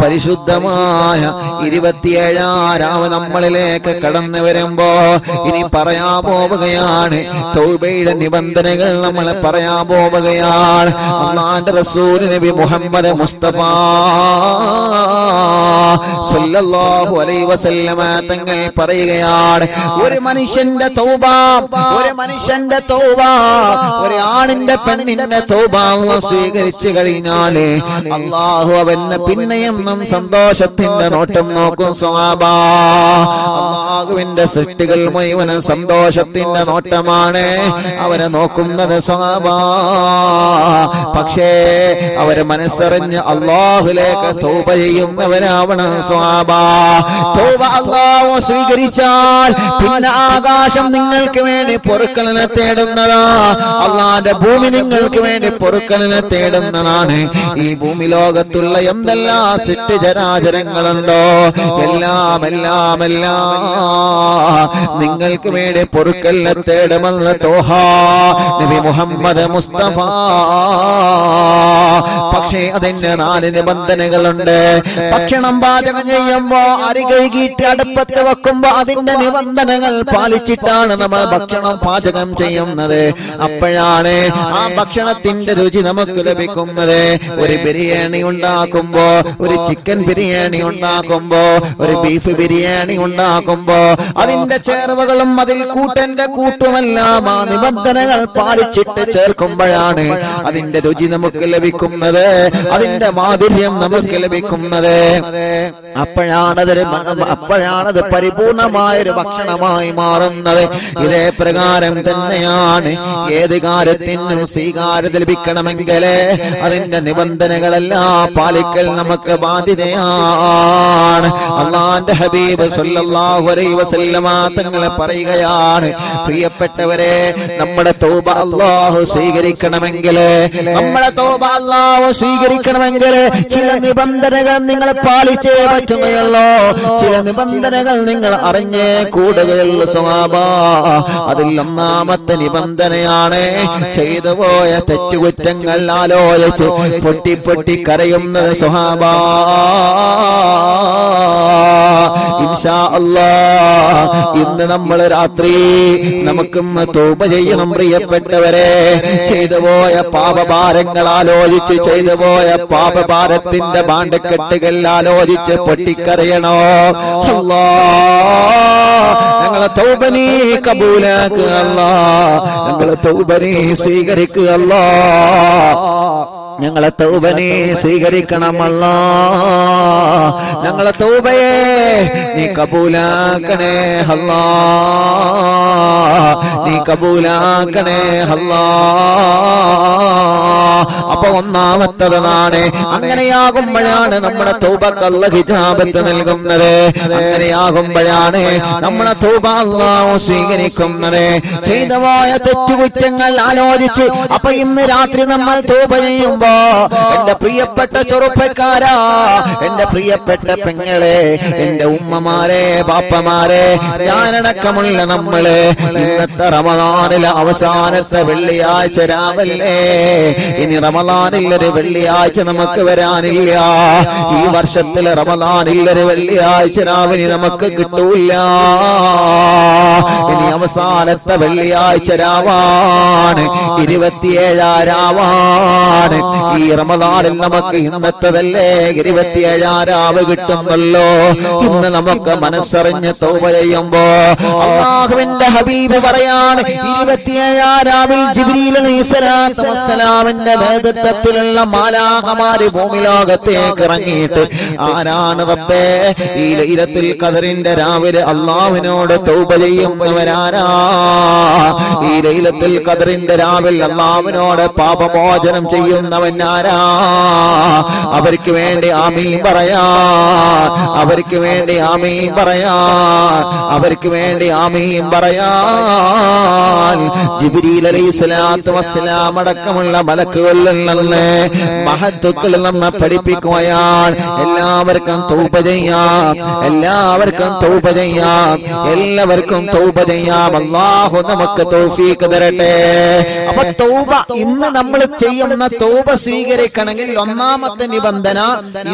പരിശുദ്ധമായ 27-ാം രാവ് നമ്മളിലേക്ക് കടന്നു വരുമ്പോ ഇനി പറയാൻ പോവുകയാണ്. തൗബയുടെ നിബന്ധനകൾ നമ്മൾ പറയാൻ പോവുകയാണ്. അല്ലാഹുവിന്റെ റസൂൽ നബി മുഹമ്മദ് മുസ്തഫ സല്ലല്ലാഹു അലൈഹി വസല്ലമ തങ്ങൾ പറയുകയാണ്, ഒരു മനുഷ്യന്റെ തൗബ, ഒരു ആണിന്റെ പെണ്ണിന്റെ തൗബ സ്വീകരിച്ചു കഴിഞ്ഞാല് അല്ലാഹു അവന് പിന്നെയും സന്തോഷത്തിന്റെ നോട്ടം നോക്കും. സ്വഹാബ, അല്ലാഹുവിന്റെ സൃഷ്ടികൾ മുഴുവൻ സന്തോഷത്തിന്റെ നോട്ടമാണ് അവരെ നോക്കുന്നത്. സ്വഹാബ, പക്ഷേ അവര് മനസ്സറിഞ്ഞ് അല്ലാഹുവിലേക്ക് തൗബ ചെയ്യുന്നവരാവണം. സ്വഹാബ, തൗബ അല്ലാഹു സ്വീകരിച്ചാൽ പിന്നെ ആകാശം നിങ്ങൾക്ക് വേണ്ടി പൊറുക്കലിനെ തേടുന്നതാ. അല്ലാഹുവിന്റെ ഭൂമി നിങ്ങൾക്ക് വേണ്ടി പൊറുക്കലിനെ തേടുന്നതാണ്. ഈ ഭൂമി ലോകത്തുള്ള എന്തെല്ലാം സൃഷ്ടിചരാചരങ്ങളുണ്ടോ എല്ലാം നിങ്ങൾക്ക് വേണ്ടി പൊറുക്കലിനെ തേടുമെന്ന് തോഹ നബി മുഹമ്മദ് മുസ്തഫ. പക്ഷേ അതിന്റെ 4 നിബന്ധനകളുണ്ട്. ഭക്ഷണം പാചകം ചെയ്യുമ്പോ അരി കഴുകിയിട്ട് അടുപ്പത്ത് വെക്കുമ്പോ അതിന്റെ നിബന്ധനകൾ പാലിച്ചിട്ടാണ് നമ്മൾ ഭക്ഷണം പാചകം ചെയ്യുന്നത്. അപ്പോഴാണ് ആ ഭക്ഷണത്തിന്റെ രുചി നമുക്ക് ലഭിക്കുന്നത്. ഒരു ബിരിയാണി ഉണ്ടാക്കുമ്പോ, ഒരു ചിക്കൻ ബിരിയാണി ഉണ്ടാക്കുമ്പോ, ഒരു ബീഫ് ബിരിയാണി ഉണ്ടാക്കുമ്പോ അതിന്റെ ചേർവകളും അതിൽ കൂട്ടന്റെ കൂട്ടുമെല്ലാം ആ നിബന്ധനകൾ പാലിച്ചിട്ട് ചേർക്കുമ്പോഴാണ് അതിന്റെ രുചി നമുക്ക് ലഭിക്കുന്നത്, അതിന്റെ മാധുര്യം നമുക്ക് ലഭിക്കുന്നത്. അപ്പോഴാണത് പരിപൂർണമായൊരു ഭക്ഷണമായി മാറുന്നത്. ഇതേ പ്രകാരം തന്നെയാണ് ഏത് കാര്യത്തിനും സ്വീകാര്യത ലഭിക്കണമെങ്കിൽ അതിന്റെ നിബന്ധനകളെല്ലാം പാലിക്കൽ നമുക്ക് ബാധ്യതയാണ്. അല്ലാഹുവിന്റെ ഹബീബ് സല്ലല്ലാഹു അലൈഹി വസല്ലമ തങ്ങൾ പറയുകയാണ്, പ്രിയപ്പെട്ടവരെ, നമ്മുടെ തൗബ അല്ലാഹു സ്വീകരിക്കണമെങ്കിൽ ചില നിബന്ധനകൾ നിങ്ങൾ പാലിച്ചേ പറ്റുകയുള്ളൂ. ചില നിബന്ധനകൾ നിങ്ങൾ അറിഞ്ഞേ കൂടുകയുള്ളൂ. സ്വഹാബ, അതിൽ ഒന്നാമത്തെ നിബന്ധനയാണ് ചെയ്തുപോയ തെറ്റുകുറ്റങ്ങൾ ആലോചിച്ച് പൊട്ടി പൊട്ടി കരയുന്നത്. സ്വഹാബ, ഇൻഷാ അല്ലാഹ് ഇന്ന് നമ്മൾ രാത്രി നമുക്കൊന്ന് തൗബ ചെയ്യണം. പ്രിയപ്പെട്ടവരെ, ചെയ്തുപോയ പാപഭാരങ്ങൾ ആലോചിച്ച്, ചെയ്തുപോയ പാപഭാരത്തിന്റെ ബാണ്ടക്കെട്ടുകൾ ആലോചിച്ച് പൊട്ടിക്കരയണോ. അല്ലാഹ് ഞങ്ങളെ തൗബ നീ കബൂലാക്കുക. അല്ലാഹ് ഞങ്ങളെ തൗബ നീ സ്വീകരിക്കുക. അല്ലാഹ് ഞങ്ങളെ തൗബനെ സ്വീകരിക്കണം. അല്ലാഹ് ഞങ്ങളെ തൗബയെ നീ കബൂലാക്കണേ. അല്ലാഹ് നീ കബൂലാക്കണേ. അല്ലാഹ്. അപ്പൊ ഒന്നാമത്തതാണ്, അങ്ങനെയാകുമ്പോഴാണ് നമ്മുടെ തൗബക്ക് അല്ലാഹു ഹിജാബത്ത് നൽകുന്നത്. അങ്ങനെയാകുമ്പോഴാണ് നമ്മുടെ തൗബ അല്ലാഹു സ്വീകരിക്കുന്നത്. ചെയ്തുപോയ തെറ്റുകുറ്റങ്ങൾ ആലോചിച്ച് അപ്പൊ ഇന്ന് രാത്രി നമ്മൾ തൗബ ചെയ്യുമ്പോ, എന്റെ പ്രിയപ്പെട്ട ചെറുപ്പക്കാരാ, എന്റെ പ്രിയപ്പെട്ട പെങ്ങളെ, എന്റെ ഉമ്മമാരെ, ബാപ്പമാരെ, ഞാനടക്കമുള്ള നമ്മള് ഇന്നത്തെ റമദാനിലെ അവസാനത്തെ വെള്ളിയാഴ്ച രാവല്ലേ. ഇനി റമദാനിൽ ഒരു വെള്ളിയാഴ്ച നമുക്ക് വരാനില്ല. ഈ വർഷത്തിലെ റമദാനിൽ ഒരു വെള്ളിയാഴ്ച രാവിലെ നമുക്ക് കിട്ടൂല. ഇനി അവസാനത്തെ വെള്ളിയാഴ്ച രാവാണ്, 27-ാം രാവാണ്. ഈ റമദാനിൽ നമുക്ക് ഇന്നത്തതല്ലേ 27-ാം രാവ് കിട്ടുന്നല്ലോ. ഇന്ന് നമുക്ക് മനസ്സറിഞ്ഞ് തൗബ ചെയ്യുമ്പോ അല്ലാഹുവിന്റെ ഹബീബ് പറയാണ്, 27-ാം രാവിൽ ജിബ്രീൽ അലൈഹിസ്സലാത്തു വസ്സലാമിന്റെ നേതൃത്വത്തിലുള്ള മാലാഖമാര് ഭൂമിലോകത്തേക്ക് ഇറങ്ങിയിട്ട്, ആരാണ് റബ്ബേ ഈ ലൈലത്തുൽ ഖദറിന്റെ രാവിലെ അല്ലാഹുവിനോട് തൗബ ചെയ്യുന്നവരാരാ? ഈ ലൈലത്തുൽ ഖദറിന്റെ രാവിലെ അല്ലാഹുവിനോട് പാപമോചനം ചെയ്യുന്നവൻ ആരാ? അവർക്ക് വേണ്ടി ആമീൻ പറയാൻ അവർക്ക് വേണ്ടി ആമീൻ പറയാൻ, അവർക്ക് വേണ്ടി ആമീൻ പറയാൻ ജിബ്രീൽ അലൈഹിസ്സലാത്തു വസ്സലാം അടക്കമുള്ള മലക്കുകളിൽ നിന്ന് മഹത്തുക്കൾ നമ്മെ പഠിപ്പിക്കുകയാണ്. എല്ലാവർക്കും തൗബ ചെയ്യാം, എല്ലാവർക്കും തൗബ ചെയ്യാം, എല്ലാവർക്കും തൗബ ചെയ്യാം. അല്ലാഹു നമുക്ക് തൗഫീഖ് തരട്ടെ. അപ്പൊ തൗബ ഇന്ന് നമ്മൾ ചെയ്യുന്ന തൗബ സ്വീകരിക്കണമെങ്കിൽ ഒന്നാമത്തെ നിബന്ധന,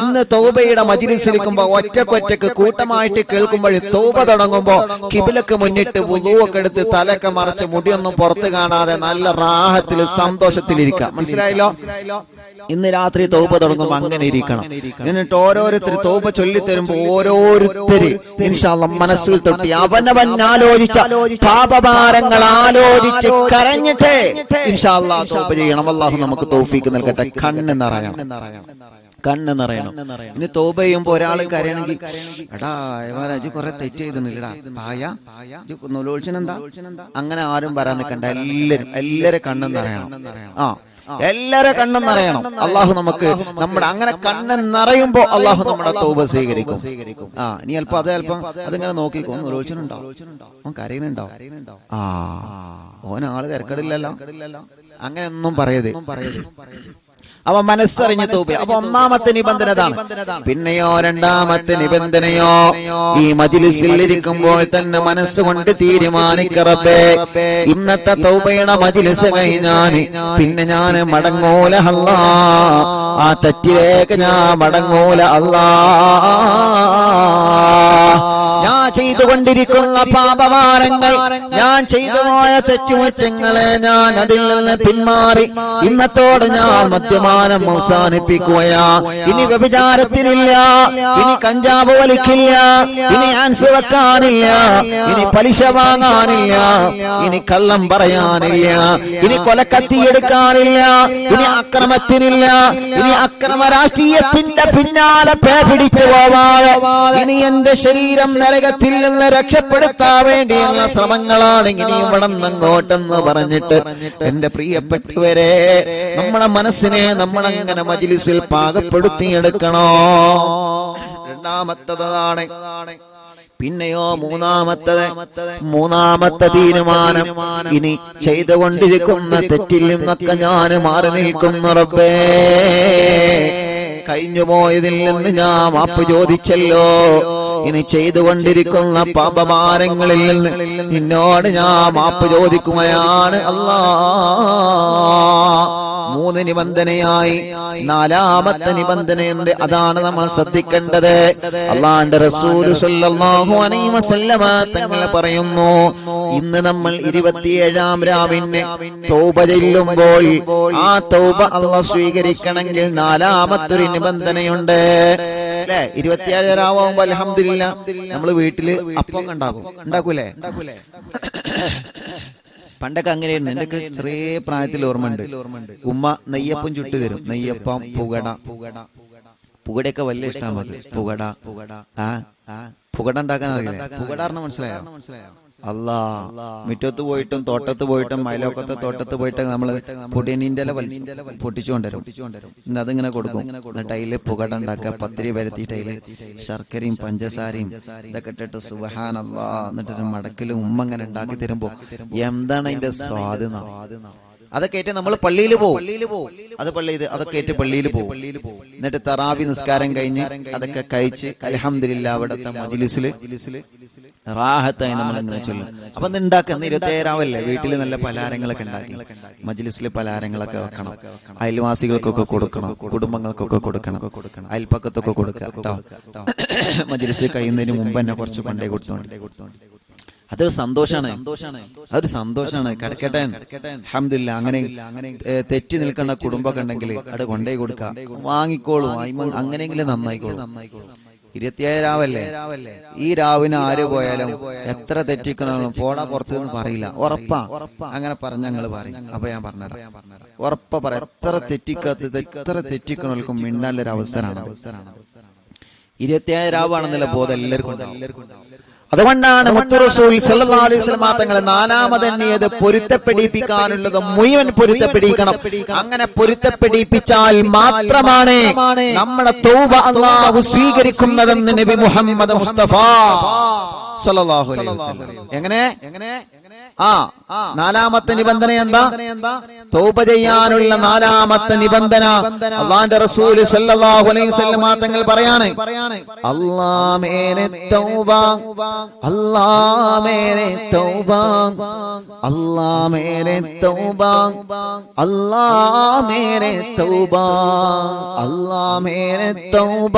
ഇന്ന് തൗബയുടെ മജ്‌ലിസിലിരിക്കുമ്പോ ഒറ്റക്കൊറ്റക്ക് കൂട്ടമായിട്ട് കേൾക്കുമ്പോൾ തൗബ തുടങ്ങുമ്പോ കിബിലക്ക് മുന്നിട്ട് വുളൂഒക്കെ എടുത്ത് തലയൊക്കെ മറച്ച് മുടിയൊന്നും പുറത്ത് കാണാതെ നല്ല റാഹത്തിൽ സന്തോഷത്തിലിരിക്കാം. മനസ്സിലായല്ലോ? ഇന്ന് രാത്രി തൗബ തുടങ്ങുമ്പോ അങ്ങനെ ഇരിക്കണം. എന്നിട്ട് ഓരോരുത്തർ തൗബ ചൊല്ലിത്തരുമ്പോ ഓരോരുത്തര് ഇൻഷാ അല്ലാഹ് മനസ്സിൽ തൊട്ടി അവനവൻ ആലോചിച്ച പാപഭാരങ്ങൾ ആലോചിച്ച് കരഞ്ഞിട്ട് ഇൻഷാ അല്ലാഹ് തൗബ ചെയ്യണം. അല്ലാഹു നമുക്ക് തൗഫീഖ് നൽകട്ടെ. കണ്ണ് നിറയണം, കണ്ണ് നിറയണം. ഇനി തൗബ ചെയ്യുമ്പോ ഒരാൾ കരയണമെങ്കിൽ, എടാ അജ് കുറെ തെറ്റ് ചെയ്തിട്ടില്ലടാ, എന്താ അങ്ങനെ ആരും വരാൻ നിൽക്കണ്ട. എല്ലാരും കണ്ണും നിറയണം. എല്ലാരെ കണ്ണും നിറയണം. അള്ളാഹു നമുക്ക് നമ്മുടെ അങ്ങനെ കണ്ണ് നിറയുമ്പോ അള്ളാഹു നമ്മുടെ തൗബ സ്വീകരിക്കും. ഇനി അല്പം അതിങ്ങനെ നോക്കിക്കോ. നോലോചനുണ്ടോ? ഓൻ കരയുന്നുണ്ടോ? ഓനാള് തിരക്കടില്ലല്ലോ. അങ്ങനെയൊന്നും പറയരുത്. അവ മനസ്സറിഞ്ഞ തൗബ. അപ്പൊ ഒന്നാമത്തെ നിബന്ധന അതാണ്. പിന്നെയോ രണ്ടാമത്തെ നിബന്ധനയോ, ഈ മജ്‌ലിസിൽ ഇരിക്കുമ്പോൾ തന്നെ മനസ്സുകൊണ്ട് തീരുമാനിക്കറബേ, ഇന്നത്തെ തൗബയുടെ മജ്‌ലിസ് കഴിഞ്ഞാൽ പിന്നെ ഞാൻ മടങ്ങൂല അല്ലാ, ആ തെറ്റിലേക്ക് ഞാൻ മടങ്ങൂല അല്ലാ. ഞാൻ ചെയ്തുകൊണ്ടിരിക്കുന്ന പാപഭാരങ്ങൾ, ഞാൻ ചെയ്തു പോയ തെറ്റുകുറ്റങ്ങളെ ഞാൻ അതിൽ നിന്ന് പിന്മാറി ഇന്നത്തോടെ ഞാൻ മദ്യപാനം അവസാനിപ്പിക്കുകയാ. ഇനി വ്യഭിചാരത്തിലില്ല, ഇനി കഞ്ചാവ് വലിക്കില്ല, ഇനി ആൻസ് വെക്കാനില്ല, ഇനി പലിശ വാങ്ങാനില്ല, ഇനി കള്ളം പറയാനില്ല, ഇനി കൊലക്കത്തിയെടുക്കാനില്ല, ഇനി അക്രമത്തിനില്ല, ഇനി അക്രമ രാഷ്ട്രീയത്തിന്റെ പിന്നാലെ പിടിച്ചു പോവാതെ ഇനി എന്റെ ശരീരം നരകത്തിൽ നിന്ന് രക്ഷപ്പെടുത്താൻ വേണ്ടിയുള്ള ശ്രമങ്ങളാണ് ഇനി ഇവിടെ അങ്ങോട്ടെന്ന് പറഞ്ഞിട്ട് എന്റെ പ്രിയപ്പെട്ടവരെ, നമ്മുടെ മനസ്സിനെ നമ്മളങ്ങനെ മജ്‌ലിസിൽ പാകപ്പെടുത്തിയെടുക്കണോ. രണ്ടാമത്തതാണ്. പിന്നെയോ മൂന്നാമത്തെ തീരുമാനം, ഇനി ചെയ്തുകൊണ്ടിരിക്കുന്ന തെറ്റിൽ നിന്നൊക്കെ ഞാൻ മാറി നിൽക്കുന്നു റബ്ബേ. കഴിഞ്ഞുപോയതിൽ നിന്ന് ഞാൻ മാപ്പ് ചോദിച്ചല്ലോ, ഇനി ചെയ്തുകൊണ്ടിരിക്കുന്ന പാപഭാരങ്ങളിൽ നിന്ന് നിന്നോട് ഞാൻ മാപ്പ് ചോദിക്കുകയാണ് അല്ലാ. മൂന്ന് നിബന്ധനയായി. നാലാമത്തെ നിബന്ധനയുണ്ട്. അതാണ് നമ്മൾ ശ്രദ്ധിക്കേണ്ടത്. അല്ലാഹുവിന്റെ റസൂൽ സ്വല്ലല്ലാഹു അലൈഹി വസല്ലമ തങ്ങൾ പറയുന്നു, ഇന്ന് നമ്മൾ 27-ാം രാവിനെ തൗബ ചെല്ലുമ്പോൾ ആ തൗബ അല്ലാഹു സ്വീകരിക്കണമെങ്കിൽ നാലാമത്തൊരു നിബന്ധനയുണ്ട്. അല്ലെ? 27 രാവാകുമ്പോ അൽഹംദുലില്ലാ നമ്മള് വീട്ടില് അപ്പം ഉണ്ടാക്കൂലേ? പണ്ടൊക്കെ അങ്ങനെയായിരുന്നു. എന്റെയൊക്കെ ചെറിയ പ്രായത്തിൽ ഓർമ്മയുണ്ട്. ഉമ്മ നെയ്യപ്പം ചുട്ടു തരും. നെയ്യപ്പം, പുകടയൊക്കെ വലിയ ഇഷ്ടമാണ്. പുകട ഉണ്ടാക്കാൻ അറിയില്ല. പുകട പറഞ്ഞ മനസ്സിലായോ? അല്ലാ, മുറ്റത്ത് പോയിട്ടും തോട്ടത്ത് പോയിട്ടും അയലോക്കത്തെ തോട്ടത്ത് പോയിട്ട് നമ്മള് പൊടിയനീന്റെ ഇല പൊട്ടിച്ചുകൊണ്ടുവരും. എന്നിട്ട് അതിങ്ങനെ കൊടുക്കും. എന്നിട്ട് അതില് പുകട ഉണ്ടാക്കുക, പത്തിരി വരുത്തിയിട്ട് അതില് ശർക്കരയും പഞ്ചസാരയും ഇതൊക്കെ ഇട്ടിട്ട് സുബ്ഹാനല്ലാ, എന്നിട്ട് മടക്കിലും ഉമ്മ ഇങ്ങനെ ഉണ്ടാക്കി തരുമ്പോ എന്താണ് അതിന്റെ സ്വാദ്. അതൊക്കെ ഏറ്റ് നമ്മൾ പള്ളിയിൽ പോകും. അതൊക്കെ ഏറ്റ് പള്ളിയിൽ പോകും. എന്നിട്ട് തറാവി നിസ്കാരം കഴിഞ്ഞ് അതൊക്കെ കഴിച്ച് അൽഹംദുലില്ലാ അവിടുത്തെ മജ്‌ലിസില് റാഹത്തായി നമ്മൾ ഇങ്ങനെ ചൊല്ലും. അപ്പൊ ഉണ്ടാക്കുന്ന 27-ാവല്ലേ, വീട്ടിൽ നല്ല പലഹാരങ്ങളൊക്കെ ഉണ്ടാക്കി മജ്‌ലിസിൽ പലഹാരങ്ങളൊക്കെ വെക്കണം. അയൽവാസികൾക്കൊക്കെ കൊടുക്കണം, കുടുംബങ്ങൾക്കൊക്കെ കൊടുക്കണം, അയൽപ്പക്കത്തൊക്കെ കൊടുക്കാം കേട്ടോ. മജ്‌ലിസ് കഴിയുന്നതിന് മുമ്പ് തന്നെ കുറച്ച് കൊണ്ടേ കൊടുത്തോണ്ട് അതൊരു സന്തോഷാണ്. കിടക്കട്ടെ അൽഹംദുലില്ലാ. അങ്ങനെ തെറ്റി നിൽക്കുന്ന കുടുംബമൊക്കെ ഉണ്ടെങ്കിൽ അവിടെ കൊണ്ടേ കൊടുക്കാം, വാങ്ങിക്കോളൂ, അങ്ങനെയെങ്കിലും നന്നായിക്കോളൂ. 27 രാവല്ലേ, ഈ രാവിനെ ആര് പോയാലും എത്ര തെറ്റിക്കണമെന്നും പോടാ പുറത്തു നിന്ന് പറയില്ല. ഉറപ്പാ അങ്ങനെ പറഞ്ഞ ഞങ്ങള് പറയും. അപ്പൊ ഞാൻ പറഞ്ഞുതരാം, ഉറപ്പാ പറയാം. എത്ര തെറ്റിക്കണവർക്കും മിണ്ടാനൊരു അവസരമാണ്. 27 രാവാണെന്നുള്ള ബോധം എല്ലാവർക്കും ഉണ്ടാവും. അതുകൊണ്ടാണ് മുത്തു റസൂൽ സല്ലല്ലാഹു അലൈഹി വസല്ലം തങ്ങൾ നാലാമതെണ്ണിയത് പൊരുത്തപ്പെടിപ്പിക്കാനുള്ളത് മുഴുവൻ പൊരുത്തപ്പെടിക്കണം. അങ്ങനെ പൊരുത്തപ്പെടിപ്പിച്ചാൽ മാത്രമാണ് നമ്മുടെ തൗബ അല്ലാഹു സ്വീകരിക്കുന്നതെന്ന് നബി മുഹമ്മദ് മുസ്തഫ സല്ലല്ലാഹു അലൈഹി വസല്ലം. എങ്ങനെ നാലാമത്തെ നിബന്ധന എന്താ? തൗബ ചെയ്യാനുള്ള നാലാമത്തെ നിബന്ധന അല്ലാഹുവിന്റെ റസൂൽ സല്ലല്ലാഹു അലൈഹി വസല്ലം തങ്ങൾ പറയാണ്, അല്ലാഹ് മേരെ തൗബ, അല്ലാഹ് മേരെ തൗബ, അല്ലാഹ് മേരെ തൗബ, അല്ലാഹ് മേരെ തൗബ, അല്ലാഹ് മേരെ തൗബ,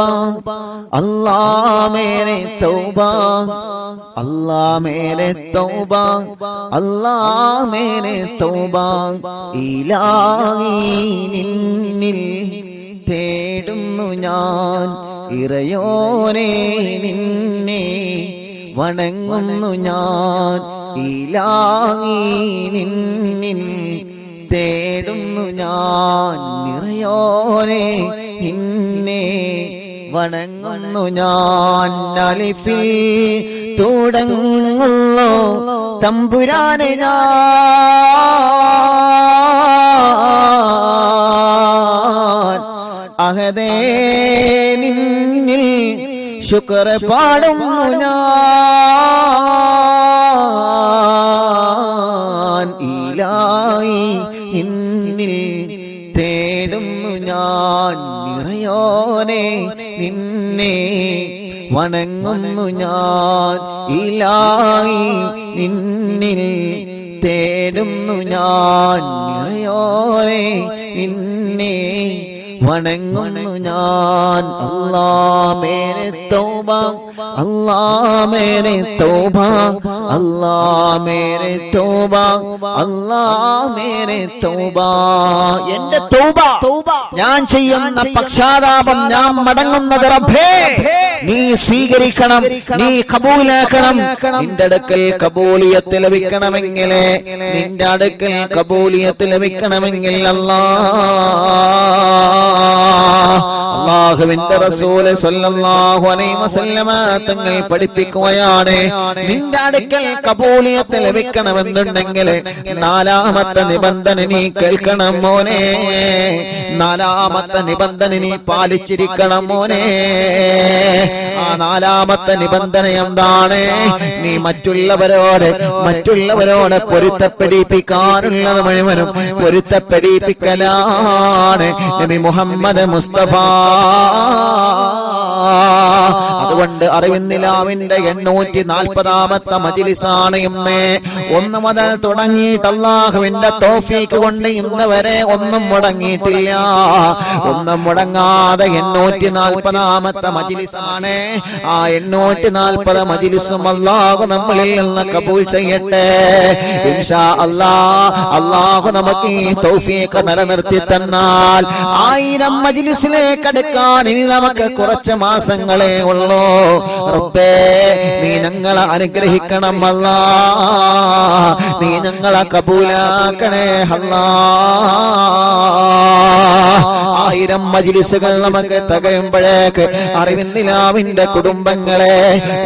അല്ലാഹ് മേരെ തൗബ, അല്ലാഹ് മേരെ തൗബ, അല്ലാഹ് മേരെ തൗബ. ഇലാഹി നിന്നിൽ തേടുന്നു ഞാൻ, ഇറയോനെ നിന്നെ വണങ്ങുന്നു ഞാൻ. ഇലാഹി നിന്നിൽ തേടുന്നു ഞാൻ, ഇറയോനെ നിന്നെ വണങ്ങുന്നു ഞാൻ. അലിഫിൽ തുടങ്ങുന്നു തമ്പുരാനെ ഞാൻ, അഹദേ നിന്നിൽ ശുക്ർ പാടുന്നു ഞാൻ. ഇലാഹി നിന്നിൽ തേടുന്നു ഞാൻ, നിറയോനെ നിന്നെ വണങ്ങുന്നു ഞാൻ. ഇലാഹി നിന്നിൽ തേടുന്നു ഞാൻ, നിറയോനെ നിന്നെ വണങ്ങുന്നു ഞാൻ. അല്ലാഹ് മേരെ തൗബ, അല്ലാഹ് മേരെ തൗബ, അല്ലാഹ് മേരെ തൗബ, അല്ലാഹ് മേരെ തൗബ. എന്റെ തൗബ, ഞാൻ ചെയ്യുന്ന പക്ഷാതാപം, ഞാൻ മടങ്ങുന്നത് റബ്ബേ നീ സ്വീകരിക്കണം, നീ കബൂലാക്കണം. നിന്റെ അടുക്കൽ കബൂലിയത്ത് ലഭിക്കണമെങ്കിൽ, നിന്റെ അടുക്കൽ കബൂലിയത്ത് ലഭിക്കണമെങ്കിൽ അല്ലാഹുവിന്റെ റസൂൽ സല്ലല്ലാഹു അലൈഹി വസല്ലം തങ്ങൾ പഠിപ്പിക്കുകയാണ്, നിന്റെ അടുക്കൽ കബൂലിയത്ത് ലഭിക്കണമെന്നുണ്ടെങ്കിൽ നാലാമത്തെ നിബന്ധന നീ കേൾക്കണം മോനെ, നാലാമത്തെ നിബന്ധന നീ പാലിച്ചിരിക്കണം മോനെ. ആ നാലാമത്തെ നിബന്ധന എന്താണ്? നീ മറ്റുള്ളവരോട് പൊരുത്തപ്പെടിപ്പിക്കാനുള്ളത് മുഴുവനും പൊരുത്തപ്പെടിപ്പിക്കലാണ് നബി മുഹമ്മദ് മുസ്തഫ. അതുകൊണ്ട് അറിവിന്നിലാവിന്റെ 840ാമത്തെ മജ്‌ലിസാണ് ഇന്ന്. 1 മുതൽ തുടങ്ങിയിട്ട് അല്ലാഹുവിന്റെ തൗഫീഖ് കൊണ്ട് ഇന്ന് വരെ ഒന്നും മുടങ്ങിയിട്ടില്ല. ഒന്നും മുടങ്ങാതെ 840ാമത്തെ മജ്‌ലിസാണ്. ആ 840 മജ്‌ലിസും അല്ലാഹു നമ്മളിൽ നിന്ന് കബൂൽ ചെയ്യട്ടെ ഇൻഷാ അല്ലാഹ്. അല്ലാഹു നമുക്ക് ഈ തൗഫീഖ് നിലനിർത്തി തന്നാൽ 1000 മജ്‌ലിസിലേക്ക് അടുക്കാൻ ഇനി നമുക്ക് കുറച്ച് മാസങ്ങളേ ഉള്ളൂ. റബ്ബേ നീ ഞങ്ങളെ അനുഗ്രഹിക്കണം അല്ലാഹ്, നീ ഞങ്ങളെ കബൂലാക്കണേ അല്ലാഹ്. 1000 മജ്‌ലിസുകൾ നമുക്ക് തികയുമ്പോഴേക്ക് അറിവിന്നിലാവിന്റെ കുടുംബങ്ങളെ,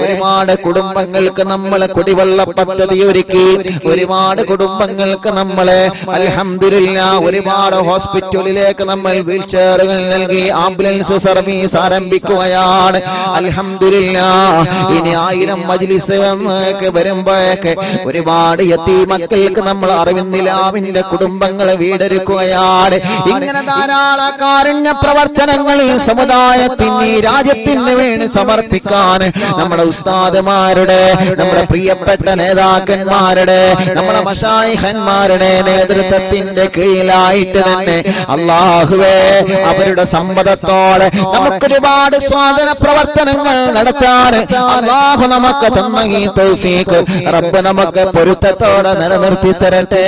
ഒരുപാട് കുടുംബങ്ങൾക്ക് നമ്മളെ കുടിവെള്ള പദ്ധതി ഒരുക്കി, ഒരുപാട് കുടുംബങ്ങൾക്ക് നമ്മളെ അൽഹംദുലില്ലാഹ് ഒരുപാട് ഹോസ്പിറ്റലിലേക്ക് നമ്മൾ വീൽ ചെയറുകൾ നൽകി ആംബുലൻസ് സർവീസ് ആരംഭിക്കുകയാണ്. അൽഹംദുലില്ലാഹ് ഇനി 1000 മജ്‌ലിസ് വരുമ്പോഴേക്ക് ഒരുപാട് യതീമക്കൾക്ക് നമ്മൾ അറിവിന്നിലാവിന്റെ കുടുംബങ്ങളെ വീടൊരുക്കുകയാണ്. ഇങ്ങനെ ധാരാളം കാരുണ്യ പ്രവർത്തനങ്ങൾ ഈ സമുദായത്തിന്, ഈ രാജ്യത്തിന് വേണ്ടി സമർപ്പിക്കാൻ നമ്മുടെ ഉസ്താദുമാരുടെ, നമ്മുടെ പ്രിയപ്പെട്ട നേതാക്കന്മാരുടെ, നമ്മുടെ മശായിഖന്മാരുടെ നേതൃത്വത്തിന്റെ കീഴിലായിട്ട് തന്നെ അല്ലാഹുവേ അവരുടെ സമ്മതത്തോടെ നമുക്കൊരുപാട് സ്വാതന പ്രവർത്തനങ്ങൾ നടത്താൻ അല്ലാഹു നമുക്ക് തന്ന ഈ തൗഫീഖ് റബ്ബ് നമുക്ക് പൊരുത്തത്തോടെ നിലനിർത്തി തരട്ടെ.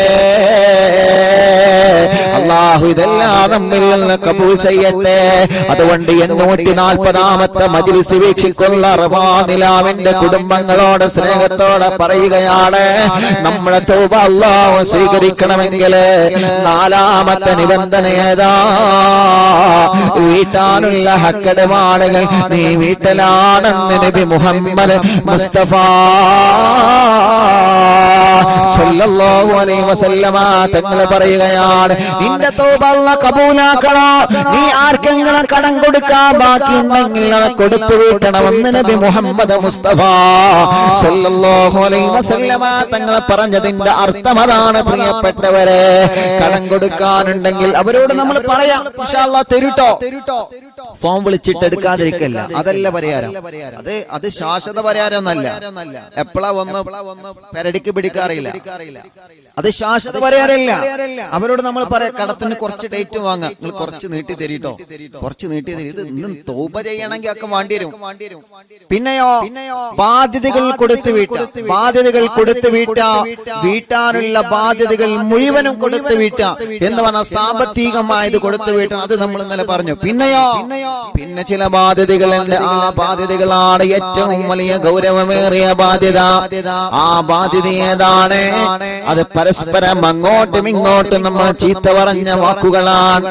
അല്ലാഹു ഇതെല്ലാം നമ്മിൽ നിന്ന് കബൂൽ ചെയ്യട്ടെ. അതുകൊണ്ട് 840ാമത്തെ മജ്‌ലിസ് വീക്ഷിക്കുന്ന റവാനിലാവിന്റെ കുടുംബങ്ങളോട് സ്നേഹത്തോടെ പറയുകയാണ്, നമ്മുടെ തൗബ അല്ലാഹു സ്വീകരിക്കണമെങ്കിൽ നാലാമത്തെ നിബന്ധന ഏതാ? വീട്ടാനുള്ള ഹക്കടപാടുകൾ നീ വീട്ടലാ നാടെന്ന് നബി മുഹമ്മദ് മുസ്തഫ സല്ലല്ലാഹു അലൈഹി വസല്ലമ തങ്ങൾ പറയുകയാണ്, നിന്റെ തൗബ അല്ലാഹു കബൂലാക്കണോ? നീ ആർക്കെങ്കിലും കടം കൊടുക്കാൻ ബാക്കിയുണ്ടെങ്കിൽ അത് കൊടുത്തു വീട്ടണമെന്ന് നബി മുഹമ്മദ് മുസ്തഫ സല്ലല്ലാഹു അലൈഹി വസല്ലമ തങ്ങൾ പറഞ്ഞതിന്റെ അർത്ഥം അതാണ്. പ്രിയപ്പെട്ടവരെ, കടം കൊടുക്കാനുണ്ടെങ്കിൽ അവരോട് നമ്മൾ പറയാം, ഇൻഷാ അല്ലാഹ് തരുട്ടോ. ഫോൺ വിളിച്ചിട്ട് എടുക്കാതിരിക്കല്ല, അതല്ല പരിഹാരം. അത് ശാശ്വത പരിഹാരം ഒന്നല്ല. എപ്പോഴാ വന്ന് പെരടിക്ക് പിടിക്കാറില്ല, അത് ശാശ്വത പരിഹാരമില്ല. അവരോട് നമ്മൾ പറയാം, കടത്തിന് കുറച്ച് ഡേറ്റ് വാങ്ങാം, നിങ്ങൾ കുറച്ച് നീട്ടി തരീട്ടോ, കുറച്ച് നീട്ടി തരും. ഇത് ഇന്നും തൗബ ചെയ്യണമെങ്കിൽ ഒക്കെ വേണ്ടി വരും. പിന്നെയോ ബാധ്യതകൾ കൊടുത്തു വീട്ടാനുള്ള ബാധ്യതകൾ മുഴുവനും കൊടുത്തു വീട്ട എന്ന് പറഞ്ഞാൽ സാമ്പത്തികമായത് കൊടുത്തു വീട്ടണം. അത് നമ്മൾ ഇന്നലെ പറഞ്ഞു. പിന്നെ ചില ബാധ്യതകളുണ്ട്. ആ ബാധ്യതകളാണ് ഏറ്റവും വലിയ ഗൗരവമേറിയ ബാധ്യത. ആ ബാധ്യത ഏതാണ്? അത് പരസ്പരം അങ്ങോട്ടും ഇങ്ങോട്ടും നമ്മൾ ചീത്ത പറഞ്ഞ വാക്കുകളാണ്.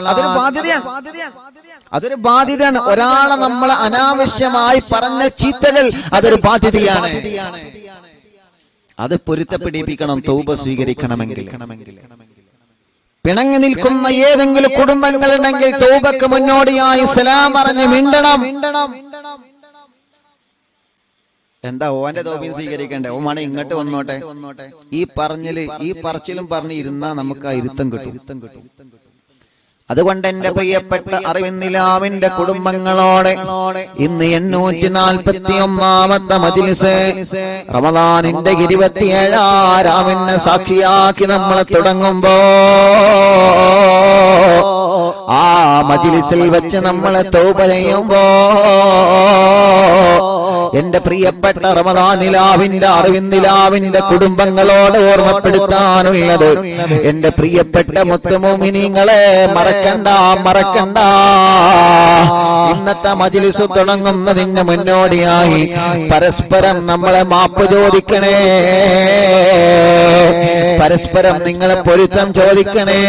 അതൊരു ബാധ്യതയാണ്. ഒരാളെ നമ്മൾ അനാവശ്യമായി പറഞ്ഞ ചീത്തകൾ അതൊരു ബാധ്യതയാണ്. അത് പൊരുത്തപ്പെടിപ്പിക്കണം തൗബ സ്വീകരിക്കണമെങ്കിൽ. പിണങ്ങി നിൽക്കുന്ന ഏതെങ്കിലും കുടുംബങ്ങളുണ്ടെങ്കിൽ തൗബക്ക് മുന്നോടിയായി സലാം പറഞ്ഞ് മിണ്ടണം. എന്താ ഓന്റെ തൗബയും സ്വീകരിക്കണ്ടേ? ഓമാണ് ഇങ്ങോട്ട് വന്നോട്ടെ. ഈ പറച്ചിലും പറഞ്ഞ് ഇരുന്നാ നമുക്ക് ആ ഇരുത്തം കിട്ടും. അതുകൊണ്ട് എന്റെ പ്രിയപ്പെട്ട അറിവിന്നിലാവിന്റെ കുടുംബങ്ങളോടെ ഇന്ന് 841 മജ്‌ലിസ് റമദാനിന്റെ 27 രാവിനെ സാക്ഷിയാക്കി നമ്മൾ തുടങ്ങുമ്പോ ആ മജ്‌ലിസിൽ വെച്ച് നമ്മൾ തൗബ ചെയ്യുമ്പോ എന്റെ പ്രിയപ്പെട്ട റമദാനിലാവിന്റെ അറിവിന്നിലാവിന്റെ കുടുംബങ്ങളോട് ഓർമ്മപ്പെടുത്താനുള്ളത്, എന്റെ പ്രിയപ്പെട്ട മുത്തുമോമിനീങ്ങളെ മറക്കണ്ട. ഇന്നത്തെ മജ്‌ലിസ് തുടങ്ങുന്നതിന് മുന്നോടിയായി പരസ്പരം നമ്മളെ മാപ്പ് ചോദിക്കണേ, പരസ്പരം നിങ്ങളെ പൊരുത്തം ചോദിക്കണേ.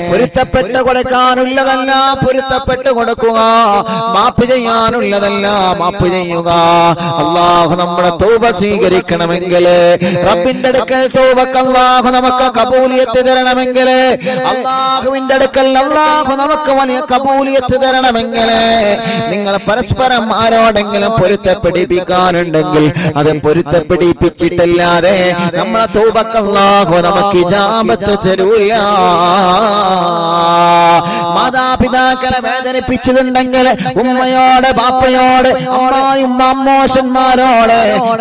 പൊരുത്തപ്പെട്ട് കൊടുക്കാനുള്ളതല്ല പൊരുത്തപ്പെട്ട് കൊടുക്കുക, മാപ്പ് ചെയ്യാനുള്ളതല്ല മാപ്പ് ചെയ്യുക. അല്ലാഹു നമ്മുടെ തൗബ സ്വീകരിക്കണമെങ്കിൽ, റബ്ബിന്റെ അടുക്കൽ തൗബക്ക് അല്ലാഹു നമുക്ക് കബൂലിയത്ത് തരണമെങ്കിൽ, അല്ലാഹുവിന്റെ അടുക്കൽ അല്ലാഹു നമുക്ക് വലിയ കബൂലിയത്ത് തരണമെങ്കിൽ നിങ്ങൾ പരസ്പരം ആരോടെങ്കിലും പൊരുത്തപ്പെടിപ്പിക്കാനുണ്ടെങ്കിൽ അത് പൊരുത്തപ്പെടിപ്പിച്ചിട്ടല്ലാതെ നമ്മളെ തൗബക്ക് അല്ലാഹു നമുക്ക് ഇജാബത്ത് തരൂല. മാതാപിതാക്കളെ വേദനിപ്പിച്ചിട്ടുണ്ടെങ്കിൽ ഉമ്മയോട് ബാപ്പയോട് അമ്മായും അമ്മോശന്മാരോട്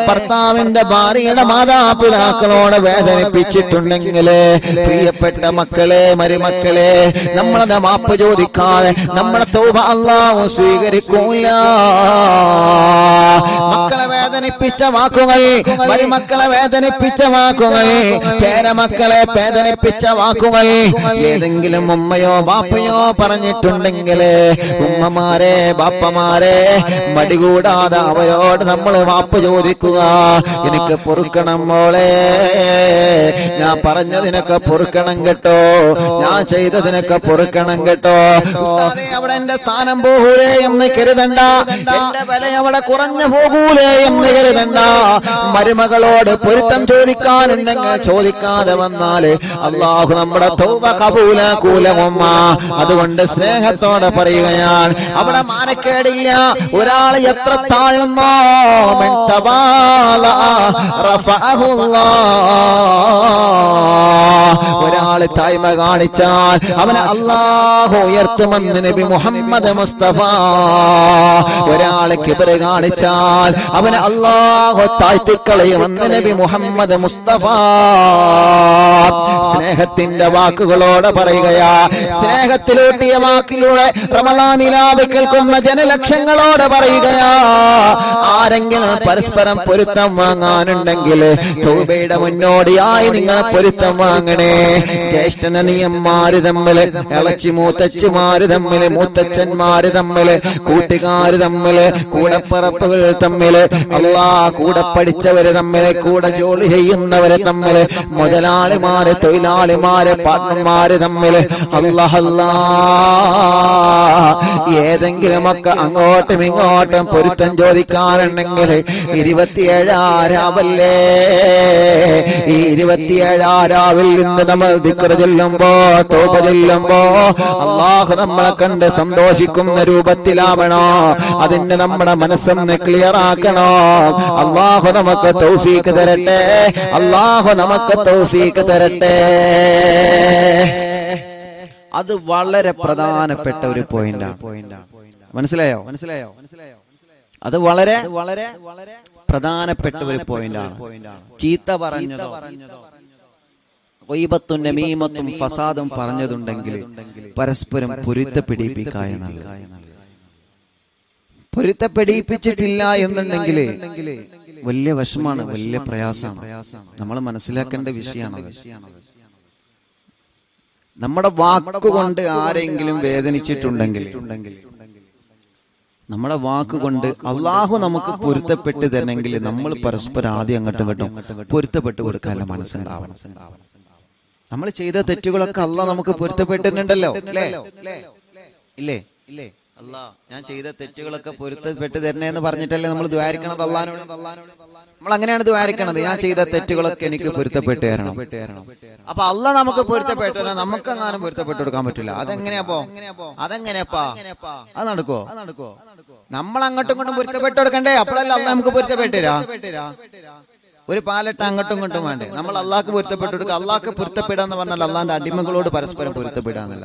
ഭർത്താവിന്റെ ഭാര്യയുടെ മാതാപിതാക്കളോട് വേദനിപ്പിച്ചിട്ടുണ്ടെങ്കിൽ പ്രിയപ്പെട്ട മക്കളെ മരുമക്കളെ നമ്മളത് മാപ്പ് ചോദിക്കാതെ നമ്മളെ തൗബ അല്ലാഹു സ്വീകരിക്കൂല. മക്കളെ വേദനിപ്പിച്ച വാക്കുകൾ, മരുമക്കളെ വേദനിപ്പിച്ച വാക്കുകൾ, പേരമക്കളെ വേദനിപ്പിച്ച വാക്കുകൾ ഏതെങ്കിലും ഉമ്മയോ ബാപ്പയോ പറഞ്ഞിട്ടുണ്ടെങ്കിൽ ഉമ്മമാരെ ബാപ്പമാരെ മടികൂടാതെ അവരോട് നമ്മൾ മാപ്പ് ചോദിക്കുക. എനിക്ക് പൊറുക്കണം മോളെ, ഞാൻ പറഞ്ഞതിനൊക്കെ പൊറുക്കണം കേട്ടോ, ഞാൻ ചെയ്തതിനൊക്കെ പൊറുക്കണം കേട്ടോ. ഉസ്താദേ അവിടെ എന്റെ സ്ഥാനം പോകൂലേ എന്ന് കരുതണ്ട, എന്റെ വില അവിടെ കുറഞ്ഞു പോകൂലേ എന്ന് കരുതണ്ട. മരുമകളോട് പൊരുത്തം ചോദിക്കാനുണ്ടെങ്കിൽ ചോദിക്കാതെ വന്നാല് അല്ലാഹു നമ്മുടെ തൗബ കബൂലാക്കൂല ഉമ്മ. അതുകൊണ്ട് സ്നേഹത്തോടെ പറയുകയാണ്, അവിടെ മാനക്കേടില്ല. ഒരാൾ എത്ര താഴുന്നോ മൻ തബാല റഫഅഹുല്ലാഹ്, ഒരാൾ താഴ്മ കാണിച്ചാൽ അവനെ അല്ലാഹു ഉയർത്തുമെന്ന് നബി മുഹമ്മദ് മുസ്തഫ. ഒരാൾ കിബ്ർ കാണിച്ചാൽ അവനെ അല്ലാഹു താഴ്ത്തിക്കളയുമെന്ന് നബി മുഹമ്മദ് മുസ്തഫ. സ്നേഹത്തിന്റെ വാക്കുകളോടെ പറയുകയാ, സ്നേഹത്തിലൂട്ടിയ വാക്കിലൂടെ റമളാനിലാവ് കേൾക്കുന്ന ജനലക്ഷങ്ങളോട് പറയുകയാ, ആരെങ്കിലും പരസ്പരം പൊരുത്തം വാങ്ങാനുണ്ടെങ്കിൽ തൗബയുടെ മുന്നോടിയായി നിങ്ങളെ പൊരുത്തം വാങ്ങണേ. ജ്യേഷ്ഠനനിയന്മാര് തമ്മില്, ഇളച്ചി മൂത്തച്ഛമാര് തമ്മില്, മൂത്തച്ഛന്മാര് തമ്മില്, കൂട്ടുകാര് തമ്മില്, കൂടപ്പിറപ്പുകൾ തമ്മില്, അല്ലാ കൂടെ പഠിച്ചവര് തമ്മില്, കൂടെ ജോലി ചെയ്യുന്നവരെ തമ്മില്, മുതലാളിമാര് തൊഴിലാളിമാര് പാർട്ട്ണർമാര് തമ്മില് അല്ലാ ഏതെങ്കിലുമൊക്കെ അങ്ങോട്ടും ഇങ്ങോട്ടും പൊരുത്തം ചോദിക്കാനുണ്ടെങ്കിൽ 27 രാവല്ലേ, ഈ 27 രാവിൽ നിന്ന് നമ്മൾ ദിക്ർ ചൊല്ലുമ്പോ തൗബ ചൊല്ലുമ്പോ അല്ലാഹു നമ്മളെ കണ്ട് സന്തോഷിക്കുന്ന രൂപത്തിലാവണോ, അതിന് നമ്മുടെ മനസ്സൊന്ന് ക്ലിയർ ആക്കണോ. അല്ലാഹു നമുക്ക് തൗഫീഖ് തരട്ടെ, അല്ലാഹു നമുക്ക് തൗഫീഖ് തരട്ടെ. അത് വളരെ പ്രധാനപ്പെട്ട ഒരു പോയിന്റാണ്. മനസ്സിലായോ? അത് വളരെ വളരെ പ്രധാനപ്പെട്ട ഒരു പോയിന്റാണ്. ചീത്ത പറഞ്ഞതോ ഗീബത്തും നമീമത്തും ഫസാദും പറഞ്ഞതുണ്ടെങ്കിൽ പരസ്പരം പൊരുത്തപ്പെടിപ്പിക്കുക എന്നുള്ളത്. പൊരുത്തപ്പെടിപ്പിച്ചിട്ടില്ല എന്നുണ്ടെങ്കിൽ വലിയ വിഷമാണ്, വലിയ പ്രയാസമാണ്. നമ്മൾ മനസ്സിലാക്കേണ്ട വിഷയമാണ്. നമ്മുടെ വാക്കുകൊണ്ട് ആരെങ്കിലും വേദനിച്ചിട്ടുണ്ടെങ്കിൽ, നമ്മുടെ വാക്കുകൊണ്ട് അള്ളാഹു നമുക്ക് പൊരുത്തപ്പെട്ട് തരണമെങ്കിൽ നമ്മൾ പരസ്പരം ആദ്യം അങ്ങോട്ടും ഇങ്ങോട്ടും പൊരുത്തപ്പെട്ട് കൊടുക്കാനുള്ള മനസ്സുണ്ടാവണം. നമ്മൾ ചെയ്ത തെറ്റുകളൊക്കെ അള്ളാഹ് നമുക്ക് പൊരുത്തപ്പെട്ടിട്ടുണ്ടല്ലോ, അല്ലേ? ഇല്ലേ? അല്ലാ ഞാൻ ചെയ്ത തെറ്റുകളൊക്കെ പൊരുത്തപ്പെട്ട് തരണേന്ന് പറഞ്ഞിട്ടല്ലേ നമ്മൾ ദ്വാരിക്കണത് അള്ളാഹിനോട്. നമ്മൾ അങ്ങനെയാണ് ദ്വാരിക്കണത്, ഞാൻ ചെയ്ത തെറ്റുകളൊക്കെ എനിക്ക് പൊരുത്തപ്പെട്ട് തരണം. അപ്പൊ അള്ളാഹ് നമുക്ക് പൊരുത്തപ്പെട്ടു തരണം, നമുക്ക് എങ്ങാനും പൊരുത്തപ്പെട്ടു കൊടുക്കാൻ പറ്റില്ല. അതെങ്ങനെയാപ്പോ? അത് നടക്കുവോ? നമ്മൾ അങ്ങോട്ടും ഇങ്ങോട്ടും പൊരുത്തപ്പെട്ട് കൊടുക്കണ്ടേ? അപ്പോഴല്ല അള്ളാഹ് നമുക്ക് പൊരുത്തപ്പെട്ടുതരാ. ഒരു പാലട്ട് അങ്ങോട്ടും ഇങ്ങോട്ടും വേണ്ടേ? നമ്മൾ അള്ളാഹ്ക്ക് പൊരുത്തപ്പെട്ടു കൊടുക്കുക. അള്ളാഹ്ക്ക് പൊരുത്തപ്പെടാന്ന് പറഞ്ഞാൽ അള്ളാഹിന്റെ അടിമകളോട് പരസ്പരം പൊരുത്തപ്പെടാന്നല്ല.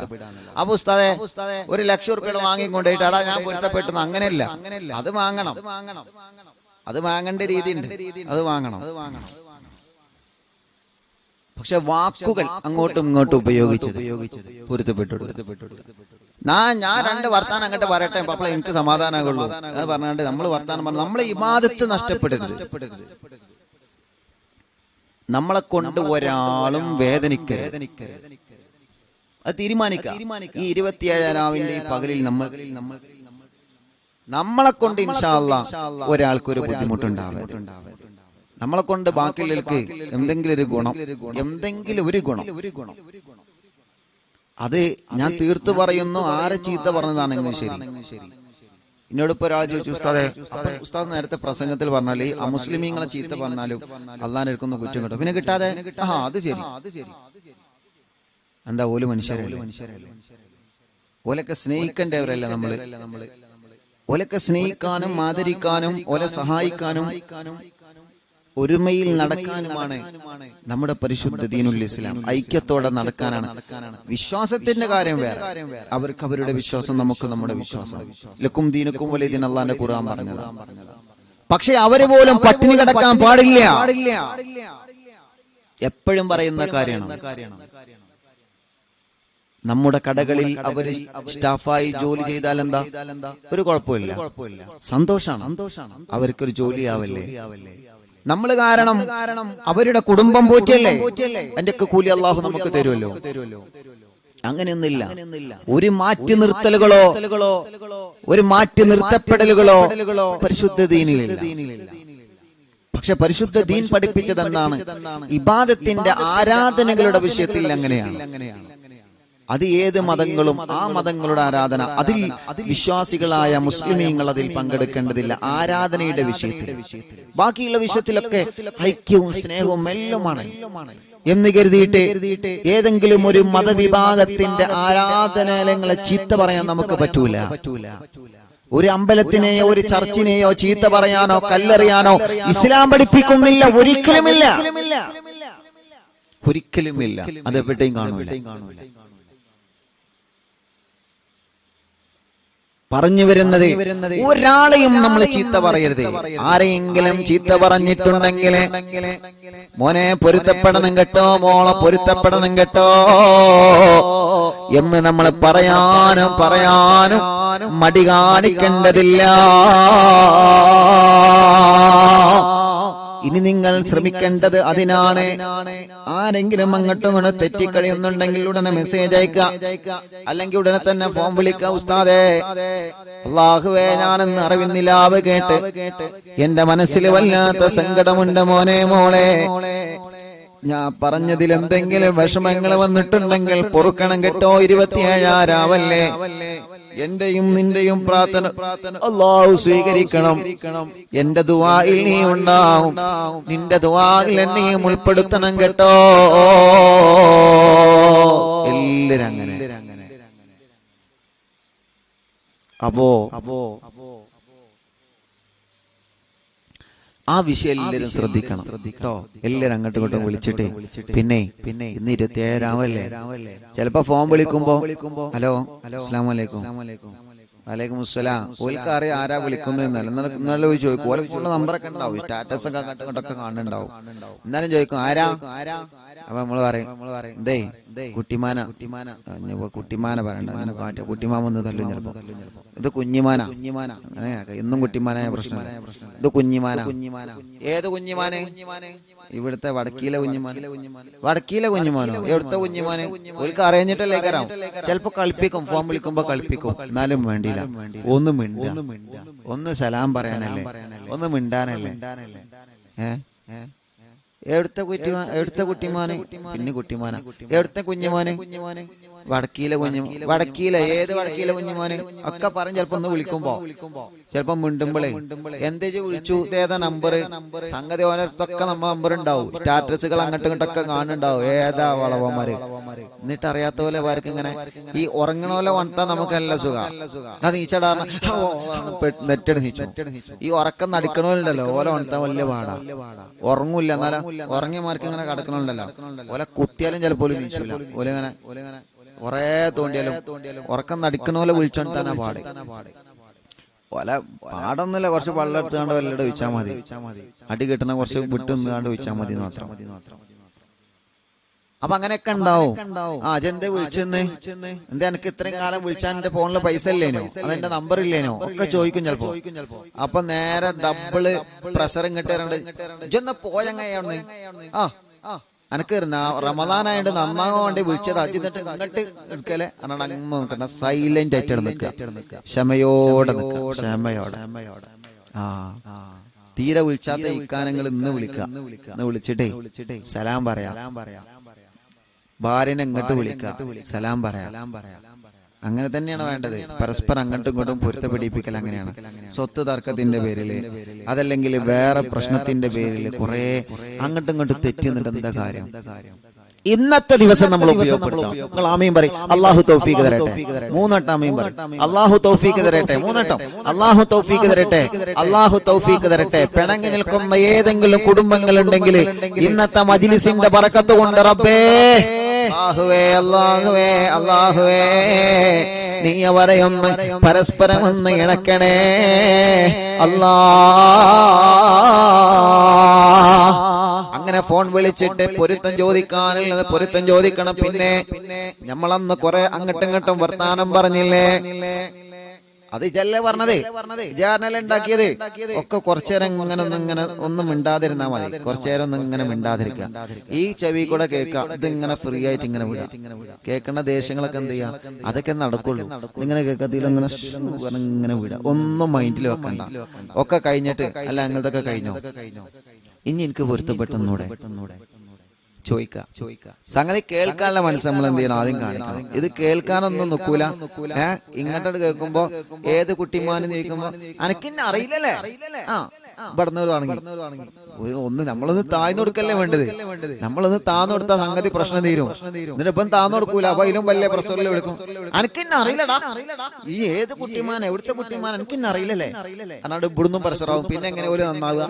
അപ്പൊ ഉസ്താദെ 1 ലക്ഷം റുപ്യ വാങ്ങിക്കൊണ്ടേട്ട് അടാ ഞാൻ പൊരുത്തപ്പെട്ടു, അങ്ങനെയല്ല. അത് വാങ്ങണം, അത് വാങ്ങേണ്ട രീതിയുണ്ട്, അത് വാങ്ങണം. പക്ഷെ വാക്കുകൾ അങ്ങോട്ടും ഇങ്ങോട്ടും ഉപയോഗിച്ചത് പൊരുത്തപ്പെട്ടു. ഞാൻ 2 വർത്താനം അങ്ങോട്ട് പറയട്ടെ അപ്പോൾ എനിക്ക് സമാധാനമാകുള്ളൂ അത് പറഞ്ഞാണ്ട് നമ്മൾ വർത്താനം പറഞ്ഞു നമ്മളെ ഇബാദത്ത് നഷ്ടപ്പെടരുത്. നമ്മളെ കൊണ്ട് ഒരാളും വേദനിക്കരുത്. അത് തീരുമാനിക്കുക. ഈ 27 രാവിന്റെ ഈ പകലിൽ നമ്മളെ കൊണ്ട് ഇൻഷാ അല്ലാഹ് ഒരാൾക്ക് ഒരു ബുദ്ധിമുട്ടുണ്ടാവരുത്. നമ്മളെ കൊണ്ട് ബാക്കിയുള്ളവർക്ക് എന്തെങ്കിലും ഒരു ഗുണം അത് ഞാൻ തീർത്തു പറയുന്നു. ആരെ ചീത്ത പറഞ്ഞതാണെങ്കിലും ശരി. എന്നോടിപ്പോ ഒരാൾ ചോദിച്ചു, ഉസ്താദ് നേരത്തെ പ്രസംഗത്തിൽ പറഞ്ഞാല് അമുസ്ലിമീങ്ങളെ ചീത്ത പറഞ്ഞാലും അള്ളാഹിനെ എടുക്കുന്ന കുറ്റം കിട്ടും, പിന്നെ കിട്ടാതെ അത് ശരി. എന്താ ഓല് മനുഷ്യരല്ലേ? ഓലൊക്കെ സ്നേഹിക്കേണ്ടവരല്ലേ നമ്മള്? ഓലൊക്കെ സ്നേഹിക്കാനും ആദരിക്കാനും ഓലെ സഹായിക്കാനും ഒരുമയിൽ നടക്കാനുമാണ് നമ്മുടെ പരിശുദ്ധ ദീനുൽ ഇസ്ലാം. ഐക്യത്തോടെ നടക്കാനാണ്. വിശ്വാസത്തിന്റെ കാര്യം വേറെ, അവർക്ക് അവരുടെ വിശ്വാസം, നമുക്ക് നമ്മുടെ വിശ്വാസം. ലക്കും ദീനുക്കും വലിയ ദീൻ അല്ലാഹുവിന്റെ ഖുർആൻ പറഞ്ഞതാണ്. പക്ഷെ അവര് പോലും പട്ടിണി കിടക്കാൻ പാടില്ല. എപ്പോഴും പറയുന്ന കാര്യമാണ്. നമ്മുടെ കടകളിൽ അവര് സ്റ്റാഫായി ജോലി ചെയ്താൽ എന്താ? ഒരു കുഴപ്പമില്ല, സന്തോഷാണ്. അവർക്കൊരു ജോലിയാവല്ലേ? നമ്മൾ കാരണം അവരുടെ കുടുംബം പോറ്റിയല്ലേ? അതിന്റെ ഒക്കെ കൂലി അള്ളാഹു നമുക്ക് തരുമല്ലോ. അങ്ങനെയൊന്നില്ല. ഒരു മാറ്റി നിർത്തലുകളോ ഒരു മാറ്റി നിർത്തപ്പെടലുകളോ പരിശുദ്ധ ദീനിലില്ല. പക്ഷെ പരിശുദ്ധ ദീൻ പഠിപ്പിച്ചത് എന്താണ്? ഇബാദത്തിന്റെ ആരാധനകളുടെ വിഷയത്തിൽ അങ്ങനെയാണ്. അത് ഏത് മതങ്ങളും ആ മതങ്ങളുടെ ആരാധന, അതിൽ വിശ്വാസികളായ മുസ്ലിമീങ്ങൾ അതിൽ പങ്കെടുക്കേണ്ടതില്ല. ആരാധനയുടെ വിഷയത്തിൽ, ബാക്കിയുള്ള വിഷയത്തിലൊക്കെ ഐക്യവും സ്നേഹവും എല്ലാമാണ് എന്ന് കരുതിയിട്ട് ഏതെങ്കിലും ഒരു മതവിഭാഗത്തിന്റെ ആരാധനാലയങ്ങളെ ചീത്ത പറയാൻ നമുക്ക് പറ്റൂല. ഒരു അമ്പലത്തിനെയോ ഒരു ചർച്ചിനെയോ ചീത്ത പറയാനോ കല്ലെറിയാനോ ഇസ്ലാം പഠിപ്പിക്കുന്നില്ല. ഒരിക്കലുമില്ല. അതെവിടെയും കാണൂല. പറഞ്ഞു വരുന്നത് ഒരാളെയും നമ്മൾ ചീത്ത പറയരുത്. ആരെയെങ്കിലും ചീത്ത പറഞ്ഞിട്ടുണ്ടെങ്കിൽ മോനെ പൊരുത്തപ്പെടണം കേട്ടോ, മോളെ പൊരുത്തപ്പെടണം കേട്ടോ എന്ന് നമ്മൾ പറയാനും മടി കാണിക്കേണ്ടതില്ല. ഇനി നിങ്ങൾ ശ്രമിക്കേണ്ടത് അതിനാണ്. ആരെങ്കിലും അങ്ങോട്ടും ഇങ്ങോട്ട് തെറ്റിക്കഴിയുന്നുണ്ടെങ്കിൽ ഉടനെ മെസ്സേജ് അയക്കുക, അല്ലെങ്കിൽ ഉടനെ തന്നെ ഫോൺ വിളിക്കുക. ഉസ്താദേ, അല്ലാഹുവേ, ഞാനെന്ന് അറിവിന്നിലാവ് കേട്ട് എന്റെ മനസ്സിൽ വല്ലാത്ത സങ്കടമുണ്ട് മോനെ മോളെ. ഞാൻ പറഞ്ഞതിൽ എന്തെങ്കിലും വിഷമങ്ങൾ വന്നിട്ടുണ്ടെങ്കിൽ പൊറുക്കണം കേട്ടോ. 27 രാവല്ലേ. എന്റെയും നിന്റെയും പ്രാർത്ഥന അല്ലാഹു സ്വീകരിക്കണം. എന്റെ ദുആയിൽ നീ ഉണ്ടാവും, നിന്റെ ദുആയിൽ എന്നെയും ഉൾപ്പെടുത്തണം കേട്ടോ. എല്ലാരും അങ്ങനെ. അപ്പോ ആ വിഷയം എല്ലാവരും ശ്രദ്ധിക്കണം കേട്ടോ. എല്ലാരും അങ്ങോട്ടും ഇങ്ങോട്ടും വിളിച്ചിട്ടേ. പിന്നെ ഇന്ന് 27 രാവല്ലേ. ചിലപ്പോ ഫോൺ വിളിക്കുമ്പോ ഹലോ അസ്സലാമു അലൈക്കും, വലൈക്കും അസ്സലാം. ഓൽക്ക് അറിയാം ആരാ വിളിക്കുന്നതെന്നല്ല. എന്നാലും ചോദിക്കും. ഓലെ നമ്പറൊക്കെ ഉണ്ടാവും, സ്റ്റാറ്റസ് ഒക്കെ അങ്ങോട്ടൊക്കെ കാണുന്നുണ്ടാവും. എന്നാലും ചോദിക്കും ആരാ. അപ്പൊ നമ്മള് പറയും എന്തേ കുട്ടിമാന പറയണ്ട, കുട്ടിമാമെന്ന് തല്ലും ചിലപ്പോ. ഇത് കുഞ്ഞിമാന. അങ്ങനെ ഇന്നും കുട്ടിമാനായ പ്രശ്നം. ഇത് കുഞ്ഞിമാന. ഏത് കുഞ്ഞിമാന്? ഇവിടുത്തെ വടക്കീലെ കുഞ്ഞിമാനോ എവിടുത്തെ കുഞ്ഞിമാന്? ഓൽക്ക് അറിഞ്ഞിട്ടല്ലേ കയറാം. ചിലപ്പോ കളിപ്പിക്കും, ഫോൺ വിളിക്കുമ്പോ കളിപ്പിക്കും. എന്നാലും വേണ്ടിയില്ല, ഒന്ന് മിണ്ട, ഒന്ന് സലാം പറയാനല്ലേ, ഒന്ന് മിണ്ടാനല്ലേ. എവിടുത്തെ കുട്ടിമാന്? പിന്നെ കുട്ടിമാന. എവിടുത്തെ കുഞ്ഞുമാന്? വടക്കീലെ ഏത് വടക്കീലെ കുഞ്ഞുമാന് ഒക്കെ പറഞ്ഞ് ചിലപ്പോ ഒന്ന് വിളിക്കുമ്പോ ചിലപ്പോ മിണ്ടുമ്പോളേ എന്തേ വിളിച്ചു, ഏതാ നമ്പർ? സംഗതി ഓരോരുത്തൊക്കെ നമ്മ നമ്പർ ഉണ്ടാവും, സ്റ്റാറ്റസുകൾ അങ്ങോട്ടും ഇങ്ങോട്ടൊക്കെ കാണുന്നുണ്ടാവും. ഏതാ വളവന്മാര്. എന്നിട്ട് അറിയാത്ത പോലെ അവർക്ക് ഇങ്ങനെ ഈ ഉറങ്ങണ പോലെ വണത്താൻ നമുക്ക് നല്ല സുഖം. അത് നീച്ചടാ നെറ്റെടു നീച്ചു. ഈ ഉറക്കം നടിക്കണമല്ലോ ഓല വണത്താൻ വലിയ പാടാ. ഉറങ്ങൂല്ല, എന്നാലും ഉറങ്ങിയമാർക്ക് ഇങ്ങനെ കിടക്കണമല്ലോ. ഓല കുത്തിയാലും ചിലപ്പോൾ നീച്ചൂല. ഓലിങ്ങനെ കൊറേ തോണ്ടിയാലും ഉറക്കം നടിക്കണ പോലെ വിളിച്ചോണ്ടാ പാട്. ഓല പാടൊന്നുമില്ല, കുറച്ച് വെള്ളം എടുത്തുകൊണ്ട് വല്ലടെ വെച്ചാൽ മതി. അടി കിട്ടണ കുറച്ച് വിട്ടു നിന്നാണ്ട് വെച്ചാൽ മതി മാത്രം. അപ്പൊ അങ്ങനെയൊക്കെ ഉണ്ടാവും. അജെന്തേ വിളിച്ചെന്ന്, എന്താ എനിക്ക് ഇത്രയും കാലം വിളിച്ചാൽ എന്റെ ഫോണില് പൈസ ഇല്ലേനോ, അതെന്റെ നമ്പർ ഇല്ലേനോ ഒക്കെ ചോദിക്കും ചിലപ്പോ. അപ്പൊ നേരെ ഡബിള് പ്രഷർ ഇങ്ങോട്ട് വരണ്ട്. ഇജൊന്ന് പോയങ്ങയാണ്. എനക്ക് റമദാനായിട്ട് നന്നാകാൻ വേണ്ടി വിളിച്ചത്. അജിന്നിട്ട് ഇങ്ങോട്ട് എടുക്കല്ലേ അങ്ങനെ നോക്കണ്ട, സൈലന്റ് ആയിട്ട് നിൽക്കുക, ക്ഷമയോടെ നിൽക്കുക, ക്ഷമയോടെ. തീരെ വിളിച്ചാത്ത ഇക്കാനങ്ങൾ ഇന്ന് വിളിക്കുക. ഇന്ന് വിളിച്ചിട്ടേ സലാം പറയാം. ഭാര്യനെ ഇങ്ങോട്ട് വിളിക്കുക, സലാം പറയാം. അങ്ങനെ തന്നെയാണ് വേണ്ടത്. പരസ്പരം അങ്ങോട്ടും ഇങ്ങോട്ടും പൊരുത്തപ്പെടിപ്പിക്കൽ. അങ്ങനെയാണ്. സ്വത്ത് തർക്കത്തിന്റെ പേരില്, അതല്ലെങ്കിൽ വേറെ പ്രശ്നത്തിന്റെ പേരില് കുറെ അങ്ങോട്ടും ഇങ്ങോട്ടും തെറ്റി നിന്നിട്ട് എന്താ കാര്യം? ഇന്നത്തെ ദിവസം നമ്മൾ ഉപയോഗപ്പെടുത്താം. നിങ്ങൾ ആമീൻ പറയും. അല്ലാഹു തൗഫീഖ് തരട്ടെ. 3 വട്ടം ആമീൻ പറയും. അല്ലാഹു തൗഫീഖ് തരട്ടെ. 3 വട്ടം അല്ലാഹു തൗഫീഖ് തരട്ടെ, അല്ലാഹു തൗഫീഖ് തരട്ടെ. പിണങ്ങി നിൽക്കുന്ന ഏതെങ്കിലും കുടുംബങ്ങൾ ഉണ്ടെങ്കിൽ ഇന്നത്തെ മജ്ലിസിന്റെ ബറക്കത്ത് കൊണ്ട് റബ്ബേ, അല്ലാഹുവേ അല്ലാഹുവേ അല്ലാഹുവേ, നീ അവരെയൊന്ന് പരസ്പരം ഒന്ന് ഇണക്കണേ അല്ലാഹ്. അങ്ങനെ ഫോൺ വിളിച്ചിട്ട് പൊരുത്തം ചോദിക്കാനുള്ളത് പൊരുത്തം ചോദിക്കണം. പിന്നെ നമ്മളന്ന് കുറെ അങ്ങോട്ടും ഇങ്ങോട്ടും വർത്താനം പറഞ്ഞില്ലേ, അത് ഇജല്ലേ പറഞ്ഞതേ, ഇജാർന്നല്ലേ ഉണ്ടാക്കിയത്. ഒക്കെ കുറച്ചേരം ഇങ്ങനെ ഒന്നും മിണ്ടാതിരുന്നാ മതി. കുറച്ചേരം ഒന്നും ഇങ്ങനെ മിണ്ടാതിരിക്കുക. ഈ ചെവി കൂടെ കേൾക്കാം, ഇതിങ്ങനെ ഫ്രീ ആയിട്ട് ഇങ്ങനെ വിടാം. കേൾക്കുന്ന ദേശങ്ങളൊക്കെ എന്ത് ചെയ്യാം, അതൊക്കെ നടക്കുള്ളൂ. ഇങ്ങനെ കേൾക്കത്തില്ല, ഇങ്ങനെ വിടാം. ഒന്നും മൈൻഡിൽ വെക്കണ്ട. ഒക്കെ കഴിഞ്ഞിട്ട് അല്ല ഞങ്ങളതൊക്കെ കഴിഞ്ഞോ, ഇനി എനിക്ക് പൊരുത്തപ്പെട്ടെന്നൂടെ ചോദിക്കാം. സംഗതി കേൾക്കാനുള്ള മനസ്സ് നമ്മൾ എന്ത് ചെയ്യണം, ആദ്യം കാണിക്കണം. ഇത് കേൾക്കാനൊന്നും നിൽക്കൂല. ഇങ്ങോട്ട് കേൾക്കുമ്പോ ഏത് കുട്ടിമാനും ചോദിക്കുമ്പോ അനക്കിന്നെ അറിയില്ലല്ലേ, ഇവിടുന്നതാണെങ്കിൽ ഒന്ന് നമ്മളൊന്ന് താഴ്ന്നു കൊടുക്കല്ലേ വേണ്ടത്. നമ്മളൊന്ന് താഴ്ന്നു കൊടുത്താൽ സംഗതി പ്രശ്നം തീരും. എന്നിട്ട് ഇപ്പം താഴ്ന്നു കൊടുക്കൂല, അപ്പൊ അതിലും വലിയ പ്രശ്നങ്ങളിൽ വിളിക്കും. അനക്കിന്നെ അറിയില്ലടാ, ഈ ഏത് കുട്ടിമാൻ എവിടുത്തെ കുട്ടിമാൻ എനിക്കിന്നെ അറിയില്ലല്ലേ. അല്ലാണ്ട് ഇവിടുന്നും പ്രഷറാവും. പിന്നെ എങ്ങനെ പോലെ നന്നാവുക,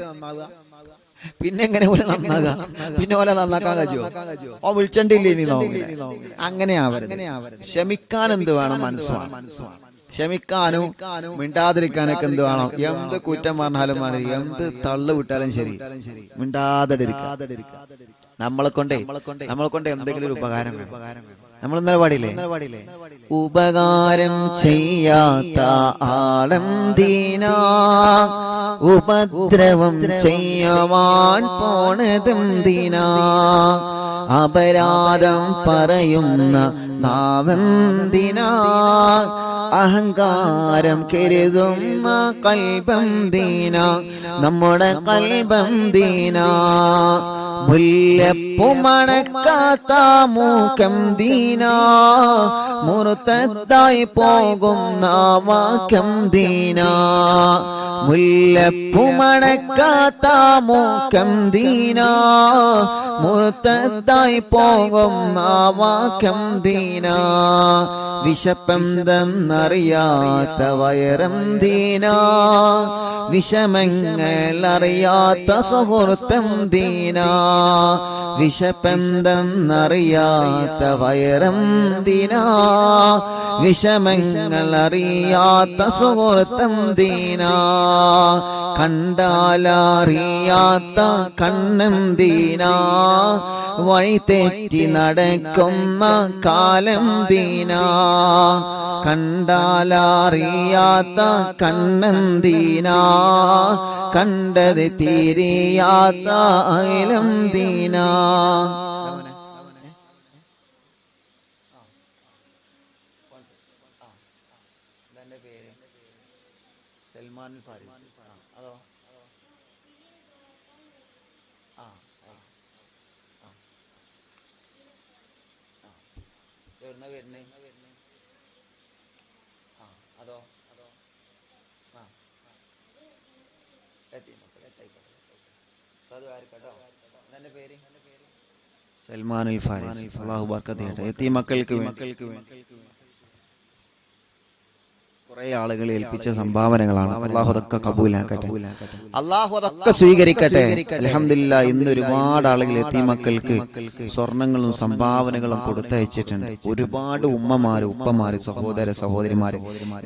പിന്നെ എങ്ങനെ പോലെ നന്നാകാ, പിന്നെ പോലെ നന്നാക്കാൻ കഴിയുമോ? ഓ വിളിച്ചണ്ടില്ലേ ഇനി അങ്ങനെയാവരുത്. ക്ഷമിക്കാൻ എന്ത് വേണം, മനസ്സാണ്. ക്ഷമിക്കാനും മിണ്ടാതിരിക്കാനൊക്കെ എന്ത് വേണം? എന്ത് കുറ്റം പറഞ്ഞാലും എന്ത് തള്ളു വിട്ടാലും ശരി മിണ്ടാതിരിക്കുക. നമ്മളെ കൊണ്ട് എന്തെങ്കിലും ഒരു ഉപകാരം വേണം. നമ്മൾ ഇന്നലെ പാടില്ലേ? ഉപകാരം ചെയ്യാത്ത ആളെന്തിനാ ഉപദ്രവം ചെയ്യുവാൻ പോണതെന്തിനാ അപരാധം പറയുന്ന നാവെന്തിനാ അഹങ്കാരം കരുതുന്ന കൽബെന്തിനാ നമ്മുടെ കൽബെന്തിനാ മുല്ലപ്പൂ മണക്കാത്ത മൂക്കെന്തിനാ മുർത്തദ്ദായി പോകുന്ന വാക്കെന്തിനാ മുല്ലപ്പൂ മണക്കാത്ത മൂക്കെന്തിനാ മുർത്തദ്ദായി പോകുന്ന വാക്കെന്തിനാ വിശപ്പെന്തെന്നറിയാത്ത വയറെന്തിനാ വിഷമങ്ങളറിയാത്ത സുഹൃത്തെന്തിനാ വിശപ്പെന്തെന്നറിയാത്ത വയറെന്തിനാ വിഷമങ്ങളറിയാത്ത സുഹൃത്തെന്തിനാ കണ്ടാലറിയാത്ത കണ്ണെന്തിനാ വഴി തെറ്റി നടക്കുന്ന കാലെന്തിനാ കണ്ടാലറിയാത്ത കണ്ണെന്തിനാ കണ്ടത് തീരിയാത്ത അയലെന്തിനാ സൽമാൻ ഫാരിസ് അതോ എവിടുന്ന വരുന്നേ അതോ സൽമാൻ അൽ ഫാരിസ് അല്ലാഹു ബർക്കത്ത് ചെയ്യട്ടെ. യതീം മക്കൾക്ക് കുറെ ആളുകൾ ഏൽപ്പിച്ച സംഭാവനകളാണ്. അല്ലാഹു അതൊക്കെ കബൂലാക്കട്ടെ, അല്ലാഹു അതൊക്കെ സ്വീകരിക്കട്ടെ. അൽഹംദുലില്ലാഹ് ഇന്ന് ഒരുപാട് ആളുകൾ യതീം മക്കൾക്ക് സ്വർണങ്ങളും സംഭാവനകളും കൊടുത്തയച്ചിട്ടുണ്ട്. ഒരുപാട് ഉമ്മമാര് ഉപ്പമാര് സഹോദര സഹോദരിമാര്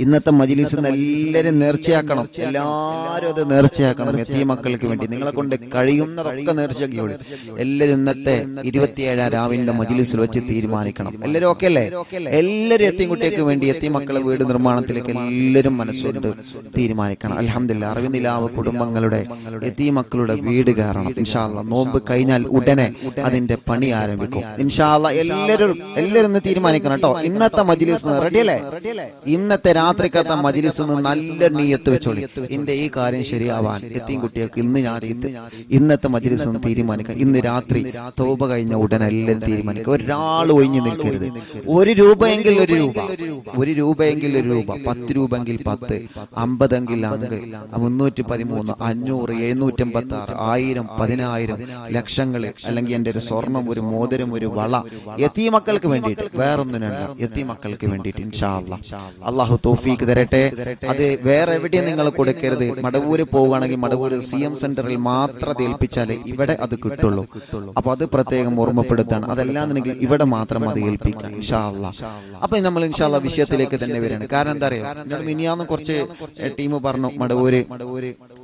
ഇന്നത്തെ മജ്‌ലിസിൽ എല്ലാവരും നേർച്ചയാക്കണം. എല്ലാവരും അത് നേർച്ചയാക്കണം. യതീം മക്കൾക്ക് വേണ്ടി നിങ്ങളെ കൊണ്ട് കഴിയുന്നതൊക്കെ നേർച്ചയാക്കിയോളൂ. എല്ലാവരും ഇന്നത്തെ 27 രാവിന്റെ മജ്‌ലിസിൽ വെച്ച് തീരുമാനിക്കണം. എല്ലാവരും ഓക്കെ അല്ലേ? എല്ലാവരും യതീം കുട്ടികൾക്ക് വേണ്ടി യതീം മക്കളെ വീട് നിർമ്മാണത്തിലേക്ക് എല്ലാവരും മനസ്സുകൊണ്ട് തീരുമാനിക്കണം. അൽഹംദുലില്ലാഹ് അറിവിന്ദിലാവ് കുടുംബങ്ങളുടെ യതീം മക്കളുടെ വീട് കയറണം. ഇൻഷാ അല്ലാഹ് നോമ്പ് കഴിഞ്ഞാൽ ഉടനെ അതിന്റെ പണി ആരംഭിക്കും. ഇൻഷാ അല്ലാഹ് എല്ലാവരും തീരുമാനിക്കണം കേട്ടോ. ഇന്നത്തെ മജ്‌ലിസ് റെഡി അല്ലേ? ഇന്നത്തെ രാത്രിക്കത്തെ മജ്‌ലിസ് നല്ല നിയ്യത്ത് വെച്ചോളി. എന്റെ ഈ കാര്യം ശരിയാവാൻ യതീം കുട്ടികൾക്ക് ഇന്നത്തെ മജ്‌ലിസ് തീരുമാനിക്കാം. ഇന്ന് രാത്രി തൗബ കഴിഞ്ഞ ഉടനെ എല്ലാവരും തീരുമാനിക്കുക. ഒരാൾ ഒഴിഞ്ഞു നിൽക്കരുത്. 1 രൂപയെങ്കിൽ 1 രൂപ, 1 രൂപയെങ്കിൽ 1 രൂപ, 10 രൂപയെങ്കിൽ 10, 50 എങ്കിൽ 5, 313, 500, 786, 1000, 10000, ലക്ഷങ്ങൾ, അല്ലെങ്കിൽ എന്റെ ഒരു സ്വർണം, ഒരു മോതിരം, ഒരു വള യതീം മക്കൾക്ക് വേണ്ടിയിട്ട്, വേറൊന്നിനല്ല, യതീം മക്കൾക്ക് വേണ്ടിയിട്ട്. ഇൻഷാ അല്ലാഹ് അല്ലാഹു തൗഫീഖ് തരട്ടെ. അത് വേറെ എവിടെയും നിങ്ങൾ കൊടുക്കരുത്. മടവൂര് പോവുകയാണെങ്കിൽ മടവൂര് CM സെന്ററിൽ മാത്രം ഏൽപ്പിച്ചാലേ ഇവിടെ അത് കിട്ടുള്ളൂ. അപ്പൊ അത് പ്രത്യേകം ഓർമ്മപ്പെടുത്താണ്. അതല്ലാന്നുണ്ടെങ്കിൽ ഇവിടെ മാത്രം അത് ഏൽപ്പിക്കാം. ഇൻഷാ അല്ലാഹ്. അപ്പൊ നമ്മൾ ഇൻഷാ അല്ലാഹ് വിഷയത്തിലേക്ക് തന്നെ വരികയാണ്. കാരണം എന്താ അറിയാം, മിനിയാന്ന് കുറച്ച് ടീം പറഞ്ഞു മടവൂര്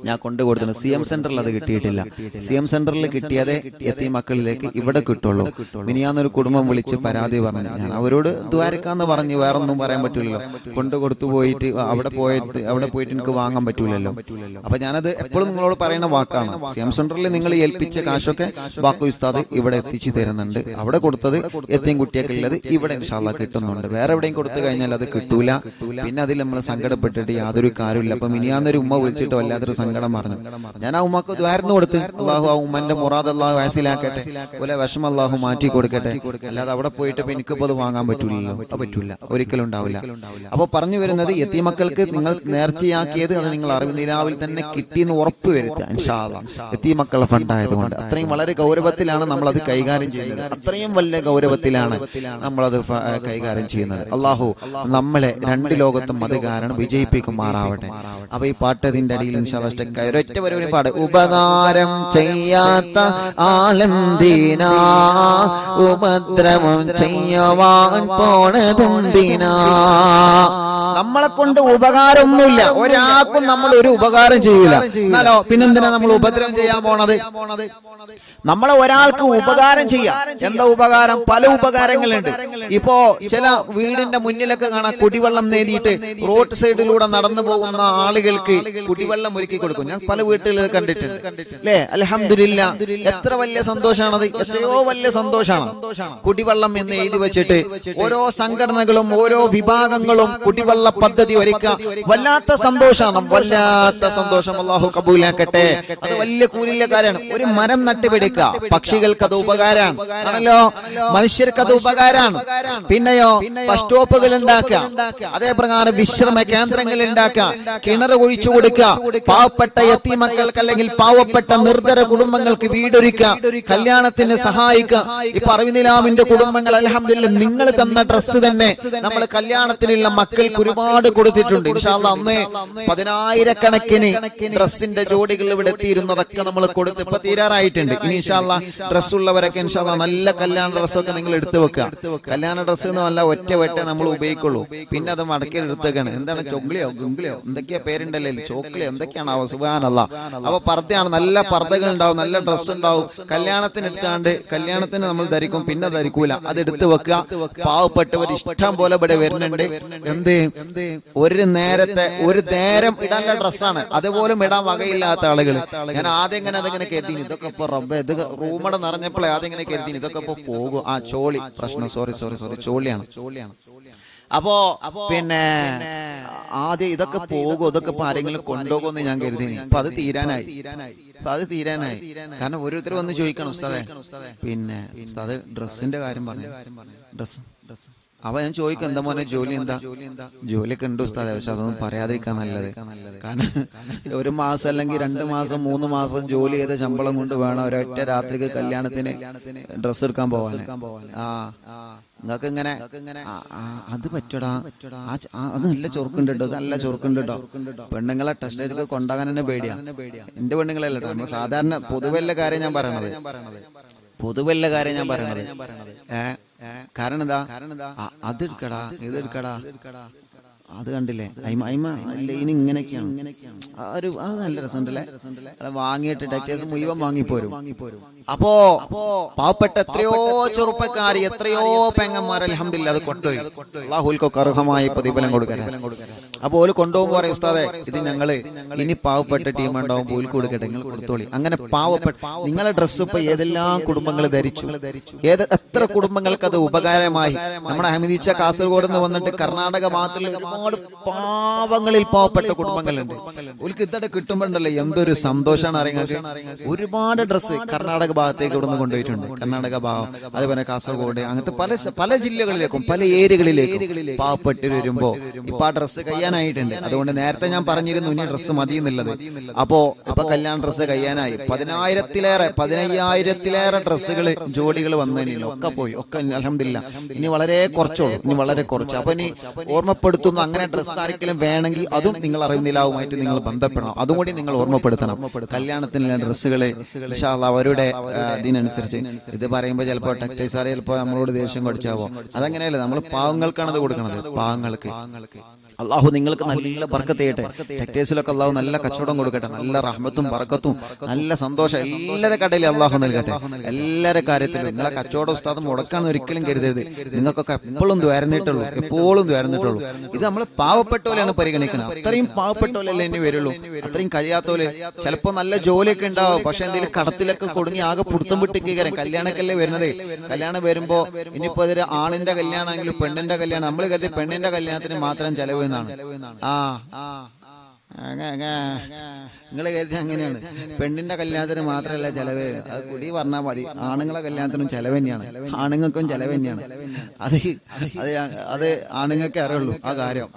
ഞാൻ കൊണ്ടുകൊടുത്തു. CM സെന്ററിൽ അത് കിട്ടിയിട്ടില്ല. CM സെന്ററിൽ കിട്ടിയതേ യതീം മക്കളിലേക്ക് ഇവിടെ കിട്ടുള്ളൂ. മിനിയാന്നൊരു കുടുംബം വിളിച്ച് പരാതി പറഞ്ഞു. ഞാൻ അവരോട് ദ്വാരക്കാന്ന് പറഞ്ഞു, വേറൊന്നും പറയാൻ പറ്റില്ലല്ലോ. കൊണ്ടുകൊടുത്തു പോയിട്ട് അവിടെ പോയിട്ട് എനിക്ക് വാങ്ങാൻ പറ്റൂലല്ലോ. അപ്പൊ ഞാനത് എപ്പോഴും നിങ്ങളോട് പറയുന്ന വാക്കാണ്. CM സെന്ററിൽ നിങ്ങൾ ഏൽപ്പിച്ച കാശൊക്കെ ബാക്കി ഉസ്താദ് ഇവിടെ എത്തിച്ചു തരുന്നുണ്ട്. അവിടെ കൊടുത്തത് യതീം കുട്ടികൾക്കുള്ളത് ഇവിടെ ഇൻഷാ അല്ലാഹ് കിട്ടുന്നുണ്ട്. വേറെ എവിടെയും കൊടുത്തു കഴിഞ്ഞാൽ അത് കിട്ടൂല. പിന്നെ അതിൽ നമ്മൾ സങ്കടപ്പെട്ടിട്ട് യാതൊരു കാര്യമില്ല. അപ്പൊ മിനിയാന്നൊരു ഉമ്മ വിളിച്ചിട്ട് വല്ലാത്തൊരു സങ്കടം പറഞ്ഞു. ഞാൻ ആ ഉമ്മക്ക് ദ്വാരന്ന് കൊടുത്ത് അല്ലാഹു ആ ഉമ്മന്റെ മുറാദ് അല്ലാഹു ഹാസിലാക്കട്ടെ, പോലെ വിഷമം അല്ലാഹു മാറ്റി കൊടുക്കട്ടെ. അല്ലാതെ അവിടെ പോയിട്ട് എനിക്കിപ്പോ അത് വാങ്ങാൻ പറ്റൂലല്ലോ, പറ്റൂല, ഒരിക്കലും ഉണ്ടാവില്ല. അപ്പൊ പറഞ്ഞു വരുന്നത് യതീം മക്കൾക്ക് നിങ്ങൾ നേർച്ചയാക്കിയത് അത് നിങ്ങൾ അറിവിന്ദിലാവിൽ തന്നെ കിട്ടിയെന്ന് ഉറപ്പ് വരുത്തുക. ഇൻഷാ അല്ലാഹ് യതീം മക്കളുടെ ഫണ്ട് ആയതുകൊണ്ട് അത്രയും വളരെ ഗൗരവത്തിലാണ് നമ്മൾ അത് കൈകാര്യം ചെയ്യുന്നത്. അത്രയും വലിയ ഗൗരവത്തിലാണ് നമ്മളത് കൈകാര്യം ചെയ്യുന്നത്. അല്ലാഹു നമ്മളെ 2 ലോകത്തും അത് കാരണം വിജയിപ്പിക്കുമാറാവട്ടെ. അപ്പൊ ഈ പാട്ട് അതിന്റെ അടിയിൽ ഇൻഷാ അല്ലാഹ് ഒരൊറ്റ വരെ പാട്. ഉപകാരം ചെയ്യാത്ത ആലംദീനാ ഉപദ്രവം ചെയ്യുവാൻ പോണതെന്തിനാ നമ്മളെ കൊണ്ട് ഉപകാരമൊന്നുമില്ല, ഒരാൾക്കും നമ്മൾ ഒരു ഉപകാരം ചെയ്യൂല. എന്നാലോ പിന്നെന്തിനാ നമ്മൾ ഉപദ്രവം ചെയ്യാൻ പോണത്? നമ്മളെ ഒരാൾക്ക് ഉപകാരം ചെയ്യാം. എന്താ ഉപകാരം? പല ഉപകാരങ്ങളുണ്ട്. ഇപ്പോ ചില വീടിന്റെ മുന്നിലൊക്കെ കാണാം കുടിവെള്ളം നേടിയിട്ട് റോഡ് സൈഡിലൂടെ നടന്നു പോകുന്ന ആളുകൾക്ക് കുടിവെള്ളം ഒരുക്കി കൊടുക്കും. ഞാൻ പല വീട്ടുകളിൽ കണ്ടിട്ടുണ്ട് അല്ലേ. അൽഹംദുലില്ലാ, എത്ര വലിയ സന്തോഷമാണത്, എത്രയോ വലിയ സന്തോഷമാണ്. കുടിവെള്ളം എന്ന് എഴുതി വെച്ചിട്ട് ഓരോ സംഘടനകളും ഓരോ വിഭാഗങ്ങളും കുടിവെള്ള പദ്ധതി ഒരുക്കുക. വല്ലാത്ത സന്തോഷമാണ്, വല്ലാത്ത സന്തോഷം. അല്ലാഹു കബൂലാക്കട്ടെ. അത് വലിയ കൂലിയുള്ള കാര്യമാണ്. ഒരു മരം നട്ടുപിടിക്കുക, പക്ഷികൾക്ക് അത് ഉപകാരമാണ് ആണല്ലോ, മനുഷ്യർക്ക് അത് ഉപകാരമാണ്. പിന്നെയോ ബസ് സ്റ്റോപ്പുകൾ ഉണ്ടാക്കുക, അതേപ്രകാരം വിശ്രമ കേന്ദ്രങ്ങൾ ഉണ്ടാക്കുക, കിണർ ഒഴിച്ചു കൊടുക്കുക, പാവപ്പെട്ട യതീമക്കൾക്ക് അല്ലെങ്കിൽ പാവപ്പെട്ട നിർധര കുടുംബങ്ങൾക്ക് വീടൊരുക്കുക, കല്യാണത്തിന് സഹായിക്കുക. ഇപ്പൊ അറിവിനിലാമിന്റെ കുടുംബങ്ങൾ അൽഹംദുലില്ലാ നിങ്ങൾ തന്ന ഡ്രസ്സ് തന്നെ നമ്മൾ കല്യാണത്തിനുള്ള മക്കൾക്ക് ഒരുപാട് കൊടുത്തിട്ടുണ്ട്. ഇൻഷാ അല്ലാഹ് അന്ന് 10,000-കണക്കിന് ഡ്രസ്സിന്റെ ജോഡികൾ ഇവിടെ എത്തിയിരുന്നതൊക്കെ നമ്മൾ കൊടുത്ത് ഇപ്പൊ തീരാറായിട്ടുണ്ട്. ഇനി ഇൻഷാ അല്ലാഹ് ഡ്രസ് ഉള്ളവരൊക്കെ ഇൻഷാ അല്ലാഹ് നല്ല കല്യാണ ഡ്രസ്സൊക്കെ നിങ്ങൾ എടുത്തു വെക്കുക. കല്യാണ ഡ്രസ്സ് എന്നല്ല ഒറ്റ വെട്ടേ നമ്മൾ ഉപയോഗിക്കുള്ളൂ. പിന്നെ അത് മടക്കി എടുത്തേക്കാണ്. എന്താണ് ചൊഗ്ലിയോ ഗുംഗ്ലിയോ എന്തൊക്കെയാ പേരുണ്ടല്ലേ, ചോക്ലിയോ എന്തൊക്കെയാണ് ആവോ, സുബ്ഹാനല്ലാഹ്. അപ്പൊ പർദ്ദയാണ്, നല്ല പർദ്ദകൾ ഉണ്ടാവും, നല്ല ഡ്രസ്സ് ഉണ്ടാവും. കല്യാണത്തിന് എടുത്താണ്ട് കല്യാണത്തിന് നമ്മൾ ധരിക്കും, പിന്നെ ധരിക്കൂല, അത് എടുത്തു വെക്കുക. പാവപ്പെട്ടവർ ഇഷ്ടം പോലെ ഇവിടെ വരുന്നുണ്ട്. ഒരു നേരം ഇടാനുള്ള ഡ്രസ്സാണ്, അതുപോലും ഇടാൻ വകയില്ലാത്ത ആളുകൾ. ഞാൻ ആദ്യം ഇങ്ങനെ അതെങ്ങനെ കരുതി, ഇതൊക്കെ ഇപ്പൊ റബ്ബേ ഇത് റൂമടെ നിറഞ്ഞപ്പോഴേ ആദ്യം ഇങ്ങനെ കരുതി ഇതൊക്കെ ഇപ്പൊ പോകും. ആ ചോളി പ്രശ്നം, സോറി ചോളിയാണ്. അപ്പോ പിന്നെ ആദ്യം ഇതൊക്കെ പോകും, ഇതൊക്കെ ഇപ്പൊ ആരെങ്കിലും കൊണ്ടുപോകുമെന്ന് ഞാൻ കരുതി. ഇപ്പൊ അത് തീരാനായി. കാരണം ഓരോരുത്തർ വന്ന് ചോദിക്കണം, ഉസ്താദേ പിന്നെ ഉസ്താദ് ഡ്രസ്സിന്റെ കാര്യം പറഞ്ഞു, ഡ്രസ്. അപ്പൊ ഞാൻ ചോദിക്കും, എന്താ മോനെ ജോലി, എന്താ ജോലിയൊക്കെ ഉണ്ട് ഉസ്താദേ, പക്ഷെ അതൊന്നും പറയാതിരിക്കാൻ നല്ലത്. കാരണം 1 മാസം അല്ലെങ്കിൽ 2 മാസം 3 മാസം ജോലി ചെയ്ത ശമ്പളം കൊണ്ട് വേണം ഒരൊറ്റ രാത്രിക്ക് കല്യാണത്തിന് ഡ്രസ്സ് എടുക്കാൻ പോവാൻ. നിങ്ങൾക്ക് ഇങ്ങനെ അത് പറ്റടാ, അത് നല്ല ചൊറുക്കുണ്ട് കേട്ടോ, നല്ല ചൊറുക്കുണ്ട് കേട്ടോ. പെണ്ണുങ്ങളെ ടെസ്റ്റ് കൊണ്ടാകാൻ തന്നെ പേടിയാ. എന്റെ പെണ്ണുങ്ങളല്ല കേട്ടോ, നമ്മൾ സാധാരണ പൊതുവല്ല കാര്യം ഞാൻ പറയണത്. കാരണം എന്താ, അത് എടുക്കടാ, ഇത് എടുക്കടാ, അത് കണ്ടില്ലേ ഇനി ഇങ്ങനെയൊക്കെയാണ്. അത് നല്ല രസമുണ്ടല്ലേ, വാങ്ങിയിട്ട് ടെക്സ്റ്റൈൽസ് മുഴുവൻ വാങ്ങിപ്പോരും. അപ്പോ പാവപ്പെട്ട എത്രയോ ചെറുപ്പക്കാർ, എത്രയോ പെങ്ങന്മാർ അൽഹംദുലില്ലാ അത് കൊണ്ടുപോയി. അല്ലാഹുൽക്കൊക്കെ അർഹമായ പ്രതിഫലം കൊടുക്കട്ടെ. അപ്പൊ ഓല് കൊണ്ടുപോകുമ്പോ പറയും, ഉസ്താദേ ഇത് ഞങ്ങള് ഇനി പാവപ്പെട്ട ടീം ഉണ്ടാവും, ഓല് കൊടുക്കട്ടെ, നിങ്ങൾ കൊടുത്തോളി. അങ്ങനെ പാവപ്പെട്ട നിങ്ങളെ ഡ്രസ്സ് ഇപ്പൊ ഏതെല്ലാം കുടുംബങ്ങൾ ധരിച്ചു, എത്ര കുടുംബങ്ങൾക്ക് അത് ഉപകാരമായി. നമ്മുടെ അഹമ്മദീച്ച കാസർഗോഡ് നിന്ന് വന്നിട്ട് കർണാടക ഭാഗത്തുള്ള ഒരുപാട് പാവങ്ങളിൽ പാവപ്പെട്ട കുടുംബങ്ങളുണ്ട്. ഓൽക്ക് ഇതൊക്കെ കിട്ടുമ്പോണ്ടല്ലോ എന്തൊരു സന്തോഷമാണ് അറിയാൻ. ഒരുപാട് ഡ്രസ്സ് കർണാടക ഭാഗത്തേക്ക് ഇവിടുന്ന് കൊണ്ടുപോയിട്ടുണ്ട്. കർണാടക ഭാഗം, അതേപോലെ കാസർഗോഡ്, അങ്ങനത്തെ പല ജില്ലകളിലേക്കും പല ഏരിയകളിലേക്കും പാവപ്പെട്ട് വരുമ്പോ ഇപ്പൊ ആ ഡ്രസ്സ് കഴിയാനായിട്ടുണ്ട്. അതുകൊണ്ട് നേരത്തെ ഞാൻ പറഞ്ഞിരുന്നു ഇനി ഡ്രസ്സ് മതി എന്നുള്ളത്. ഇപ്പൊ കല്യാണ ഡ്രസ്സ് കഴിയാനായി. 15,000 ഡ്രസ്സുകൾ ജോഡികൾ വന്നതിന് ഒക്കെ പോയി, ഒക്കെ അൽഹംദുലില്ലാ. ഇനി വളരെ കുറച്ച്. അപ്പൊ ഇനി ഓർമ്മപ്പെടുത്തുന്നു, അങ്ങനെ ഡ്രസ്സ് ആർക്കെങ്കിലും വേണമെങ്കിൽ അതും നിങ്ങൾ അറിവിനിലാവുമായിട്ട് നിങ്ങൾ ബന്ധപ്പെടണം. അതും കൂടി നിങ്ങൾ ഓർമ്മപ്പെടുത്തണം. കല്യാണത്തിനുള്ള ഡ്രസ്സുകള് ഇൻഷാ അല്ലാഹ് അവരുടെ ഇതിനനുസരിച്ച്. ഇത് പറയുമ്പോ ചിലപ്പോ ടെക്സ്റ്റൈൽസാരെ ചിലപ്പോ നമ്മളോട് ദേഷ്യം കടിച്ചാവോ, അതങ്ങനെയല്ല. നമ്മൾ പാവങ്ങൾക്കാണ് അത് കൊടുക്കുന്നത്, പാവങ്ങൾക്ക്. അള്ളാഹു നിങ്ങൾക്ക് നല്ല ബർക്കത്ത് ചെയ്യട്ടെ. ടെക്സ്റ്റൈൽസിലൊക്കെ അള്ളാഹു നല്ല കച്ചവടം കൊടുക്കട്ടെ, നല്ല റഹ്മത്തും ബർക്കത്തും നല്ല സന്തോഷം എല്ലാവരുടെ കടയിലും അള്ളാഹു നൽകട്ടെ. എല്ലാവരുടെ കാര്യത്തിലും നിങ്ങളെ കച്ചവടം ഉസ്താദ് മുടക്കാന്ന് ഒരിക്കലും കരുതരുത്. നിങ്ങൾക്കൊക്കെ എപ്പോഴും ദ്വാരന്നിട്ടുള്ളൂ. ഇത് നമ്മൾ പാവപ്പെട്ടോലെയാണ് പരിഗണിക്കുന്നത്. അത്രയും പാവപ്പെട്ടോലല്ലേ ഇനി വരുള്ളൂ. അത്രയും കഴിയാത്തോല് ചിലപ്പോ നല്ല ജോലിയൊക്കെ ഉണ്ടാവും, പക്ഷെ എന്തെങ്കിലും കടത്തിലൊക്കെ കൊടുങ്ങി ആകെ പുറത്തും വിട്ടിരിക്കാൻ. കല്യാണക്കല്ലേ വരുന്നത്. കല്യാണം വരുമ്പോ ഇനിയിപ്പോ അതൊരു ആണിന്റെ കല്യാണമെങ്കിലും പെണ്ണിന്റെ കല്യാണം, നമ്മൾ കരുതി പെണ്ണിന്റെ കല്യാണത്തിന് മാത്രം ചെലവ് എന്നാണ്. നിങ്ങൾ കരുതി അങ്ങനെയാണ്. പെണ്ണിന്റെ കല്യാണത്തിന് മാത്രമല്ല ചെലവ്, അത് കുടി പറഞ്ഞാൽ മതി. ആണുങ്ങളെ കല്യാണത്തിനും ചെലവ് തന്നെയാണ്, ആണുങ്ങൾക്കും ചെലവ് തന്നെയാണ്. അത് ആണുങ്ങൾക്ക് അറിയുള്ളൂ ആ കാര്യം.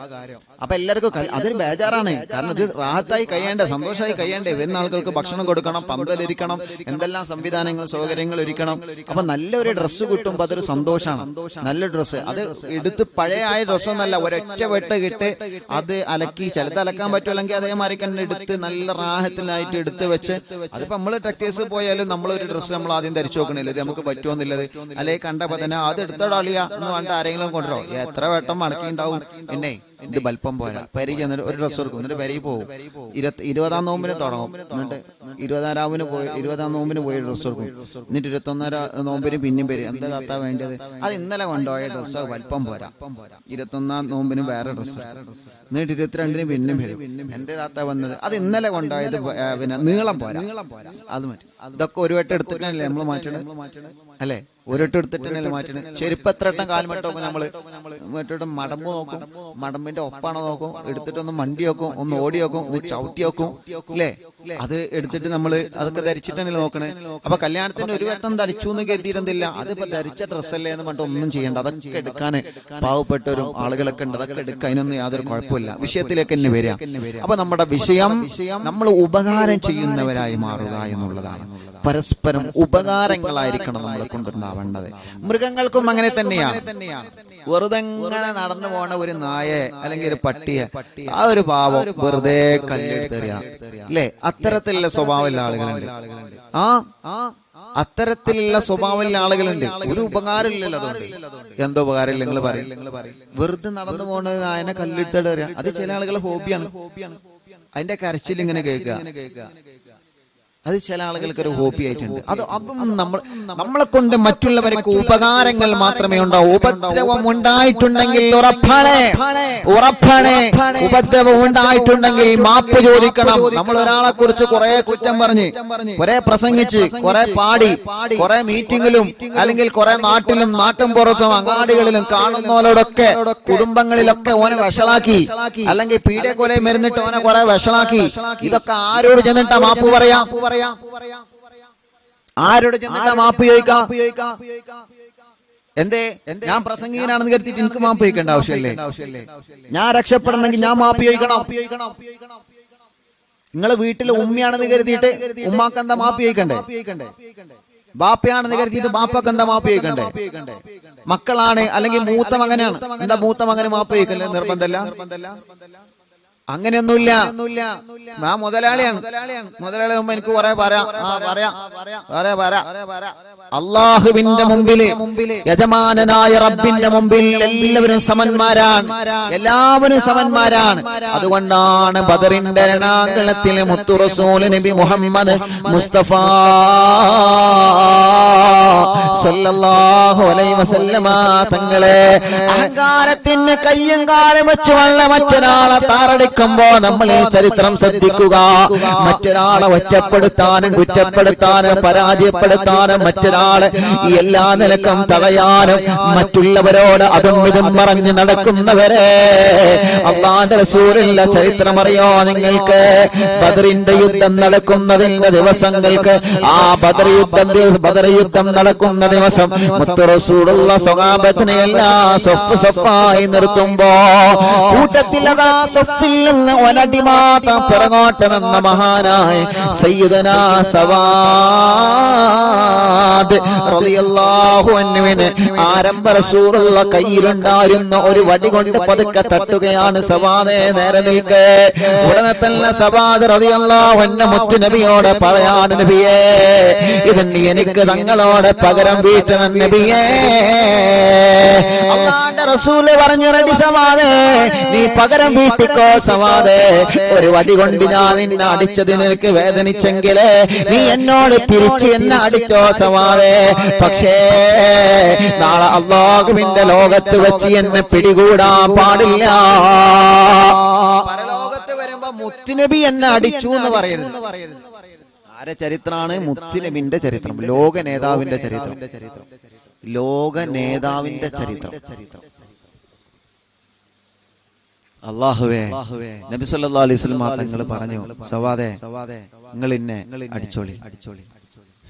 അപ്പൊ എല്ലാവർക്കും അതൊരു ബേജാറാണ്. കാരണം ഇത് റാഹത്തായി കഴിയേണ്ടേ, സന്തോഷമായി കഴിയേണ്ടേ. വരുന്ന ആളുകൾക്ക് ഭക്ഷണം കൊടുക്കണം, പന്തലിരിക്കണം, എന്തെല്ലാം സംവിധാനങ്ങൾ സൗകര്യങ്ങൾ ഒരുക്കണം. അപ്പൊ നല്ലൊരു ഡ്രസ്സ് കിട്ടുമ്പോ അതൊരു സന്തോഷമാണ്. നല്ല ഡ്രസ്സ് അത് എടുത്ത് പഴയ ആയ ഡ്രസ്സൊന്നല്ല, ഒരൊറ്റ വെട്ട് കിട്ട് അത് അലക്കി, ചിലത് അലക്കാൻ പറ്റുമല്ലെങ്കിൽ അതേമാതിരി തന്നെ എടുത്ത് നല്ല റാഹത്തിലായിട്ട് എടുത്ത് വെച്ച്. അതിപ്പോ നമ്മള് ടെക്സ്റ്റൈൽസ് പോയാലും നമ്മളൊരു ഡ്രസ്സ് നമ്മൾ ആദ്യം ധരിച്ചു നോക്കണില്ല, ഇത് നമുക്ക് പറ്റുമെന്നുള്ളത്. അല്ലെങ്കിൽ കണ്ടപ്പോ തന്നെ അത് എടുത്തോടാളിയ എന്ന് പറഞ്ഞിട്ട് ആരെങ്കിലും കൊണ്ടുവരോ, എത്ര വട്ടം മടക്കിണ്ടാവും. പിന്നെ ഇത് വലിപ്പം പോരാ, പരി ചെന്നിട്ട് ഒരു ഡ്രസ്സ് എടുക്കും, എന്നിട്ട് പരി പോകും. 20-ാം നോമ്പിന് തുടങ്ങും, എന്നിട്ട് 20-ാം നോമ്പിന് പോയി ഡ്രസ്സ് എടുക്കും, എന്നിട്ട് 21-ാം നോമ്പിന് പിന്നെയും വരും. എന്താ താത്ത വേണ്ടത്? അത് ഇന്നലെ കൊണ്ടുപോയ ഡ്രസ്സ് വലിപ്പം പോരാ, 21-ാം നോമ്പിന് വേറെ ഡ്രസ്സ്, എന്നിട്ട് 22-ന് പിന്നെയും വരും. എന്തേ താത്ത വന്നത്? അത് ഇന്നലെ കൊണ്ടുപോയത് പിന്നെ നീളം പോരാ, അത് മാറ്റും. ഇതൊക്കെ ഒരു വട്ടം എടുത്തിട്ടല്ലേ നമ്മൾ മാറ്റണത് അല്ലെ? ഒരിട്ട് എടുത്തിട്ടല്ലേ മാറ്റണത്. ചെരുപ്പ് എത്ര വട്ടം കാൽമട്ടൊക്കെ നമ്മള് മറ്റോട്ടം മടമ്പ് നോക്കും, മടമ്പിന്റെ ഒപ്പാണോ നോക്കും, എടുത്തിട്ടൊന്ന് മണ്ടി വെക്കും, ഒന്ന് ഓടി വെക്കും, ഒന്ന് ചവിട്ടി വെക്കും അല്ലേ? അത് എടുത്തിട്ട് നമ്മള് അതൊക്കെ ധരിച്ചിട്ടല്ലേ നോക്കണേ. അപ്പൊ കല്യാണത്തിന് ഒരു വട്ടം ധരിച്ചു എന്ന് കരുതിയിരുന്നില്ല, അതിപ്പോ ധരിച്ച ഡ്രസ്സല്ലേ എന്ന് പറഞ്ഞിട്ട് ഒന്നും ചെയ്യണ്ട. അതൊക്കെ എടുക്കാന് പാവപ്പെട്ടവരും ആളുകളൊക്കെ ഉണ്ട്, അതൊക്കെ എടുക്കാൻ അതിനൊന്നും യാതൊരു കുഴപ്പമില്ല. വിഷയത്തിലേക്ക് തന്നെ വരിക. അപ്പൊ നമ്മുടെ വിഷയം നമ്മൾ ഉപകാരം ചെയ്യുന്നവരായി മാറുക എന്നുള്ളതാണ്. പരസ്പരം ഉപകാരങ്ങളായിരിക്കണം നമ്മളെ കൊണ്ടുണ്ടാവേണ്ടത്. മൃഗങ്ങൾക്കും അങ്ങനെ തന്നെയാണ്. വെറുതെ ഇങ്ങനെ നടന്നു പോണ ഒരു നായെ അല്ലെങ്കിൽ ഒരു പട്ടിയെ, ആ ഒരു പാവം വെറുതെ കല്ലെടുത്തെറിയ അല്ലേ? അത്തരത്തിലുള്ള സ്വഭാവമുള്ള ആളുകളുണ്ട്. അത്തരത്തിലുള്ള സ്വഭാവമുള്ള ആളുകളുണ്ട്. ഒരു ഉപകാരം ഇല്ലല്ലോ. അതുകൊണ്ട് എന്തോ ഉപകാരം നിങ്ങൾ പറയും. വെറുതെ നടന്നു പോണ നായനെ കല്ലെടുത്തെറിയ, അത് ചില ആളുകളെ ഹോബിയാണ്. അതിന്റെ കരച്ചിൽ ഇങ്ങനെ കേൾക്കുക, അത് ചില ആളുകൾക്ക് ഒരു ഹോബി ആയിട്ടുണ്ട്. അതും നമ്മളെ കൊണ്ട് മറ്റുള്ളവർക്ക് ഉപകാരങ്ങൾ മാത്രമേ ഉണ്ടാവൂ. ഉപദ്രവം ഉണ്ടായിട്ടുണ്ടെങ്കിൽ ഉറപ്പാണ് ഉപദ്രവം ഉണ്ടായിട്ടുണ്ടെങ്കിൽ മാപ്പ് ചോദിക്കണം. നമ്മൾ ഒരാളെ കുറിച്ച് കുറെ കുറ്റം പറഞ്ഞ്, കുറെ പ്രസംഗിച്ച്, കുറെ പാടി, കുറെ മീറ്റിംഗിലും അല്ലെങ്കിൽ കുറെ നാട്ടിലും നാട്ടും പുറത്തും അങ്ങാടികളിലും കാണുന്നവരോടൊക്കെ കുടുംബങ്ങളിലൊക്കെ ഓനെ വഷളാക്കി, അല്ലെങ്കിൽ പീഡിയ കൊലയും മരുന്നിട്ട് ഓനെ കുറെ വഷളാക്കി. ഇതൊക്കെ ആരോട് ചെന്നിട്ടാ മാപ്പ് പറയാ? ആരോട് ചെന്നിട്ടാ മാപ്പ് ചോദിക്കാം? എന്തേ? ഞാൻ പ്രസംഗികനാണെന്ന് കരുതിയിട്ട് എനിക്ക് മാപ്പ് ചോദിക്കേണ്ട ആവശ്യമില്ലേ? ഞാൻ രക്ഷപ്പെടണമെങ്കിൽ ഞാൻ മാപ്പ് ചോദിക്കണം. നിങ്ങളെ വീട്ടിലെ ഉമ്മയാണെന്ന് കരുതിയിട്ട് ഉമ്മാക്ക് എന്താ മാപ്പ് ചോദിക്കണ്ടേ? ബാപ്പയാണെന്ന് കരുതിയിട്ട് ബാപ്പക്ക് എന്താ മാപ്പ് ചോദിക്കണ്ടേ? മക്കളാണ് അല്ലെങ്കിൽ മൂത്ത മകനാണ്, എന്താ മൂത്ത മകന് മാപ്പ് ചോദിക്കണ്ടേ? നിർബന്ധമല്ല. അങ്ങനെയൊന്നുമില്ല. ഞാൻ മുതലാളിയാണ്, മുതലാളി മുമ്പ് എനിക്ക് കുറെ പറയാം. അള്ളാഹുവിന്റെ മുമ്പില്, യജമാനനായ റബ്ബിന്റെ മുമ്പിൽ എല്ലാവരും സമന്മാരാണ്. അതുകൊണ്ടാണ് ബദറിന്റെ രണാങ്കളത്തിലെ മുത്തു റസൂൽ നബി മുഹമ്മദ് മുസ്തഫ സല്ലല്ലാഹു അലൈഹി വസല്ലമ തങ്ങളെ അഹങ്കാരത്തിന് കയ്യും കാലും വെച്ച് മറ്റൊരാളെ താറടിക്കുമ്പോ നമ്മൾ ഈ ചരിത്രം ശ്രദ്ധിക്കുക. മറ്റൊരാളെ ഒറ്റപ്പെടുത്താനും കുറ്റപ്പെടുത്താനും പരാജയപ്പെടുത്താനും മറ്റൊരാളെ എല്ലാ നിലക്കും തടയാനും മറ്റുള്ളവരോട് അതും ഇതും പറഞ്ഞ് നടക്കുന്നവരെ അല്ലാഹുവിന്റെ റസൂലിന്റെ ചരിത്രം അറിയോ നിങ്ങൾക്ക്? ബദറിന്റെ യുദ്ധം നടക്കുന്നതിന്റെ ദിവസങ്ങൾക്ക്, ആ ബദർ യുദ്ധം നടക്കുന്ന ദിവസം മുത്ത് റസൂലുള്ള സ്വഹാബത്തിനെ എല്ലാം സഫായി നിർത്തുമ്പോ കൂട്ടത്തിൽ അതാ സഫിൽ നിന്ന് ഒരടി മാത്രം പിറകോട്ട് നിന്ന മഹാനായ സയ്യിദുനാ സവാദ് റളിയല്ലാഹു അൻഹുവിനെ ആരംഭ റസൂലുള്ള കയ്യിലുണ്ടായിരുന്ന ഒരു വടി കൊണ്ട് പതുക്കെ തട്ടുകയാണ്. സവാദേ നേരെ നിൽക്ക്. ഉടനെ തന്നെ സവാദ് റളിയല്ലാഹു അൻഹു മുത്ത് നബിയോട് പറയാണ്, നബിയേ ഇതിന് എനിക്ക് തങ്ങളോട് പകരം വീട്ടണം നബിയേ. അല്ലാഹുവിന്റെ റസൂല് പറഞ്ഞു, റെഡി സവാദേ, നീ പകരം വീട്ടിക്കോ സവാദേ. ഒരു വടി കൊണ്ട് ഞാൻ നിന്നെ അടിച്ചതിന് എനിക്ക് വേദനിച്ചെങ്കിലേ നീ എന്നോട് തിരിച്ച് എന്നെ അടിച്ചോ സവാദേ. പക്ഷേ നാളെ അല്ലാഹുവിന്റെ ലോകത്ത് വെച്ച് എന്നെ പിടികൂടാൻ പാടില്ല. പരലോകത്ത് വരുമ്പോ മുത്തുനബി എന്നെ അടിച്ചു എന്ന് പറയരുത്. ആരെ ചരിത്രമാണ്? മുത്തുനബിന്റെ ചരിത്രം, ലോക നേതാവിന്റെ ചരിത്രം, ലോക നേതാവിന്റെ ചരിത്രം. അല്ലാഹുവേ, നബി സല്ലല്ലാഹു അലൈഹി വസല്ലം തങ്ങൾ പറഞ്ഞു, സവാദേ നിങ്ങൾ എന്നെ അടിച്ചോളി.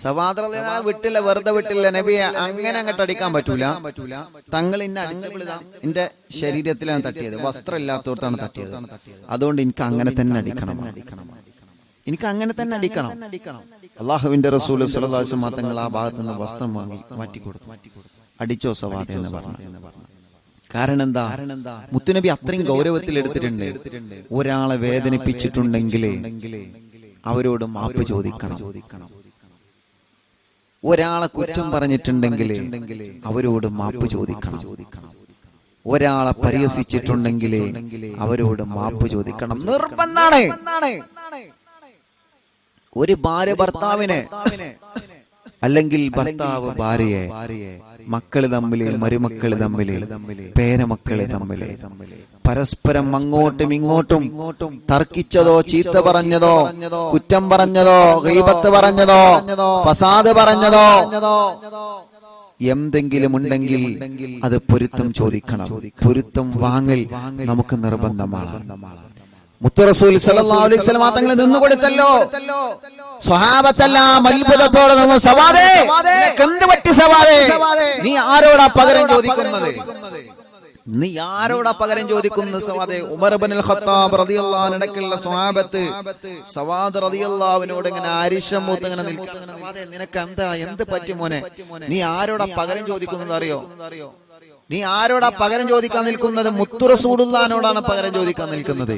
സവാദ് റളിയല്ലാഹു വിട്ടില്ല, വെറുതെ വിട്ടില്ല. നബിയെ അങ്ങനെ അങ്ങോട്ട് അടിക്കാൻ പറ്റൂല. തങ്ങൾ എന്നെ അടിച്ചപ്പോൾ എന്റെ ശരീരത്തിലാണ് തട്ടിയത്, വസ്ത്രം ഇല്ലാത്തടത്താണ് തട്ടിയത്. അതുകൊണ്ട് എനിക്ക് അങ്ങനെ തന്നെ അടിക്കണം, എനിക്ക് അങ്ങനെ തന്നെ അടിക്കണം. അല്ലാഹുവിന്റെ റസൂൽ സ്വല്ലല്ലാഹു അലൈഹി വസല്ലം തങ്ങൾ ആ ഭാഗത്ത് നിന്ന് വസ്ത്രം വാങ്ങി മാറ്റി കൊടുത്തു. അടിച്ചോ സവാദ് എന്ന് പറഞ്ഞു. കാരണം എന്താ? മുത്തുനബി അത്രയും ഗൗരവത്തിൽ എടുത്തിട്ടുണ്ട്. ഒരാളെ വേദനിപ്പിച്ചിട്ടുണ്ടെങ്കിൽ അവരോട് മാപ്പ് ചോദിക്കണം. ഒരാളെ കുറ്റം പറഞ്ഞിട്ടുണ്ടെങ്കിൽ അവരോട് മാപ്പ് ചോദിക്കണം. ഒരാളെ പരിഹസിച്ചിട്ടുണ്ടെങ്കിൽ അവരോട് മാപ്പ് ചോദിക്കണം, നിർബന്ധാണ്. ഒരു ഭാര്യ ഭർത്താവിനെ, അല്ലെങ്കിൽ ഭർത്താവ് ഭാര്യയെ, മക്കള് തമ്മില്, മരുമക്കള് തമ്മില്, പേരമക്കള് തമ്മില് പരസ്പരം അങ്ങോട്ടും ഇങ്ങോട്ടും തർക്കിച്ചതോ, ചീത്ത പറഞ്ഞതോ, കുറ്റം പറഞ്ഞതോ, ഗീബത്ത് പറഞ്ഞതോ, ഫസാദ് പറഞ്ഞതോ എന്തെങ്കിലും ഉണ്ടെങ്കിൽ അത് പൊരുത്തം ചോദിക്കണം. പൊരുത്തം വാങ്ങൽ നമുക്ക് നിർബന്ധമാണ്. മുത്ത് റസൂൽ സല്ലല്ലാഹു അലൈഹി വസല്ലം തങ്ങൾ നിന്ന് കൊടുത്തല്ലോ. സ്വഹാബത്തെല്ലാം അത്ഭുതത്തോടെ നിന്നു. സവാദേ, എന്ത് പറ്റി സവാദേ? നീ ആരോടാ പകരം ചോദിക്കുന്നത്? നീ ആരോടാ പകരം ചോദിക്കുന്നത് സവാദേ? ഉമർ ഇബ്നുൽ ഖത്താബ് റളിയല്ലാഹു അൻഹു അടക്കമുള്ള സ്വഹാബത്ത് സവാദ് റളിയല്ലാഹുവിനോട് ഇങ്ങനെ അരിശം മൂത്ത് ഇങ്ങനെ നിൽക്കുന്നു. സവാദേ, നിനക്ക് എന്താ, എന്ത് പറ്റി മോനെ? നീ ആരോടാ പകരം ചോദിക്കുന്നത് അറിയോ? നീ ആരോടാ പകരം ചോദിക്കാൻ നിൽക്കുന്നത്? മുത്തു റസൂലുള്ളാഹിനോടാണ് പകരം ചോദിക്കാൻ നിൽക്കുന്നത്.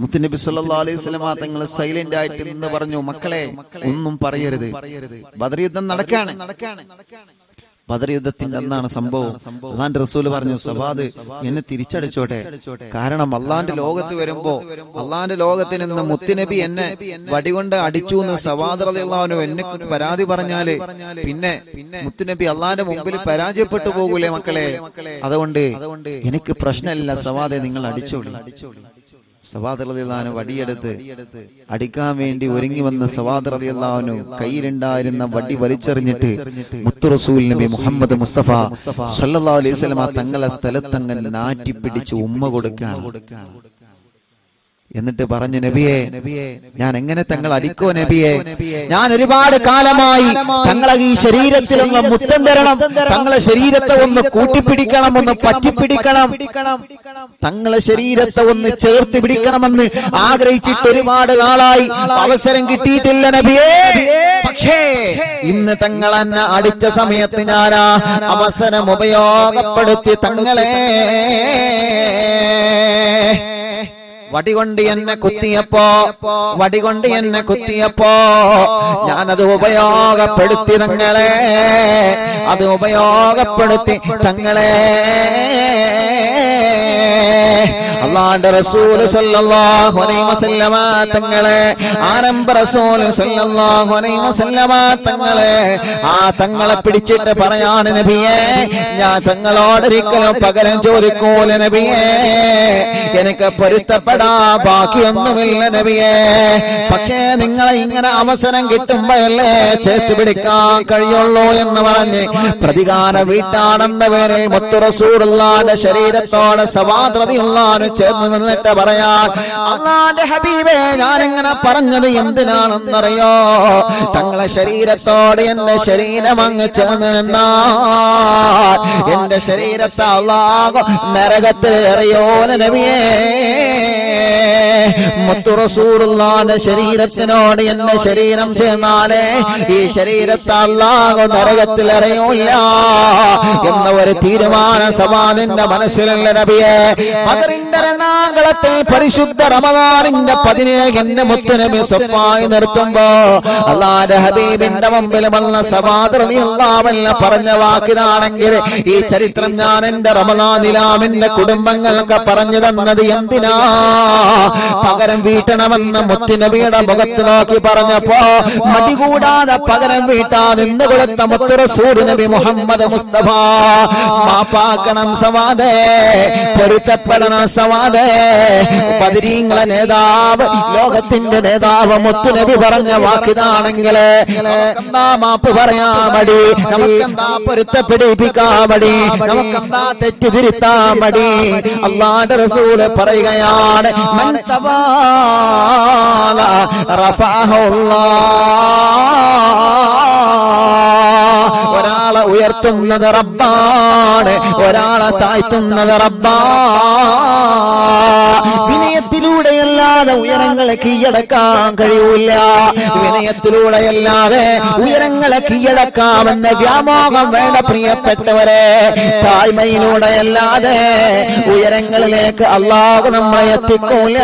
മുത്തുനബി സല്ലല്ലാഹു അലൈഹി വസല്ലം തങ്ങൾ സൈലന്റ് ആയിട്ട് നിന്ന് പറഞ്ഞു, മക്കളെ ഒന്നും പറയരുത്. ബദർ യുദ്ധം നടക്കാണ്. ബദർ യുദ്ധത്തിന്റെ അന്നാണ് സംഭവം. അള്ളാന്റെ റസൂൽ പറഞ്ഞു, സവാദ് എന്നെ തിരിച്ചടിച്ചോട്ടെ. കാരണം അള്ളാന്റെ ലോകത്ത് വരുമ്പോ, അള്ളാന്റെ ലോകത്ത് നിന്ന് മുത്തുനബി എന്നെ വടികൊണ്ട് അടിച്ചു എന്ന് സവാദ് റളിയല്ലാഹു അൻഹു എന്നെ പരാതി പറഞ്ഞാല് പിന്നെ മുത്തുനബി അള്ളാന്റെ മുമ്പിൽ പരാജയപ്പെട്ടു പോകൂലേ മക്കളെ? അതുകൊണ്ട് എനിക്ക് പ്രശ്നമില്ല സവാദെ, നിങ്ങൾ അടിച്ചോളി. സവാദ് റളിയല്ലാഹു അൻഹു വടിയെടുത്ത് അടിക്കാൻ വേണ്ടി ഒരുങ്ങി വന്ന സവാദ് റളിയല്ലാഹു അൻഹു കയ്യിലുണ്ടായിരുന്ന വടി വലിച്ചെറിഞ്ഞിട്ട് മുത്തു റസൂൽ നബി മുഹമ്മദ് മുസ്തഫ സല്ലല്ലാഹു അലൈഹി വസല്ലം തങ്ങളെ സ്ഥലത്തങ്ങനെ നാറ്റിപ്പിടിച്ച് ഉമ്മ കൊടുക്കുകയാണ്. എന്നിട്ട് പറഞ്ഞു, നബിയെ, ഞാൻ എങ്ങനെ തങ്ങൾ അടിക്കോ നബിയെ? ഞാൻ ഒരുപാട് കാലമായി തങ്ങളെ ഈ ശരീരത്തിലൊന്ന് മുത്തം തരണം, തങ്ങളെ ശരീരത്തെ ഒന്ന് കൂട്ടിപ്പിടിക്കണം, ഒന്ന് പറ്റിപ്പിടിക്കണം, തങ്ങളെ ശരീരത്തെ ഒന്ന് ചേർത്ത് പിടിക്കണമെന്ന് ആഗ്രഹിച്ചിട്ട് ഒരുപാട് നാളായി. അവസരം കിട്ടിയിട്ടില്ല നബിയെ. പക്ഷേ ഇന്ന് തങ്ങൾ എന്നെ അടിച്ച സമയത്ത് ഞാൻ അവസരം ഉപയോഗപ്പെടുത്തി തങ്ങളെ വടികൊണ്ട് എന്നെ കുത്തിയപ്പോ ഞാനത് ഉപയോഗപ്പെടുത്തി തങ്ങളെ, അത് ഉപയോഗപ്പെടുത്തി തങ്ങളെ. അല്ലാഹുവിന്റെ റസൂൽ സല്ലല്ലാഹു അലൈഹി വസല്ലമ തങ്ങളെ, ആരംഭ റസൂൽ സല്ലല്ലാഹു അലൈഹി വസല്ലമ തങ്ങളെ, ആ തങ്ങളെ പിടിച്ചിട്ട് പറയാണ്, നബിയെ, ഞാൻ തങ്ങളോടൊരിക്കലും പകരം ചോദിക്കൂല നബിയെ, എനിക്ക് പൊരുത്തപ്പെടാൻ ബാക്കിയൊന്നുമില്ല നബിയെ. പക്ഷേ നിങ്ങളെ ഇങ്ങനെ അവസരം കിട്ടുമ്പോഴല്ലേ ചേർത്ത് പിടിക്കാൻ കഴിയുള്ളൂ എന്ന് പറഞ്ഞ് പ്രതികാര വീട്ടാണെന്ന പേരിൽ മുത്തു റസൂലുള്ളാഹിന്റെ ശരീരത്തോടെ സവാദ് റളിയല്ലാഹു അൻഹു ചേർന്ന് നിന്നിട്ട് പറയാൻ, അല്ലാഹുവിന്റെ ഹബീബേ, ഞാൻ ഇങ്ങനെ പറഞ്ഞത് എന്തിനാണെന്നറിയോ? തങ്ങളെ ശരീരത്തോട് എന്റെ ശരീരം അങ്ങ് ചേർന്ന് നിന്നാൽ എന്റെ ശരീരത്തെ അല്ലാഹു നരകത്തിൽ എറിയോല നബിയേ. മുത്തു റസൂലുള്ളാഹിന്റെ ശരീരത്തിനോട് എന്റെ ശരീരം ചേർന്നാലേ ഈ ശരീരത്തെ അല്ലാഹു നരകത്തിൽ എറിയൂല എന്ന ഒരു തീരുമാന സവാദിന്റെ മനസ്സിലുള്ള നബിയെ. ബദറിന്റെ രണാങ്കളത്തിൽ പരിശുദ്ധ റമദാനിന്റെ 17 മുത്തുനബി സ്വഫായി നിർത്തുമ്പോ അല്ലാഹുവിന്റെ ഹബീബിന്റെ മുമ്പിൽ വന്ന സവാദ് റളിയല്ലാഹു അൻഹു പറഞ്ഞ വാക്കിതാണെങ്കിൽ ഈ ചരിത്രം ഞാൻ എന്റെ റമദാനിലാമിന്റെ കുടുംബങ്ങൾക്ക് പറഞ്ഞു തന്നത് എന്തിനാ? പകരം വീട്ടണമെന്ന് മുത്തുനബിയുടെ മുഖത്ത് നോക്കി പറഞ്ഞപ്പോ മടികൂടാതെ പകരം വീട്ടാൻ നിന്ന് കൊടുത്ത മുത്തു റസൂൽ നബി മുഹമ്മദ് മുസ്തഫ, മാപ്പാക്കണം സവാദേ, പൊരുത്തപ്പെടണം സവാദേ. ബദരീങ്ങളെ നേതാവ്, ലോകത്തിന്റെ നേതാവ് മുത്തുനബി പറഞ്ഞ വാക്കിതാണെങ്കിൽ നമുക്കെന്താ മാപ്പ് പറയാ മടി, നമുക്കെന്താ പൊരുത്തപ്പെടിപ്പിക്കാ മടി, നമുക്കെന്താ തെറ്റിതിരുത്താ മടി? അല്ലാഹുവിന്റെ റസൂല് പറയുകയാണ്, മൻ തവാല റഫഅഹുല്ലാഹ്. ഒരാളെ ഉയർത്തുന്നത് റബ്ബാണ്, ഒരാളെ താഴ്ത്തുന്നത് റബ്ബാണ്. വിനയത്തിലൂടെ വിനയത്തിലൂടെയല്ലാതെ ഉയരങ്ങളെ കീഴടക്കാൻ കഴിയൂല. വിനയത്തിലൂടെയല്ലാതെ ഉയരങ്ങളെ കീഴടക്കാമെന്ന വ്യാമോഹം വേണ്ട പ്രിയപ്പെട്ടവരെ. താഴ്മയിലൂടെയല്ലാതെ ഉയരങ്ങളിലേക്ക് അല്ലാഹു നമ്മളെ എത്തിക്കൂല.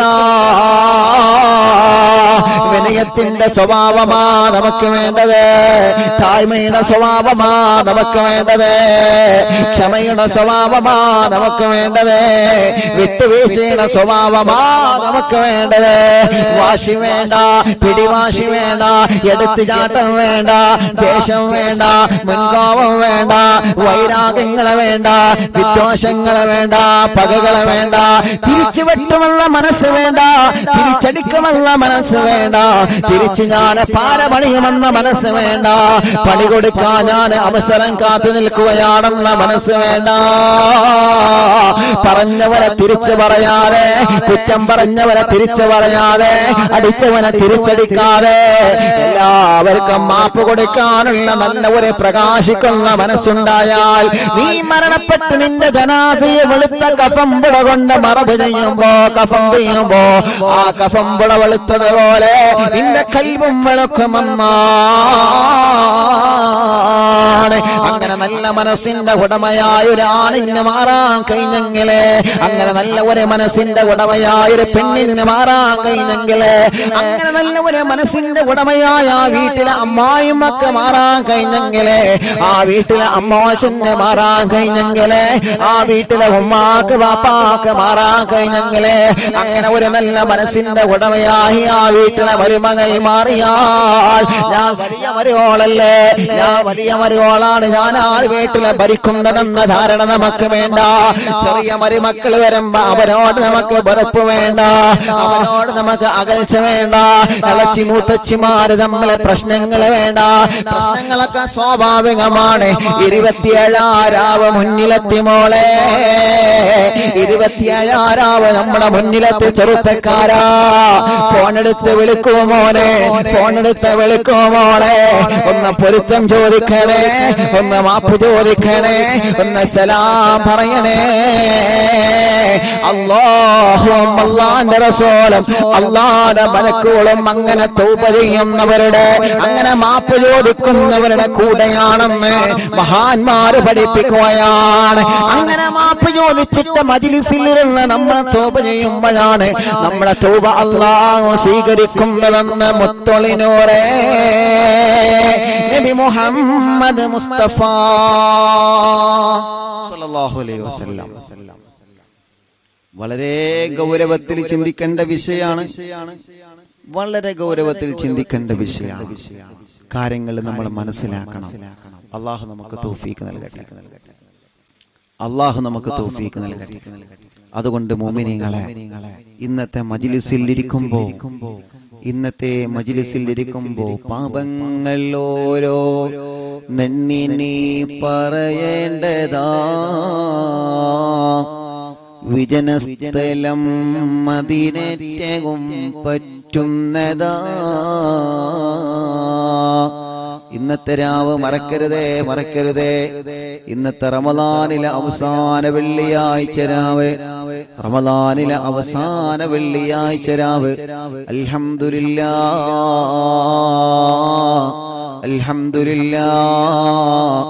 വിനയത്തിന്റെ സ്വഭാവമാ നമുക്ക് വേണ്ടത്. താഴ്മയുടെ സ്വഭാവമാ നമുക്ക് വേണ്ടത്. ക്ഷമയുടെ സ്വഭാവമാ നമുക്ക് വേണ്ടത്. വിട്ടുവീഴ്ചയുടെ സ്വഭാവമാ നമുക്ക് വേണ്ടത്. വാശി വേണ്ട, പിടിവാശി വേണ്ട, എടുത്തുചാട്ടം വേണ്ട, ദേഷ്യം വേണ്ട, മുൻകോപം വേണ്ട, വൈരാഗ്യങ്ങളെ വേണ്ട, വിദ്വേഷങ്ങളെ വേണ്ട, പകകളെ വേണ്ട, തിരിച്ചു വെട്ടുമെന്ന മനസ്സ് വേണ്ട, തിരിച്ചടിക്കുമെന്ന മനസ്സ് വേണ്ട, തിരിച്ചു ഞാൻ പാരപണിയുമെന്ന മനസ്സ് വേണ്ട, പണി കൊടുക്കാൻ ഞാൻ അവസരം കാത്തു നിൽക്കുകയാണെന്ന മനസ്സ് വേണ്ട. പറഞ്ഞവരെ തിരിച്ചു പറയാതെ, കുറ്റം പറഞ്ഞവരെ തിരിച്ചു പറയാതെ, അടിച്ചവനെ തിരിച്ചടിക്കാതെ, എല്ലാവർക്കും മാപ്പ് കൊടുക്കാനുള്ള നല്ല ഒരു പ്രകാശിക്കുന്ന മനസ്സുണ്ടായാൽ, നീ മരണപ്പെട്ട് നിന്റെ ജനാസയെ വെളുത്ത കഫംപുട കൊണ്ട് മറവ് ചെയ്യുമ്പോ, കഫം ചെയ്യുമ്പോ, ആ കഫംപുട വെളുത്തതുപോലെ നിന്റെ കൽവും വെളുക്കുമെന്നാണ്. അങ്ങനെ നല്ല മനസ്സിന്റെ ഉടമയായ ഒരാണിന് മാറാൻ കഴിഞ്ഞെങ്കില്, അങ്ങനെ നല്ല ഒരു മനസ്സിന്റെ ഉടമയായ ഒരു പെണ്ണിന് മാറാൻ കഴിഞ്ഞെങ്കില്, അങ്ങനെ നല്ല ഒരു മനസ്സിന്റെ ഉടമയായ ആ വീട്ടിലെ അമ്മായിമ്മക്ക് മാറാൻ കഴിഞ്ഞെങ്കില്, ആ വീട്ടിലെ അമ്മാശന് മാറാൻ കഴിഞ്ഞെങ്കില്, ആ വീട്ടിലെ ഉമ്മാക്ക് വാപ്പാക്ക് മാറാൻ കഴിഞ്ഞെങ്കില്, അങ്ങനെ ഒരു നല്ല മനസ്സിന്റെ ഉടമയായി ആ വീട്ടിലെ മരുമകൾ മാറിയാൽ, ഞാൻ വലിയ മരുമോളല്ലേ, ഞാൻ വലിയ മരുമോളാണ്, ഞാൻ ആ വീട്ടിലെ ഭരിക്കുന്നതെന്ന ധാരണ നമുക്ക് വേണ്ട. ചെറിയ മരുമക്കൾ വരുമ്പോ അവരോട് നമുക്ക് വെറുപ്പ് വേണ്ട, അവരോട് നമുക്ക് അകൽച്ച വേണ്ട. ഇളച്ചി മൂത്തച്ചിമാര് തമ്മിലെ പ്രശ്നങ്ങൾ വേണ്ട. പ്രശ്നങ്ങളൊക്കെ സ്വാഭാവികമാണ്. 27 മുന്നിലെത്തി മോളെ, 27 നമ്മുടെ മുന്നിലെത്തി. ചെറുപ്പക്കാരാ, ഫോണെടുത്ത് വിളിക്കൂ മോനെ, ഫോണെടുത്ത് വിളിക്കൂ മോളെ. ഒന്ന് പൊരുത്തം ചോദിക്കണേ, ഒന്ന് മാപ്പ് ചോദിക്കണേ, ഒന്ന് സലാം പറയണേ. അല്ലാഹും അല്ലാഹുവിന്റെ റസൂലും അല്ലാഹുവിന്റെ മലക്കുകളും അങ്ങനെ തൗബ ചെയ്യുന്നവരുടെ, അങ്ങനെ മാപ്പ് ചോദിക്കുന്നവരുടെ കൂടെയാണെന്ന് മഹാന്മാര് പഠിപ്പിക്കുകയാണ്. അങ്ങനെ മാപ്പ് ചോദിച്ചിട്ട് മജ്ലിസിൽ ഇരുന്ന് നമ്മൾ തൗബ ചെയ്യുമ്പോഴാണ് നമ്മുടെ തൗബ അല്ലാഹു സ്വീകരിക്കുന്നതെന്ന് മുത്തൊളിനൂറേ നബി മുഹമ്മദ് മുസ്തഫ സല്ലല്ലാഹു അലൈഹി വസല്ലം. വളരെ ഗൗരവത്തിൽ ചിന്തിക്കേണ്ട വിഷയമാണ്, വളരെ ഗൗരവത്തിൽ ചിന്തിക്കേണ്ട വിഷയമാണ്. കാര്യങ്ങൾ നമ്മൾ മനസ്സിലാക്കണം. അള്ളാഹു നമുക്ക് തൗഫീഖ് നൽകട്ടെ, അള്ളാഹു നമുക്ക് തൗഫീഖ് നൽകട്ടെ. അതുകൊണ്ട് മുഅ്മിനീങ്ങളെ, ഇന്നത്തെ മജ്ലിസിൽ ഇരിക്കുമ്പോ പാപങ്ങൾ ഓരോ നെണ്ണി പറയേണ്ടതാ. വിജനസ്ഥലം മദീനറ്റവും പറ്റുന്നതാ. ഇന്നത്തെ രാവ് മറക്കരുതേ. ഇന്നത്തെ റമളാനിലെ അവസാന വെള്ളിയാഴ്ച രാവ്, റമളാനിലെ അവസാന വെള്ളിയാഴ്ച രാവ്. അൽഹംദുലില്ലാഹ്,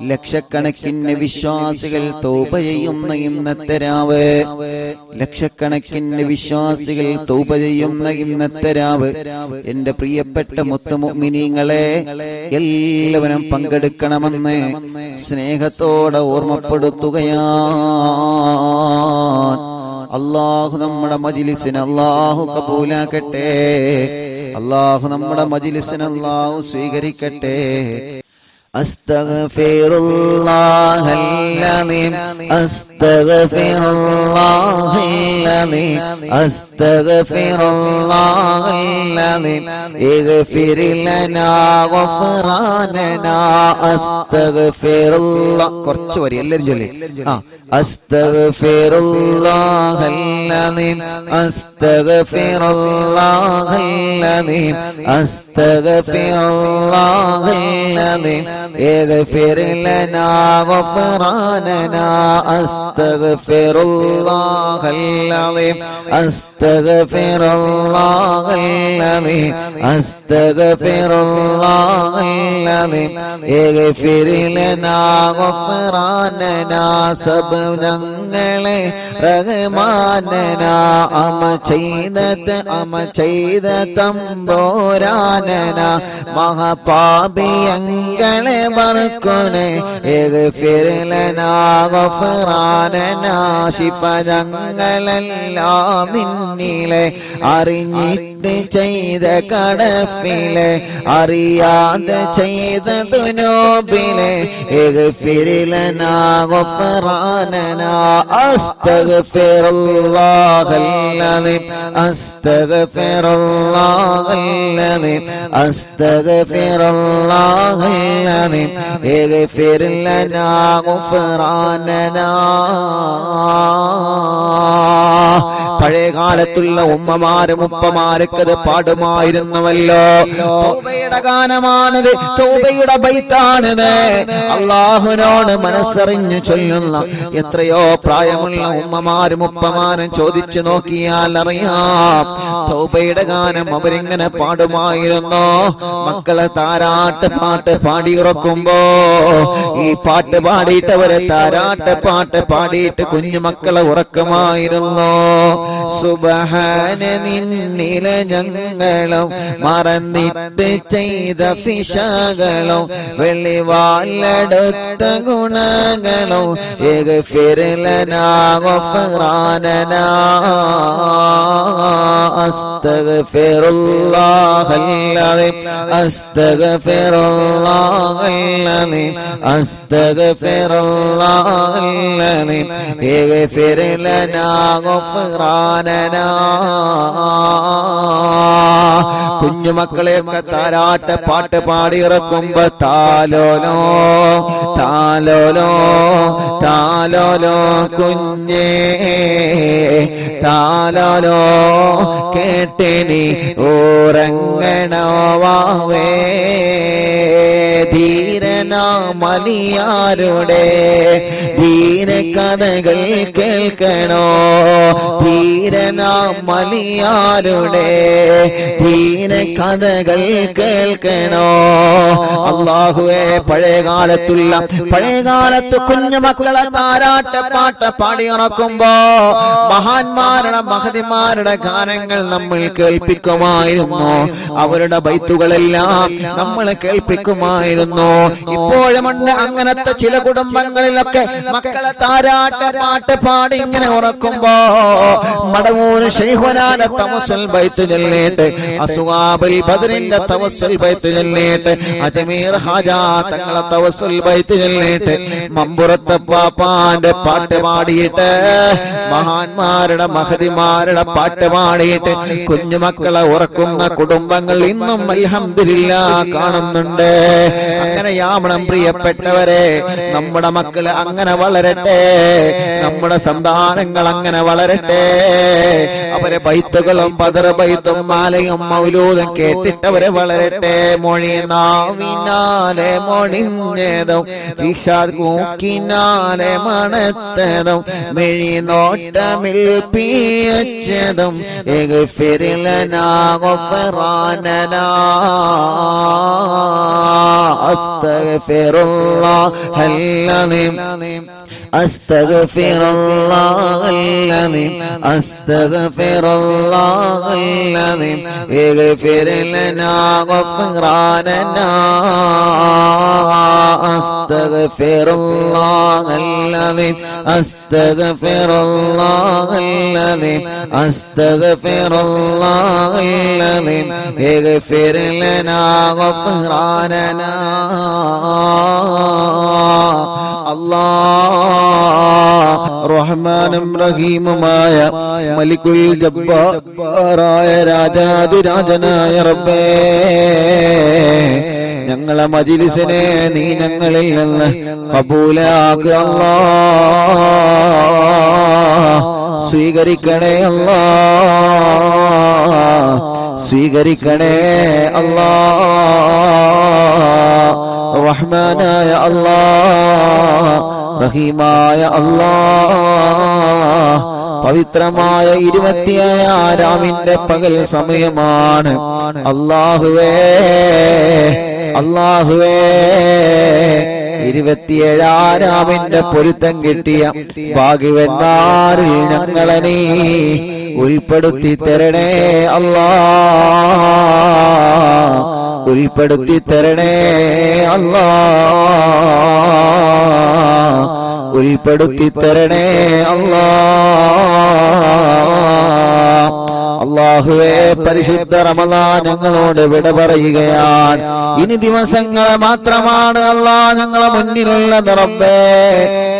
ലക്ഷക്കണക്കിന് വിശ്വാസികൾ തൗബ ചെയ്യുന്ന ഇന്നത്തെ രാവ്, ലക്ഷക്കണക്കിന് വിശ്വാസികൾ തൗബ ചെയ്യുന്ന ഇന്നത്തെ രാവ്. എന്റെ പ്രിയപ്പെട്ട മുഅ്മിനീങ്ങളെ, എല്ലാവരും പങ്കെടുക്കണമെന്ന് സ്നേഹത്തോടെ ഓർമ്മപ്പെടുത്തുകയാണ്. അല്ലാഹു നമ്മുടെ മജ്ലിസിനെ അല്ലാഹു കബൂലാക്കട്ടെ. അല്ലാഹു നമ്മുടെ മജ്ലിസിനെ അല്ലാഹു സ്വീകരിക്കട്ടെ. അസ്തഗ്ഫിറുല്ലാഹല്ലദീം, അസ്തഗ്ഫിറുല്ലാഹല്ലദീം, അസ്തഗ്ഫിറുല്ലാഹല്ലദീം, ഇഗ്ഫിർ ലനാ ഗഫറാനനാ. അസ്തഗ്ഫിറുല്ലാഹ്, കുറച്ച് വരി എല്ലാവരും ചൊല്ലി. അസ്തഗ്ഫിറുല്ലാഹല്ലദീം, അസ്തഗ്ഫിറുല്ലാഹല്ലദീം, അസ്തഗ്ഫിറുല്ലാഹല്ലദീം, اغفر لنا غفراننا استغفر الله العظيم استغفر الله العظيم استغفر الله العظيم اغفر لنا غفراننا سب ഞങ്ങളെ റഹ്മാനന അമ ചെയ്ത തമ്പോരാനന മഹാപാപിയങ്ങളെ മറക്കുനെ ഇഗ്ഫിർ ലനാ ഗഫറാനന ശിഫ ഞങ്ങളെല്ലാം നിന്നിലെ അറിഞ്ഞിട്ട് ചെയ്ത കടപ്പിലെ അറിയാതെ ചെയ്ത ദുനൂബിലെ ഇഗ്ഫിർ ലനാ ഗഫറാനന അസ്തഗ്ഫിറുല്ലാഹൽ അലീം അസ്തഗ്ഫിറുല്ലാഹൽ അലീം അസ്തഗ്ഫിറുല്ലാഹൽ അലീം ഇഗ്ഫിർ ലനാ ഗഫറാനനാ. പഴയ കാലത്തുള്ള ഉമ്മമാരും ഉപ്പമാരൊക്കെ പാടുമായിരുന്നുവല്ലോ. തൗബയുടെ ഗാനമാണിത്, തൗബയുടെ ബൈത്താണിത്. അല്ലാഹുവിനോട് മനസ്സറിഞ്ഞ് ചൊല്ലുന്ന എത്രയോ പ്രായമുള്ള ഉമ്മമാരും ഉപ്പമാരും ചോദിച്ചു നോക്കിയാൽ അറിയാം. തൗബയുടെ ഗാനം അവരിങ്ങനെ പാടുമായിരുന്നു. മക്കളെ താരാട്ട് പാട്ട് പാടിയുറക്കുമ്പോ ഈ പാട്ട് പാടിയിട്ട് അവരെ താരാട്ട് പാട്ട് പാടിയിട്ട് കുഞ്ഞുമക്കളെ ഉറക്കുമായിരുന്നു. സുബ്ഹാന നിന്നിലെ ഞങ്ങളും മറന്നിട്ട് ചെയ്ത ഫിശകളും വെളിവാലെടുത്ത ഗുണങ്ങളും ഇഗ്ഫിർ ലനാ ഗഫറാനനാ അസ്തഗ്ഫിറുല്ലാഹൽ അലീം അസ്തഗ്ഫിറുല്ലാഹൽ അലീം അസ്തഗ്ഫിറുല്ലാഹൽ അലീം ഇഗ്ഫിർ ലനാ ഗഫറാനനാ. കുഞ്ഞുമക്കളെയൊക്കെ താരാട്ട് പാട്ട് പാടിയിറക്കുമ്പോ താലോലോ താലോലോ താലോലോ കുഞ്ഞേ താലോലോ കേട്ടിനി ഉറങ്ങണോ വാവേ. ധീരനാമലിയാരുടെ ധീര കഥകൾ കേൾക്കണോ. ധീരനാമലിയാരുടെ ധീര കഥകൾ കേൾക്കണോ. അല്ലാഹുവേ, പഴയകാലത്ത് കുഞ്ഞുമക്കളെ താരാട്ട് പാട്ട് പാടിയിറക്കുമ്പോ മഹാന്മാരുടെ മഹതിമാരുടെ ഗാനങ്ങൾ നമ്മൾ കേൾപ്പിക്കുമായിരുന്നു. അവരുടെ ബൈത്തുകളെല്ലാം നമ്മൾ കേൾപ്പിക്കുമായിരുന്നു. ഇപ്പോഴുമുണ്ട് അങ്ങനത്തെ ചില കുടുംബങ്ങളിലൊക്കെ മക്കളെ താരാട്ട് പാട്ട് പാടി ഇങ്ങനെ ഉറക്കുമ്പോ മടവൂര് ശൈഖുനാന്റെ തവസ്സുൽ ബൈത്ത് ചൊല്ലിയിട്ട് അസ്ഹാബുൽ ബദറിന്റെ തവസ്സുൽ ബൈത്ത് ചൊല്ലിയിട്ട് അജ്മീർ ഹാജാ തങ്ങളെ തവസ്സുൽ ബൈത്ത് ചൊല്ലിയിട്ട് മമ്പുറത്തെ പാപ്പാന്റെ പാട്ട് പാടിയിട്ട് മഹാന്മാരുടെ മഹതിമാരുടെ പാട്ട് പാടിയിട്ട് കുഞ്ഞുമക്കളെ ഉറക്കുന്ന കുടുംബങ്ങൾ ഇന്നും അൽഹംദുലില്ലാഹ് കാണുന്നുണ്ട്. അങ്ങനെയാവണം പ്രിയപ്പെട്ടവരെ. നമ്മുടെ മക്കള് അങ്ങനെ വളരട്ടെ, നമ്മുടെ സന്താനങ്ങൾ അങ്ങനെ വളരട്ടെ. അവരെ ബൈത്തുകളും ബദർ ബൈത്തും മാലയും മൗലൂദും കേട്ടിട്ടവരെ വളരട്ടെ. മൊഴി നാവിനാലെ മൊഴിഞ്ഞതും ഫിഷാദ് കൂക്കിനാലെ മണത്തതും മിഴി നോട്ടമിൽ പിയച്ചതും ഇഗ്ഫിർ ലനാ ഗഫറാനനാ അസ്തഗ്ഫിറുല്ലാഹൽ അലീം അസ്തഗ്ഫിറുല്ലാഹൽ അലീം അസ്തഗ്ഫിറുല്ലാഹൽ അലീം ഇഗ്ഫിർ ലനാ ഗഫറാനനാ അസ്തഗ്ഫിറുല്ലാഹൽ അലീം അസ്തഗ്ഫിറുല്ലാഹൽ അലീം അസ്തഗ്ഫിറുല്ലാഹൽ അലീം ഇഗ്ഫിർ ലനാ ഗഫറാനനാ. അല്ലാഹ് റഹ്മാനും റഹീമുമായ മലിക്കുൽ ജബ്ബാറായ രാജാധിരാജനായ റബ്ബേ, ഞങ്ങളെ മജ്ലിസിനെ നീ ഞങ്ങളിൽ നിന്ന് ഖബൂലാക്കുക അല്ലാഹ്. സ്വീകരിക്കണേ അല്ലാഹ്, സ്വീകരിക്കണേ അല്ലാഹ്. റഹ്മാനായ അല്ലാഹ്, റഹീമായ അല്ലാഹ്, പവിത്രമായ 27 പകൽ സമയമാണ്. അല്ലാഹുവേ, അല്ലാഹുവേ, 27 പൊരുത്തം കിട്ടിയ ഭാഗ്യവന്മാരിൽ ഞങ്ങളെ നീ ഉൾപ്പെടുത്തി തരണേ അല്ലാഹ്, ഉൾപ്പെടുത്തി തരണേ അല്ലാഹ്, ഉൾപ്പെടുത്തി തരണേ അല്ലാഹ്. അല്ലാഹുവേ, പരിശുദ്ധ റമളാൻ ഞങ്ങളോട് വിട പറയുകയാണ്. ഇനി ദിവസങ്ങളെ മാത്രമാണ് അല്ലാഹ് ഞങ്ങളെ മുന്നിലുള്ളത് റബ്ബേ,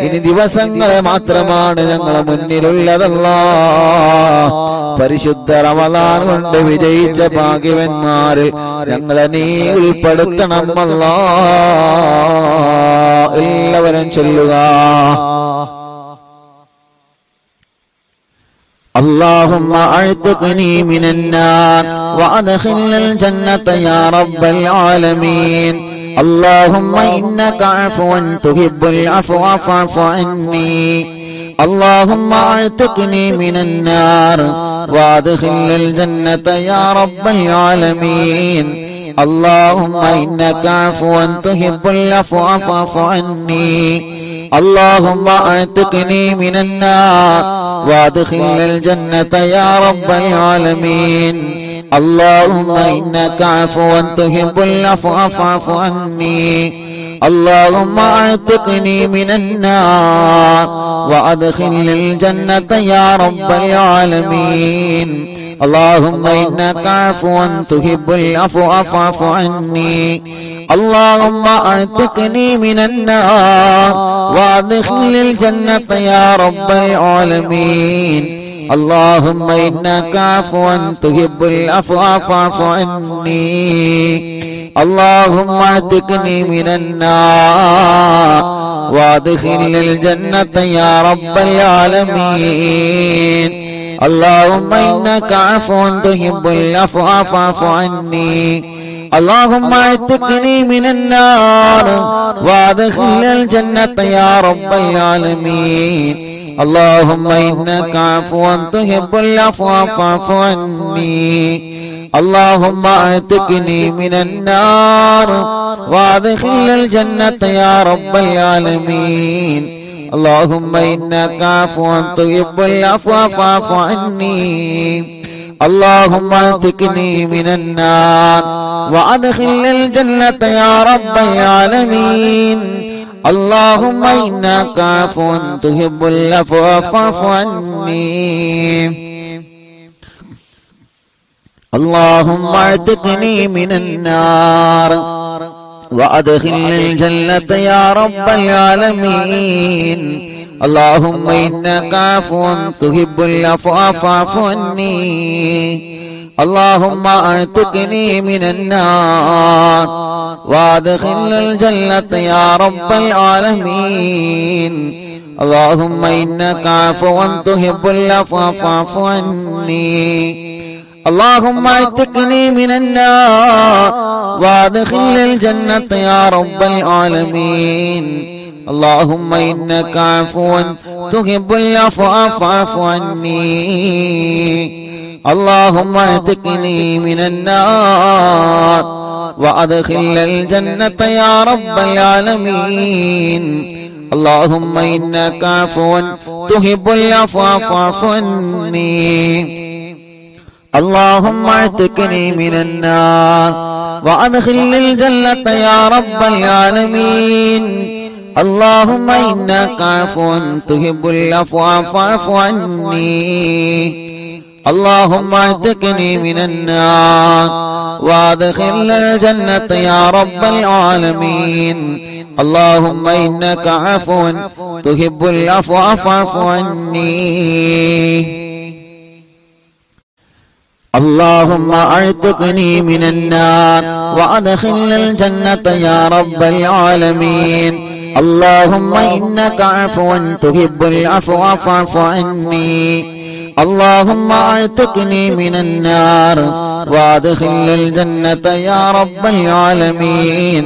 ഇനി ദിവസങ്ങളെ മാത്രമാണ് ഞങ്ങളെ മുന്നിലുള്ളതല്ലാഹ്. പരിശുദ്ധ റമളാൻ കൊണ്ട് വിജയിച്ച ഭാഗ്യവന്മാരിൽ ഞങ്ങളെ നീ ഉൾപ്പെടുത്തണം അല്ലാഹ്. എല്ലാവരും ചൊല്ലുക. اللهم اعتقني من النار وادخلنا الجنة يا رب العالمين. اللهم إنك عفو تحب العفو فاعف عني. اللهم اعتقني من النار وادخلنا الجنة يا رب العالمين. اللهم إنك عفو تحب العفو فاعف عني. اللهم اعتقني من النار وادخلنا الجنة يا رب العالمين. اللهم إنك عفو تحب العفو فاعف عني. اللهم اعتقني من النار وادخلنا الجنة يا رب العالمين. اللهم إنك عفو تحب العفو فاعف عني. اللهم اعتقني من النار وادخلنا الجنة يا رب العالمين. اللهم إنك عفو تحب العفو فاعف عني. اللهم اعتقني من النار وادخلنا الجنة يا رب العالمين. اللهم إنك عفو تحب العفو فاعف عني. اللهم اعتقني من النار وادخلنا الجنة يا رب العالمين. اللهم إنك عفو تحب العفو فاعف عني. اللهم اعتقني من النار وادخلنا الجنة يا رب العالمين. اللهم إنك عفو تحب العفو فاعف عني. اللهم اعتقني من النار وادخلنا الجنة يا رب العالمين. اللهم إنك عفو تحب العفو فاعف عني. اللهم اعتقني من النار وادخلنا الجنة يا رب العالمين. اللهم إنك عفو تحب العفو فاعف عني. اللهم اعتقني من النار وادخلنا الجنة يا رب العالمين. اللهم إنك عفو تحب العفو فاعف عني. اللهم اعتقني من النار وادخلنا الجنة يا رب العالمين. اللهم إنك عفو تحب العفو فاعف عني. اللهم اعتقني من النار وادخلنا الجنة يا رب العالمين. اللهم إنك عفو تحب العفو فاعف عني. اللهم اعتقني من النار وادخلنا الجنة يا رب العالمين. اللهم إنك عفو تحب العفو فاعف عني. اللهم اعتقني من النار وادخلنا الجنة يا رب العالمين. اللهم إنك عفو تحب العفو فاعف عني. اللهم اعتقني من النار وادخلنا الجنة يا رب العالمين. اللهم إنك عفو تحب العفو فاعف عني. اللهم اعتقني من النار وادخلنا الجنة يا رب العالمين.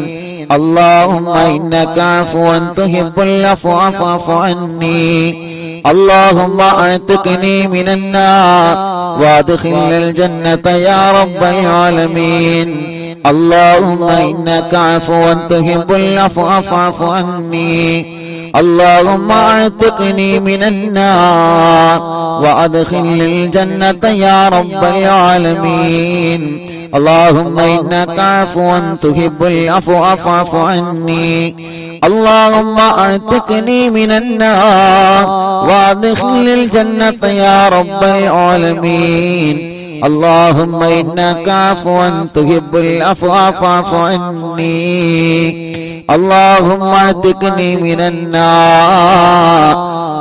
اللهم إنك عفو تحب العفو فاعف عني اللهم اعتقني من النار وادخل الجنة يا رب العالمين اللهم إنك عفو تحب العفو فاعف عني اللهم اعتقني من النار وادخل الجنة يا رب العالمين اللهم إنك عفو تحب العفو فاعف عني اللهم اعتقني من النار وادخل الجنة يا رب العالمين اللهم إنك عفو تحب العفو فاعف عني اللهم اعتقني من النار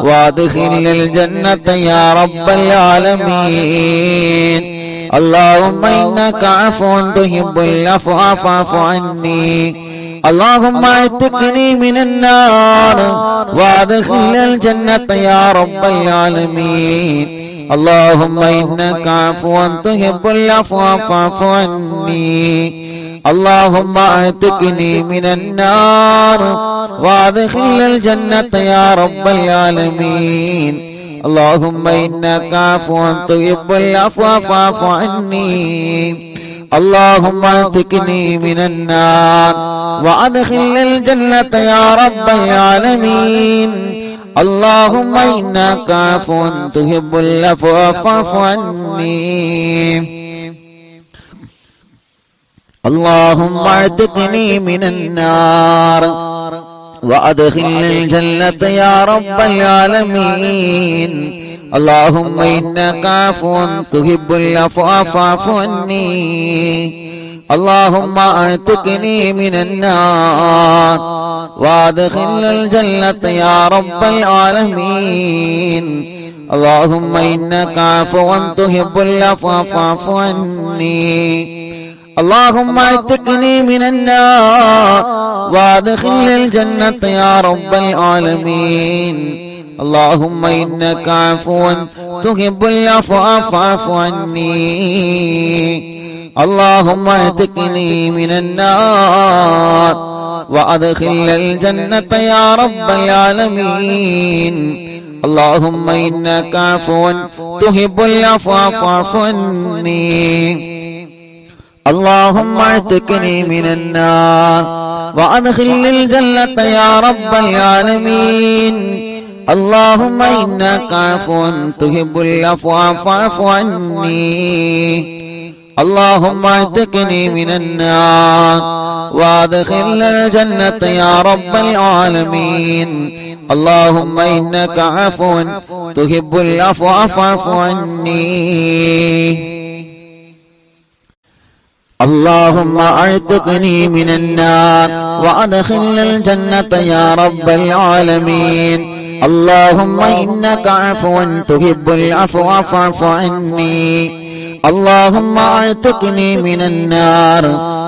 وادخل الجنة يا رب العالمين اللهم إنك عفو تحب العفو فاعف عني اللهم اعتقني من النار وادخل الجنة يا رب العالمين اللهم إنك عفو تحب العفو فاعف عني اللهم اعتقني من النار وادخل الجنة يا رب العالمين اللهم إنك عفو تحب العفو فاعف عني اللهم اعتقني من النار وادخل الجنة يا رب العالمين اللهم إنك عفو تحب العفو فاعف عني اللهم اعتقني من النار وادخل الجنة يا رب العالمين اللهم إنك عفو تحب العفو فاعف عني اللهم اعتقني من النار وادخل الجنة يا رب العالمين اللهم إنك عفو تحب العفو فاعف عني اللهم اعتقني من النار وادخل الجنة يا رب العالمين اللهم إنك عفو تحب العفو فاعف عني اللهم اعتقني من النار وادخل الجنة يا رب العالمين اللهم إنك عفو تحب العفو فاعف عني اللهم اعتقني من النار وادخل الجنة يا رب العالمين اللهم إنك عفو تحب العفو فاعف عني اللهم اعتقني من النار وادخل الجنة يا رب العالمين اللهم إنك عفو تحب العفو فاعف عني اللهم اعتقني من النار وادخل الجنة يا رب العالمين اللهم إنك عفو تحب العفو فاعف عني اللهم اعتقني من النار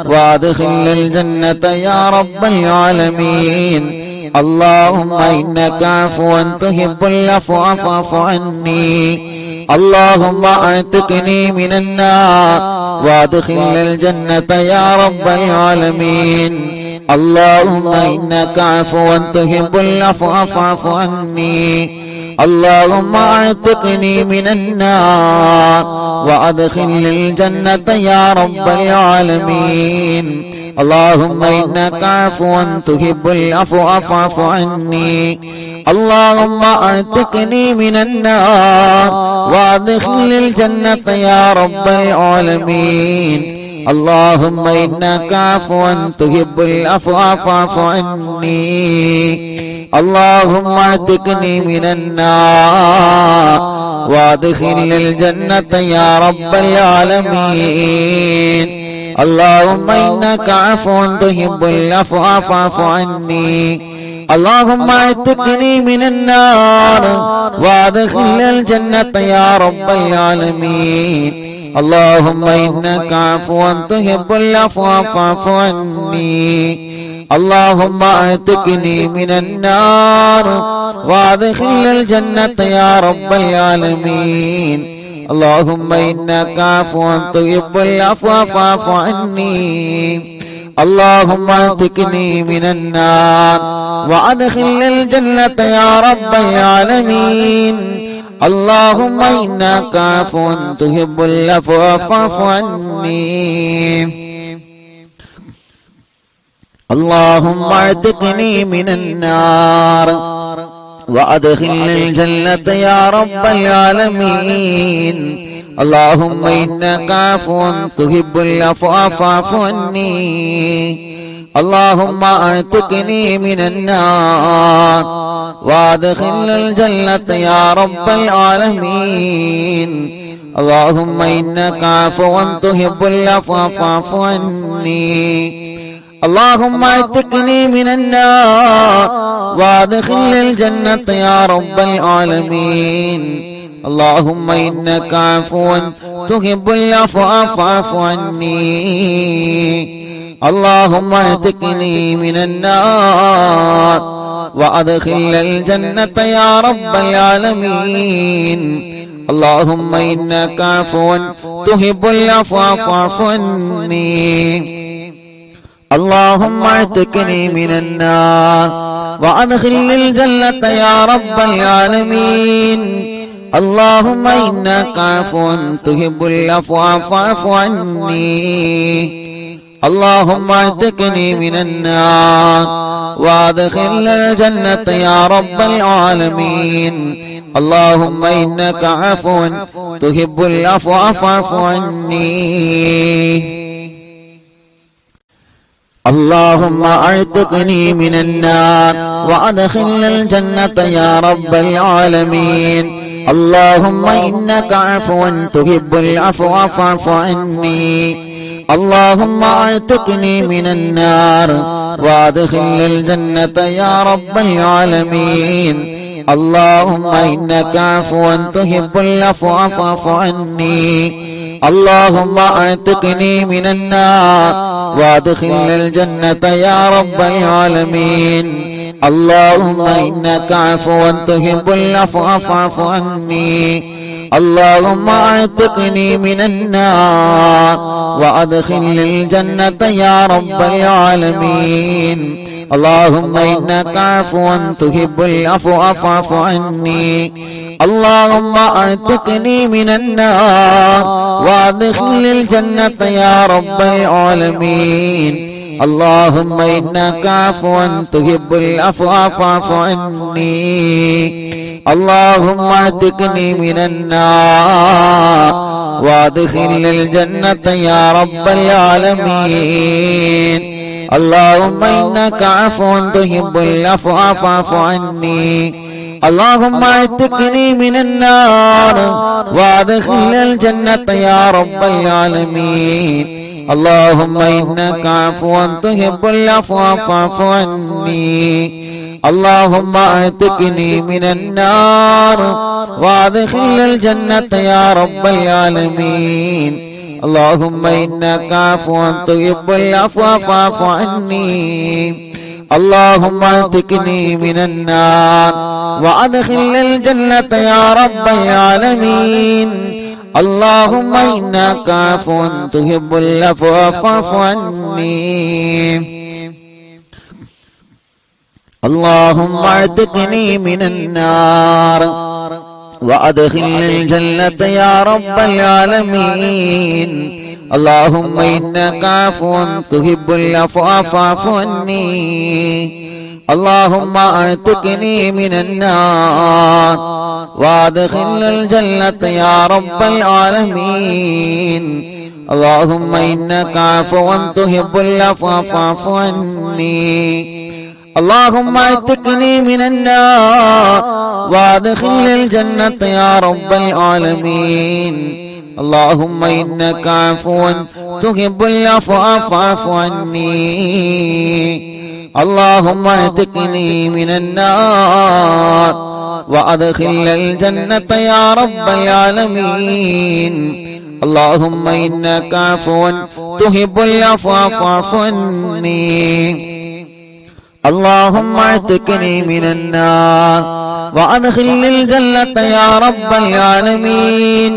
وادخل الجنة يا رب العالمين اللهم إنك عفو تحب العفو فاعف عني اللهم اعتقني من النار وادخل الجنة يا رب العالمين اللهم إنك عفو تحب العفو فاعف عني اللهم اعتقني من النار وادخل الجنة يا رب العالمين اللهم إنك عفو تحب العفو فاعف عني اللهم اعتقني من النار وادخل الجنة يا رب العالمين اللهم إنك عفو تحب العفو فاعف عني اللهم اعتقني من النار وادخل الجنة يا رب العالمين اللهم إنك عفو تحب العفو فاعف عني اللهم اعتقني من النار وادخل الجنة يا رب العالمين اللهم إنك عفو تحب العفو فاعف عني اللهم اعتقني من النار وادخل الجنة يا رب العالمين اللهم إنك عفو تحب العفو فاعف عني اللهم اعتقني من النار وأدخلني الجنة يا رب العالمين اللهم إنك عفو تحب العفو فاعف عني اللهم اعتقني من النار وأدخلني الجنة يا رب العالمين اللهم إنك عفو تحب العفو فاعف عني اللهم اعتقني من النار وادخلني الجنة يا رب العالمين اللهم إنك عفو تحب العفو فاعف عني اللهم اعتقني من النار وادخلني الجنة يا رب العالمين اللهم إنك عفو تحب العفو فاعف عني اللهم اعتقني من النار وأدخلني الجنة يا رب العالمين اللهم إنك عفو تحب العفو فاعف عني اللهم اعتقني من النار وأدخلني الجنة يا رب العالمين اللهم إنك عفو تحب العفو فاعف عني اللهم اعتقني من النار وادخلني الجنة يا رب العالمين اللهم إنك عفو تحب العفو فاعف عني اللهم اعتقني من النار وادخلني الجنة يا رب العالمين اللهم إنك عفو تحب العفو فاعف عني اللهم اعتقني من النار وادخلني الجنة يا رب العالمين اللهم إنك عفو تحب العفو فاعف عني اللهم اعتقني من النار وادخلني الجنة يا رب العالمين اللهم إنك عفو تحب العفو فاعف عني اللهم اعتقني من النار وادخلني الجنة يا رب العالمين اللهم إنك عفو تحب العفو فاعف عني اللهم اعتقني من النار وادخلني الجنة يا رب العالمين اللهم إنك عفو تحب العفو فاعف عني اللهم اعتقني من النار وادخلني الجنة يا رب العالمين اللهم إنك عفو تحب العفو فاعف عني اللهم اعتقني من النار وادخلني الجنة يا رب العالمين اللهم إنك عفو تحب العفو فاعف عني اللهم اعتقني من النار وادخلني الجنة يا رب العالمين اللهم إنك عفو تحب العفو فاعف عني اللهم اعتقني من النار وادخلني الجنة يا رب العالمين اللهم إنك عفو تحب العفو فاعف عني اللهم اعتقني من النار وادخلني الجنة يا رب العالمين اللهم إنك عفو تحب العفو فاعف عني اللهم اعتقني من النار وادخلني الجنة يا رب العالمين اللهم إنك عفو تحب العفو فاعف عني اللهم اعتقني من النار وادخلني الجنة يا رب العالمين اللهم إنك عفو تحب العفو فاعف عني اللهم اعتقني من النار وادخلني الجنة يا رب العالمين اللهم إنك عفو تحب العفو فاعف عني اللهم اعتقني من النار وادخلني الجنة يا رب العالمين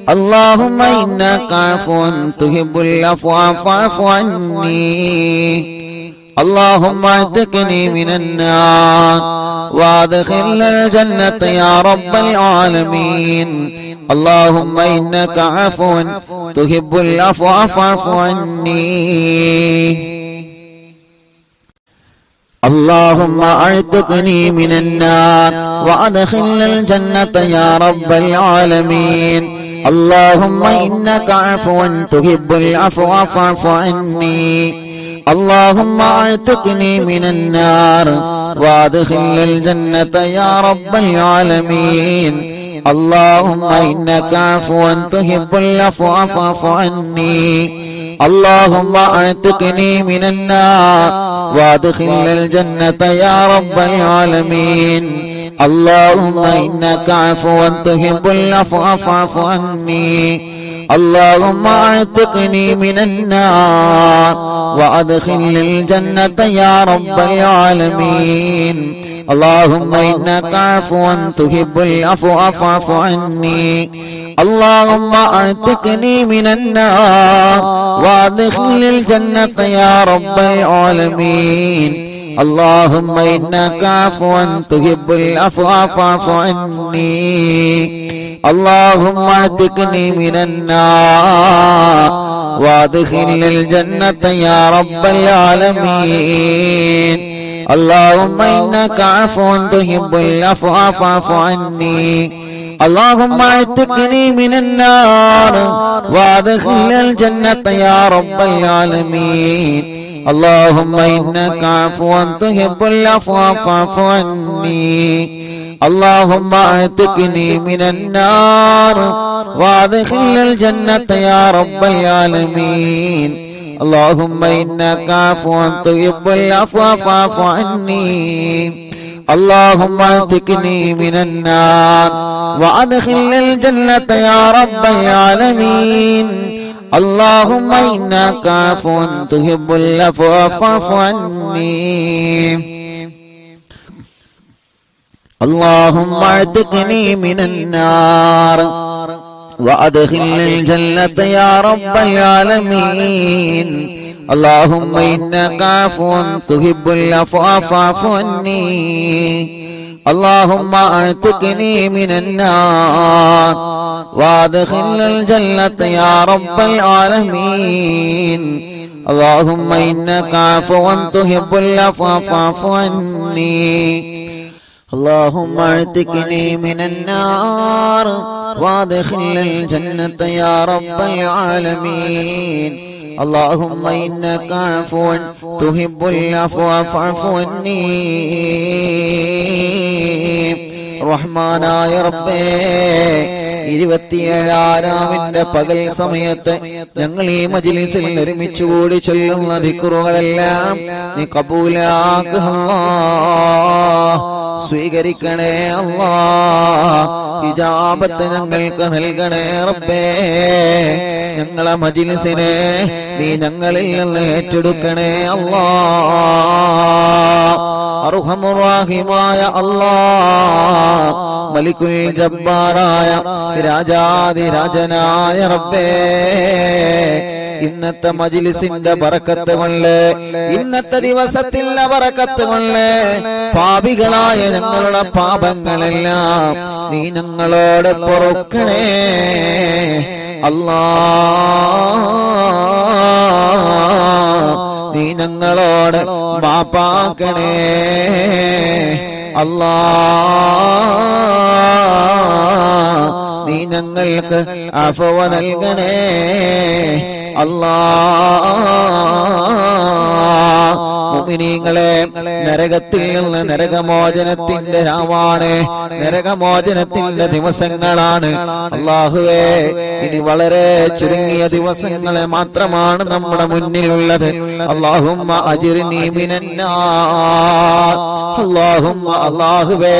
اللهم إنك عفو تحب العفو فاعف عني. اللهم اعتقني من النار وادخل الجنة يا رب العالمين. اللهم إنك عفو تحب العفو فاعف عني. اللهم اعتقني من النار وادخل الجنة يا رب العالمين. اللهم إنك عفو تحب العفو فاعف عني. اللهم اعتقني من النار وادخل الجنة يا رب العالمين. اللهم إنك عفو تحب العفو فاعف عني. اللهم اعتقني من النار وادخل الجنة يا رب العالمين. اللهم إنك عفو تحب العفو فاعف عني. اللهم اعتقني من النار وادخل الجنة يا رب العالمين. اللهم إنك عفو تحب العفو فاعف عني. اللهم اعتقني من النار وادخل الجنة يا رب العالمين. اللهم إنك عفو تحب العفو فاعف عني. اللهم اعتقني من النار وادخل الجنة يا رب العالمين. اللهم إنك عفو تحب العفو فاعف عني. اللهم اعتقني من النار وادخل الجنة يا رب العالمين. اللهم إنك عفو تحب العفو فاعف عني. اللهم اعتقني من النار وادخل الجنة يا رب العالمين. اللهم إنك عفو تحب العفو فاعف عني. اللهم اعتقني من النار وادخل الجنة يا رب العالمين. اللهم إنك عفو تحب العفو فاعف عني. اللهم اعتقني من النار وادخل الجنة يا رب العالمين. اللهم إنك عفو تحب العفو فاعف عني. اللهم اعتقني من النار وادخل الجنة يا رب العالمين. اللهم إنك عفو تحب العفو فاعف عني. اللهم اعتقني من النار وادخل الجنة يا رب العالمين. اللهم إنك عفو تحب العفو فاعف عني. റഹ്മാനായ റബ്ബേ 27 പകൽ സമയത്ത് ഞങ്ങൾ ഈ മജ്ലിസിൽ ഒരുമിച്ച് കൂടി ചൊല്ലുന്ന ദിക്റുകളെല്ലാം നീ കബൂലാക്കുക അല്ലാഹ്. സ്വീകരിക്കണേ അല്ലാഹ്. ഇജാബത്ത് ഞങ്ങൾക്ക് നൽകണേ റബ്ബേ. ഞങ്ങളെ മജ്ലിസിനെ നീ ഞങ്ങളിൽ നിന്ന് ഏറ്റെടുക്കണേ അല്ലാഹ്. അർഹമുർ റഹീമായ അല്ലാഹ്, മലിക്കുൽ ജബ്ബാറായ രാജാധിരാജനായ റബ്ബേ, ഇന്നത്തെ മജ്ലിസിന്റെ ബറക്കത്ത് കൊണ്ട്, ഇന്നത്തെ ദിവസത്തിന്റെ ബറക്കത്ത് കൊണ്ട് പാപികളായ ഞങ്ങളുടെ പാപങ്ങളെല്ലാം നീ ഞങ്ങളോട് പൊറുക്കണേ അല്ലാഹ്. നീ ഞങ്ങളോട് മാപ്പാക്കണേ അല്ലാഹ്. നീ ഞങ്ങൾക്ക് അഫ്വ നൽകണേ അല്ലാഹ്. മുഅ്മിനീങ്ങളെ, നരകത്തിൽ നിന്ന് നരകമോചനത്തിന്റെ രാവാണ്, നരകമോചനത്തിന്റെ ദിവസങ്ങളാണ്. അല്ലാഹുവേ, ഇനി വളരെ ചുരുങ്ങിയ ദിവസങ്ങളെ മാത്രമാണ് നമ്മുടെ മുന്നിലുള്ളത്. അല്ലാഹുമ്മ അജിർനി മിനന്നാർ. അല്ലാഹുമ്മ, അല്ലാഹുവേ,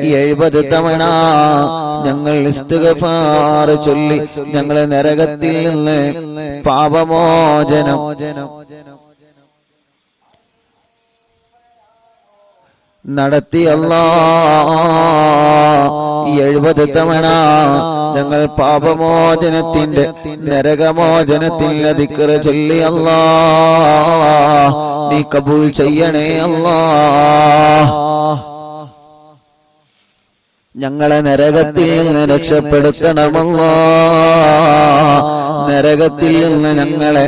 70 തവണ ഞങ്ങൾ ഇസ്തിഗ്ഫാർ ചൊല്ലി ഞങ്ങളെ നരകത്തിൽ നിന്ന് പാപമോചനം നടത്തി അല്ലാഹ്. 70 തവണ ഞങ്ങൾ പാപമോചനത്തിന്റെ നരകമോചനത്തിന്റെ ദിക്ർ ചൊല്ലി അല്ലാഹ് നീ കബൂൽ ചെയ്യണേ അല്ലാഹ്. ഞങ്ങളെ നരകത്തിൽ നിന്ന് രക്ഷപ്പെടുത്തണമല്ലാഹ്. നരകത്തിൽ നിന്ന് ഞങ്ങളെ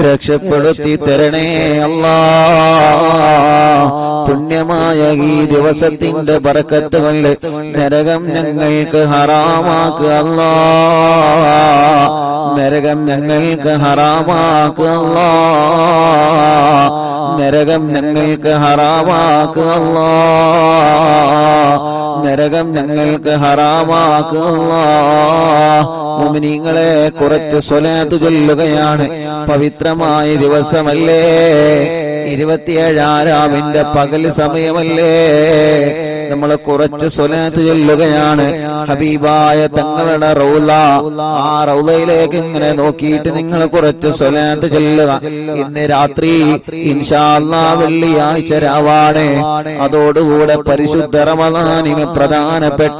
രക്ഷപ്പെടുത്തി തരണേ അല്ലാഹ്. പുണ്യമായ ഈ ദിവസത്തിന്റെ ബറക്കത്ത് കൊണ്ട് നരകം ഞങ്ങൾക്ക് ഹറാമാക്കുക അല്ലാഹ്. നരകം ഞങ്ങൾക്ക് ഹറാമാക്കുക അല്ലാഹ്. നരകം ഞങ്ങൾക്ക് ഹറാമാക്കുക അല്ലാഹ്. നരകം ഞങ്ങൾക്ക് ഹറാമാക്കുക അല്ലാഹ്. മുഅ്മിനീങ്ങളെ കുറച്ച് സ്വലാത്ത് ചൊല്ലുകയാണ്. പവിത്രമായ ദിവസമല്ലേ, 27 പകൽ സമയമല്ലേ, നമ്മൾ കുറച്ച് സ്വലാത്ത് ചൊല്ലുകയാണ്. ഹബീബായ തങ്ങളുടെ റൗള, ആ റൗളയിലേക്ക് ഇങ്ങനെ നോക്കിയിട്ട് നിങ്ങൾ കുറച്ച് സ്വലാത്ത് ചൊല്ലുക. ഇന്ന് രാത്രി ഇൻഷാ അല്ലാഹ് വെള്ളിയാഴ്ച രാവാണ്. അതോടുകൂടെ പരിശുദ്ധ റമദാനിന് പ്രധാനപ്പെട്ട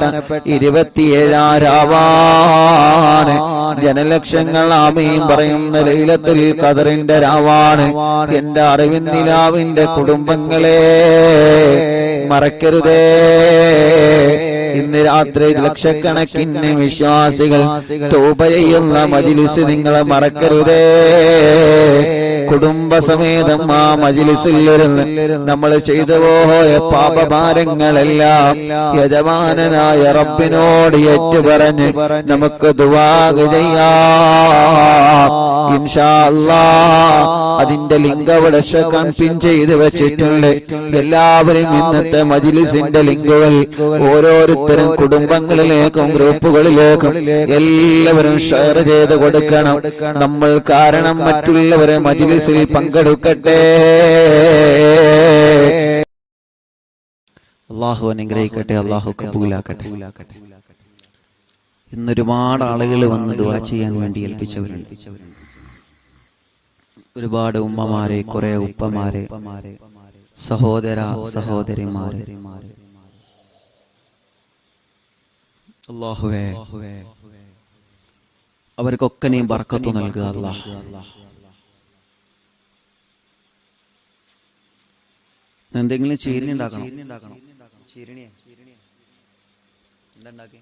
27 രാവാണ്. ജനലക്ഷങ്ങൾ ആമീൻ പറയുന്ന ലൈലത്തുൽ ഖദറിന്റെ രാവാണ്. എന്റെ അറിവിൻ നിലാവിന്റെ കുടുംബങ്ങളെ മറക്കരുതേ. ഇന്ന് രാത്രി ലക്ഷക്കണക്കിന് വിശ്വാസികൾ തൗബ ചെയ്യുന്ന മജ്ലിസ് നിങ്ങളെ മറക്കരുതേ. കുടുംബസമേതം ആ മജ്ലിസിലിരുന്ന് നമ്മൾ ചെയ്തു പോയ പാപഭാരങ്ങളെല്ലാം യജമാനനായ റബ്ബിനോട് ഏറ്റുപറഞ്ഞ് നമുക്ക് ദുആ ചെയ്യാം ഇൻഷാ അല്ലാഹ്. അതിന്റെ ലിങ്ക് അവിടെ പിൻ ചെയ്ത് വെച്ചിട്ടുണ്ട്. എല്ലാവരും ഇന്നത്തെ മജ്ലിസിന്റെ ലിങ്കുകൾ ഓരോരുത്തരും കുടുംബങ്ങളിലേക്കും ഗ്രൂപ്പുകളിലേക്കും എല്ലാവരും ഷെയർ ചെയ്ത് കൊടുക്കണം. നമ്മൾ കാരണം മറ്റുള്ളവരെ മജ്ലിസിൽ പങ്കെടുക്കട്ടെ. അല്ലാഹു അനുഗ്രഹിക്കട്ടെ, അല്ലാഹു കബൂലാക്കട്ടെ. ഇന്നൊരുപാട് ആളുകൾ വന്ന് ദുആ ചെയ്യാൻ വേണ്ടി ഏൽപ്പിച്ചവരുണ്ട്. ഒരുപാട് ഉമ്മമാരെ, കുറെ ഉപ്പമാരെ, സഹോദര സഹോദരിമാരെ, അല്ലാഹുവേ അവർക്കൊക്കെ നീ ബർക്കത്ത് നൽകുക അല്ലാഹ്. എന്തെങ്കിലും ചീരണി ഉണ്ടാക്കണം. ചീരണിയെ എന്താണ്ടാക്കി?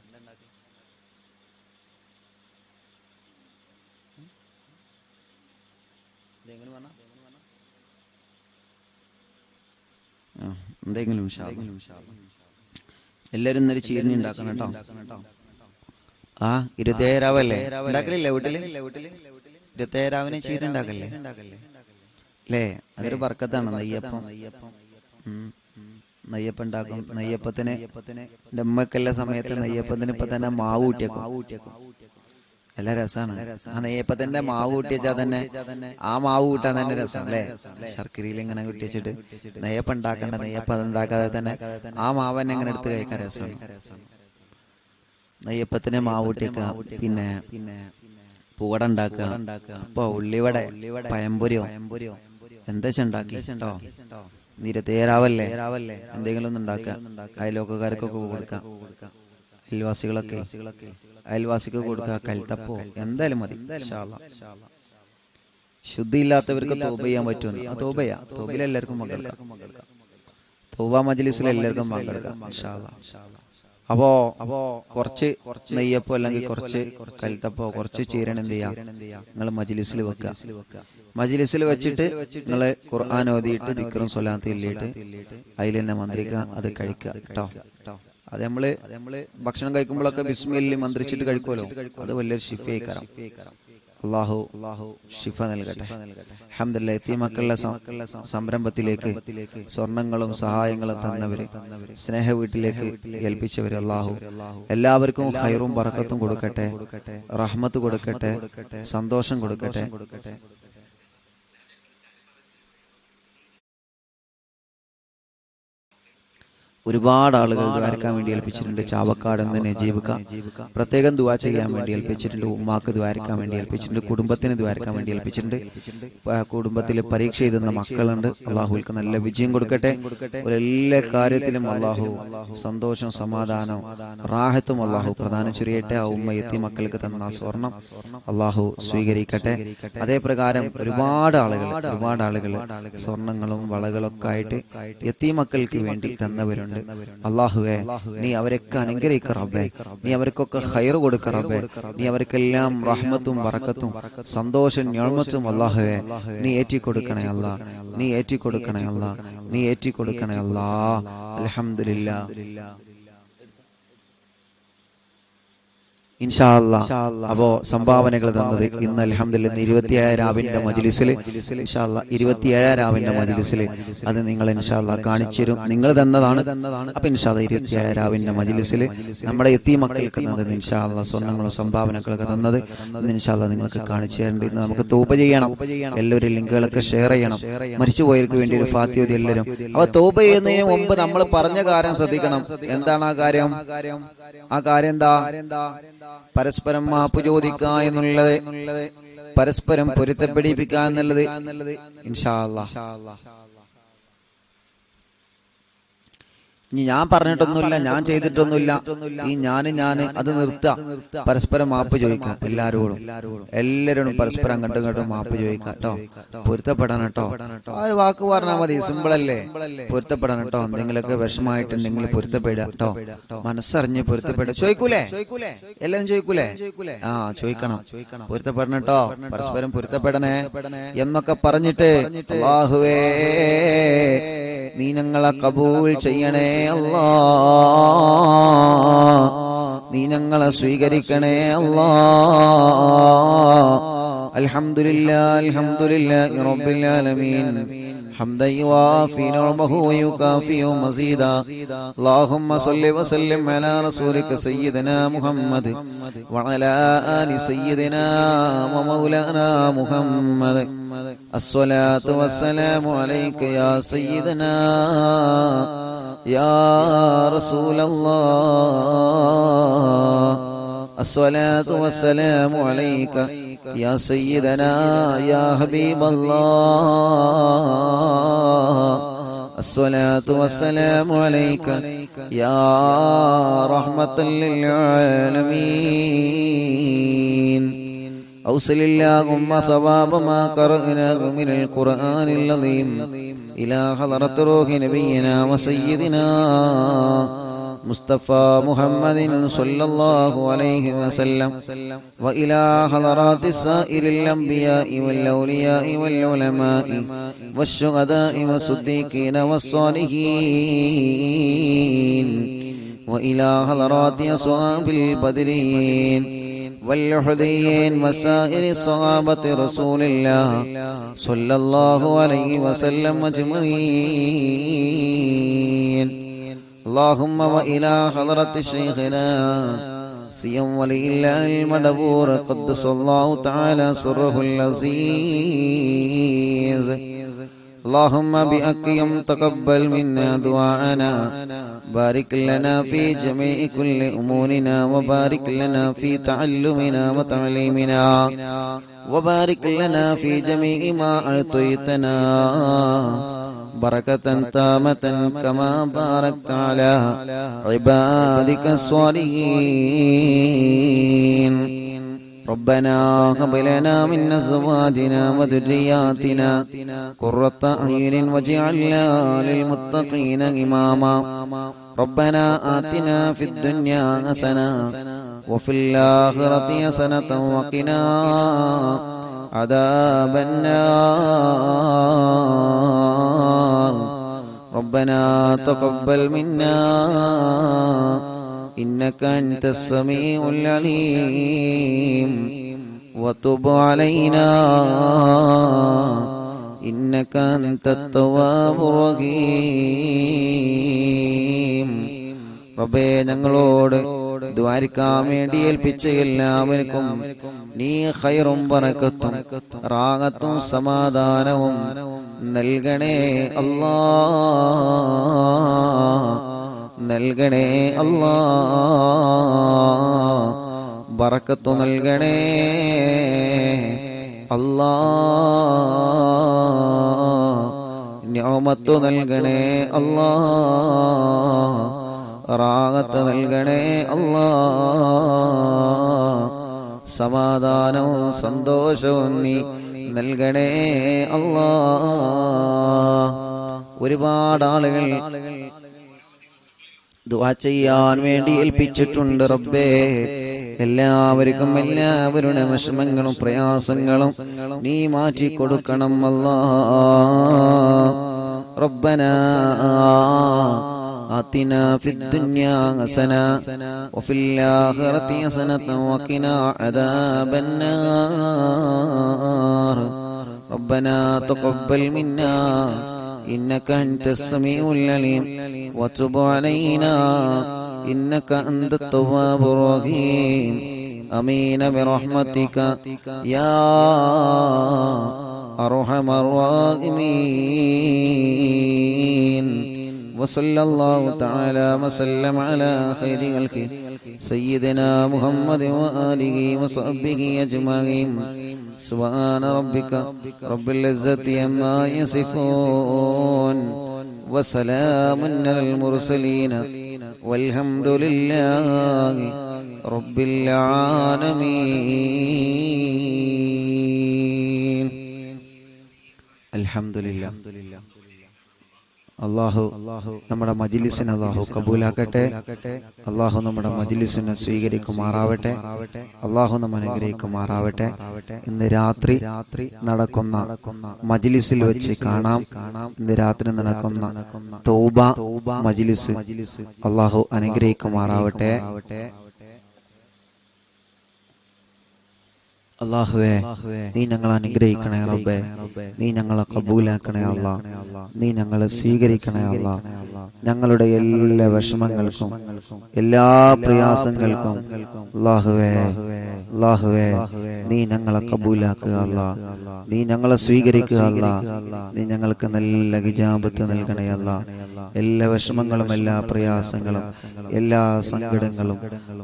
എന്തെങ്കിലും എല്ലാരും ഇന്നൊരു ചീരണി ഉണ്ടാക്കണം കേട്ടോ. ആ 27 രാവല്ലേ ഉണ്ടാക്കലില്ലേ വീട്ടില്? 27 രാവിനെ ചീരണി ഉണ്ടാക്കല്ലേ അല്ലേ? അതൊരു ബർക്കത്താണ്. നെയ്യപ്പം ഉണ്ടാക്കും. നെയ്യപ്പത്തിന് എന്റെ ഉമ്മക്കെല്ലാ സമയത്ത് നെയ്യപ്പത്തിന് ഇപ്പൊ തന്നെ മാവ് കൂട്ടിയേക്കും. നല്ല രസാണ്. ആ നെയ്യപ്പത്തിന്റെ മാവ് കൂട്ടിവെച്ചാൽ തന്നെ ആ മാവ് കൂട്ടാൻ തന്നെ രസം അല്ലേ? ശർക്കരയിൽ ഇങ്ങനെ കൂട്ടിവെച്ചിട്ട് നെയ്യപ്പം ഉണ്ടാക്കണ്ട, നെയ്യപ്പം അതുണ്ടാക്കാതെ തന്നെ ആ മാവ് തന്നെ ഇങ്ങനെ എടുത്ത് കഴിക്കാൻ രസമാണ്. നെയ്യപ്പത്തിന് മാവ് കൂട്ടിയേക്കുക. പിന്നെ പൂവട ഉണ്ടാക്കുക. അപ്പൊ ഉള്ളിവട, പഴംപൊരിയോ എന്താ ഉണ്ടാക്കി കേട്ടോ. 27 രാവല്ലേ എന്തെങ്കിലും ഒന്ന് ഉണ്ടാക്കുക. അയൽവക്കക്കാർക്കൊക്കെ കൊടുക്കാം. അയൽവാസിക്ക് കൊടുക്കുക. കൽത്തപ്പോ എന്തായാലും മതി. ശുദ്ധിയില്ലാത്തവർക്ക് തൗബ ചെയ്യാൻ പറ്റുമെന്ന് ആ തൗബ ചെയ്യാം. തൗബയിൽ എല്ലാവർക്കും പങ്കെടുക്കാം. തൗബ മജ്ലിസിൽ എല്ലാവർക്കും പങ്കെടുക്കാം ഇൻഷാ അല്ലാഹ്. അപ്പോ കുറച്ച് നെയ്യപ്പോ അല്ലെങ്കിൽ കുറച്ച് കൽത്തപ്പോ കുറച്ച് ചീരണ എന്ത് ചെയ്യാം, നിങ്ങൾ മജ്ലിസിൽ വെക്കുക. മജ്ലിസിൽ വെച്ചിട്ട് നിങ്ങൾ ഖുർആൻ ഓതിയിട്ട് ദിക്റും സ്വലാത്തും ഇല്ലിട്ട് അതിൽ തന്നെ മന്ത്രിക്കുക. അത് കഴിക്കുക കേട്ടോ. അത് നമ്മള് ഭക്ഷണം കഴിക്കുമ്പോഴൊക്കെ ബിസ്മില്ലാഹി മന്ത്രിച്ചിട്ട് കഴിക്കുമല്ലോ. അത് വലിയൊരു ശിഫയായിക്കാരം. അല്ലാഹു ശിഫ നൽകട്ടെ. അൽഹംദുലില്ലാഹ്. യതീമക്കളുടെ സംരംഭത്തിലേക്ക് സ്വർണങ്ങളും സഹായങ്ങളും തന്നവര്, സ്നേഹ വീട്ടിലേക്ക് ഏൽപ്പിച്ചവര്, അല്ലാഹു എല്ലാവർക്കും ഖൈറും ബറക്കത്തും കൊടുക്കട്ടെ, റഹ്മത്ത് കൊടുക്കട്ടെ, സന്തോഷം കൊടുക്കട്ടെ. ഒരുപാട് ആളുകൾ ദ്വാരക്കാൻ വേണ്ടി ഏൽപ്പിച്ചിട്ടുണ്ട്. ചാവക്കാട് എന്ന് നജീബ് പ്രത്യേകം ദുആ ചെയ്യാൻ വേണ്ടി ഏൽപ്പിച്ചിട്ടുണ്ട്. ഉമ്മാക്ക് ദ്വാരക്കാൻ വേണ്ടി ഏൽപ്പിച്ചിട്ടുണ്ട്. കുടുംബത്തിന് ദ്വാരക്കാൻ വേണ്ടി ഏൽപ്പിച്ചിട്ടുണ്ട്. കുടുംബത്തിൽ പരീക്ഷ എഴുതുന്ന മക്കളുണ്ട്. അള്ളാഹുവിൽക്ക് നല്ല വിജയം കൊടുക്കട്ടെ. എല്ലാ കാര്യത്തിലും അള്ളാഹു സന്തോഷം, സമാധാനം, റാഹത്തും അള്ളാഹു പ്രദാനം ചൊരിയട്ടെ. ആ ഉമ്മ യത്തീം മക്കൾക്ക് തന്ന സ്വർണം അള്ളാഹു സ്വീകരിക്കട്ടെ. അതേ പ്രകാരം ഒരുപാട് ആളുകൾ സ്വർണങ്ങളും വളകളൊക്കെ ആയിട്ട് യത്തീം മക്കൾക്ക് വേണ്ടി തന്നവരുണ്ട്. അല്ലാഹുവേ, നീ അവരൊക്കെ അനുഗ്രഹിക്ക റബ്ബേ. നീ അവർക്കൊക്കെ ഖൈർ കൊടുക്ക റബ്ബേ. നീ അവർക്കെല്ലാം റഹ്മത്തും ബറക്കത്തും സന്തോഷം നിഅമത്തും അല്ലാഹുവേ നീ ഏറ്റിക്കൊടുക്കണേ അല്ലാ. നീ ഏറ്റിക്കൊടുക്കണേ അല്ലാ. നീ ഏറ്റിക്കൊടുക്കണേ അല്ലാ. അൽഹംദുലില്ലാഹ്. ഇൻഷാ അല്ലാഹ്. അപ്പോ സംഭാവനകൾ തന്നത് ഇന്ന് അൽഹംദുലില്ലാഹ് 27 രാവിന്റെ മജ്ലിസിൽ ഇൻഷാ അല്ലാഹ് 27 രാവിന്റെ മജ്ലിസിൽ അത് നിങ്ങൾ ഇൻഷാ അല്ലാഹ് കാണിച്ചു തരും. നിങ്ങൾ തന്നതാണ്. അപ്പൊ ഇൻഷാ അല്ലാഹ് 27 രാവിന്റെ മജ്ലിസിൽ നമ്മുടെ യത്തീം മക്കൾക്ക് തന്നത് ഇൻഷാ അല്ലാഹ് സ്വർണ്ണങ്ങളും സംഭാവനകളൊക്കെ തന്നത് ഇൻഷാ അല്ലാഹ് നിങ്ങൾക്ക് കാണിച്ചു തരേണ്ടത്. ഇന്ന് നമുക്ക് തൗബ ചെയ്യണം. എല്ലാവരും ലിങ്കുകളൊക്കെ ഷെയർ ചെയ്യണം. മരിച്ചുപോയവർക്ക് വേണ്ടി ഒരു ഫാത്തിഹ എല്ലാവരും. അപ്പൊ തൗബ ചെയ്യുന്നതിന് മുമ്പ് നമ്മൾ പറഞ്ഞ കാര്യം ശ്രദ്ധിക്കണം. എന്താണ് ആ കാര്യം? ആ കാര്യം എന്താ? പരസ്പരം മാപ്പ് ചോദിക്കുക എന്നുള്ളത്, പരസ്പരം പൊരുത്തപ്പെടിപ്പിക്കുക എന്നുള്ളത്. ഇൻഷാ അല്ലാഹ് ഞാൻ പറഞ്ഞിട്ടൊന്നുമില്ല, ഞാൻ ചെയ്തിട്ടൊന്നുമില്ല. ഈ ഞാൻ അത് നിർത്താം. പരസ്പരം മാപ്പ് ചോദിക്കാം. എല്ലാവരോടും പരസ്പരം അങ്ങോട്ടും ഇങ്ങോട്ടും മാപ്പ് ചോദിക്കാം കേട്ടോ. പൊരുത്തപ്പെടണം കേട്ടോ. ആ ഒരു വാക്ക് പറഞ്ഞാൽ മതി. സിമ്പിൾ അല്ലേ? പൊരുത്തപ്പെടണം കേട്ടോ. എന്തെങ്കിലുമൊക്കെ വിഷമമായിട്ടുണ്ടെങ്കിൽ പൊരുത്തപ്പെടുക കേട്ടോ. മനസ്സറിഞ്ഞ് പൊരുത്തപ്പെടുക. ചോദിക്കൂലേ? എല്ലാരും ചോദിക്കൂലേ? ആ, ചോദിക്കണം. പൊരുത്തപ്പെടണം കേട്ടോ. പരസ്പരം പൊരുത്തപ്പെടണേ എന്നൊക്കെ പറഞ്ഞിട്ട് അല്ലാഹുവേ നീ ഞങ്ങളെ കബൂൽ ചെയ്യണേ അല്ലാ. നീ ഞങ്ങളെ സ്വീകരിക്കണേ അല്ലാ. അൽഹംദുലില്ലാഹ് അൽഹംദുലില്ലാഹി റബ്ബിൽ ആലമീൻ حمدا يوافي نعمه ويكافئ مزيدا اللهم صل وسلم على رسولك سيدنا محمد وعلى آل سيدنا ومولانا محمد الصلاة والسلام عليك يا سيدنا يا رسول الله الصلاة والسلام عليك يا سيدنا يا حبيب الله الصلاة والسلام عليك يا رحمة للعالمين أوصل اللهم ثواب ما قرأناه من القرآن العظيم إلى حضرة روح نبينا وسيدنا مصطفى محمد صلى الله عليه وسلم وإلى حضرات سائر الأنبياء والأولياء والعلماء والشهداء والصديقين والصالحين وإلى حضرات أصحاب البدرين والحديين وسائر صحابة رسول الله صلى الله عليه وسلم أجمعين اللهم وإلى حضرة شيخنا سيم ولي الله المدبور قدس الله تعالى سره العزيز اللهم بأكرم تقبل منا دعاءنا بارك لنا في جميع كل أمورنا وبارك لنا في تعلمنا وتعليمنا وبارك لنا في جميع ما أعطيتنا بركة تامة كما باركت على عبادك الصالحين ربنا هب لنا من أزواجنا وذرياتنا قرة أعين واجعلنا للمتقين إماما ربنا آتنا في الدنيا حسنة وفي الآخرة حسنة وقنا عذاب النار ربنا تقبل منا إنك أنت السميع العليم وتب علينا إنك أنت التواب الرحيم റബ്ബേ ഞങ്ങളോട് ദ്വാരിക്കാൻ വേണ്ടി ഏൽപ്പിച്ച എല്ലാവർക്കും നീ ഖൈറും ബറക്കത്തും റാഹത്തും സമാധാനവും നൽകണേ അല്ലാഹ് നൽകണേ അല്ലാ, ബറക്കത്ത് നൽകണേ അല്ലാ, നിഅമത്ത് നൽകണേ അല്ലാ, റാഹത്ത് നൽകണേ അല്ലാ, സമാധാനവും സന്തോഷവും നീ നൽകണേ അല്ലാ. ഒരുപാട് ആളുകൾ ദുആ ചെയ്യാൻ വേണ്ടി ഏൽപ്പിച്ചിട്ടുണ്ട് റബ്ബേ. എല്ലാവർക്കും എല്ലാവരുടെ വിഷമങ്ങളും പ്രയാസങ്ങളും നീ മാറ്റി കൊടുക്കണം അല്ലാ. റബ്ബനാ آتنا في الدنيا حسنة وفي الآخرة حسنة وقنا عذاب النار. ربنا تقبل منا إنك أنت السميع العليم وتب علينا إنك أنت التواب الرحيم. آمين برحمتك يا أرحم الراحمين. وصلى الله تعالى وسلم على خير خلقه سيدنا محمد وآله وصحبه أجمعين. سبحان ربك رب العزة عما يصفون وسلام على المرسلين والحمد لله رب العالمين. الحمد لله. അല്ലാഹു നമ്മുടെ മജ്ലിസിനെ അല്ലാഹു കബൂലാക്കട്ടെ. അല്ലാഹു നമ്മുടെ മജ്ലിസിനെ സ്വീകരിക്കുമാറാവട്ടെ. അല്ലാഹു നമ്മെ അനുഗ്രഹിക്കുമാറാവട്ടെ. ഇന്ന് രാത്രി നടക്കുന്ന മജ്ലിസിൽ വെച്ച് കാണാം. ഇന്ന് രാത്രി നടക്കുന്ന തൗബ മജ്ലിസ് അല്ലാഹു അനുഗ്രഹിക്കുമാറാവട്ടെ. അല്ലാഹുവേ, നീ ഞങ്ങളെ അനുഗ്രഹിക്കണേ റബ്ബേ. നീ ഞങ്ങളെ കബൂലാക്കണേ അല്ലാ. നീ ഞങ്ങളെ സ്വീകരിക്കണേ അല്ലാ. ഞങ്ങളുടെ എല്ലാ വിഷമങ്ങൾക്കും എല്ലാ പ്രയാസങ്ങൾക്കും അല്ലാഹുവേ നീ ഞങ്ങളെ കബൂലാക്കുക അല്ലാ. നീ ഞങ്ങളെ സ്വീകരിക്കുക അല്ലാ. നീ ഞങ്ങൾക്ക് നല്ല ഹിജാബത്ത് നൽകണേ അല്ലാ. എല്ലാ വിഷമങ്ങളും എല്ലാ പ്രയാസങ്ങളും എല്ലാ സങ്കടങ്ങളും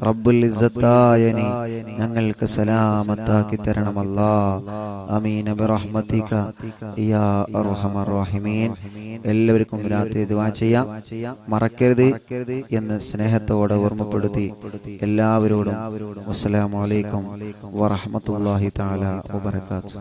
റബ്ബുൽ ഇസ്സത്തായ നീ ഞങ്ങൾക്ക് സലാമത്താക്കി തരണമല്ലാ. ആമീൻ ബിറഹ്മതിക യാ അർഹമർ റഹീമീൻ. എല്ലാവർക്കും രാത്രി ദുആ ചെയ്യാം, മറക്കരുത് എന്ന് സ്നേഹത്തോടെ ഓർമ്മപ്പെടുത്തി എല്ലാവരോടും അസ്സലാമു അലൈക്കും വറഹ്മത്തുള്ളാഹി തആല വബറകാതുഹു.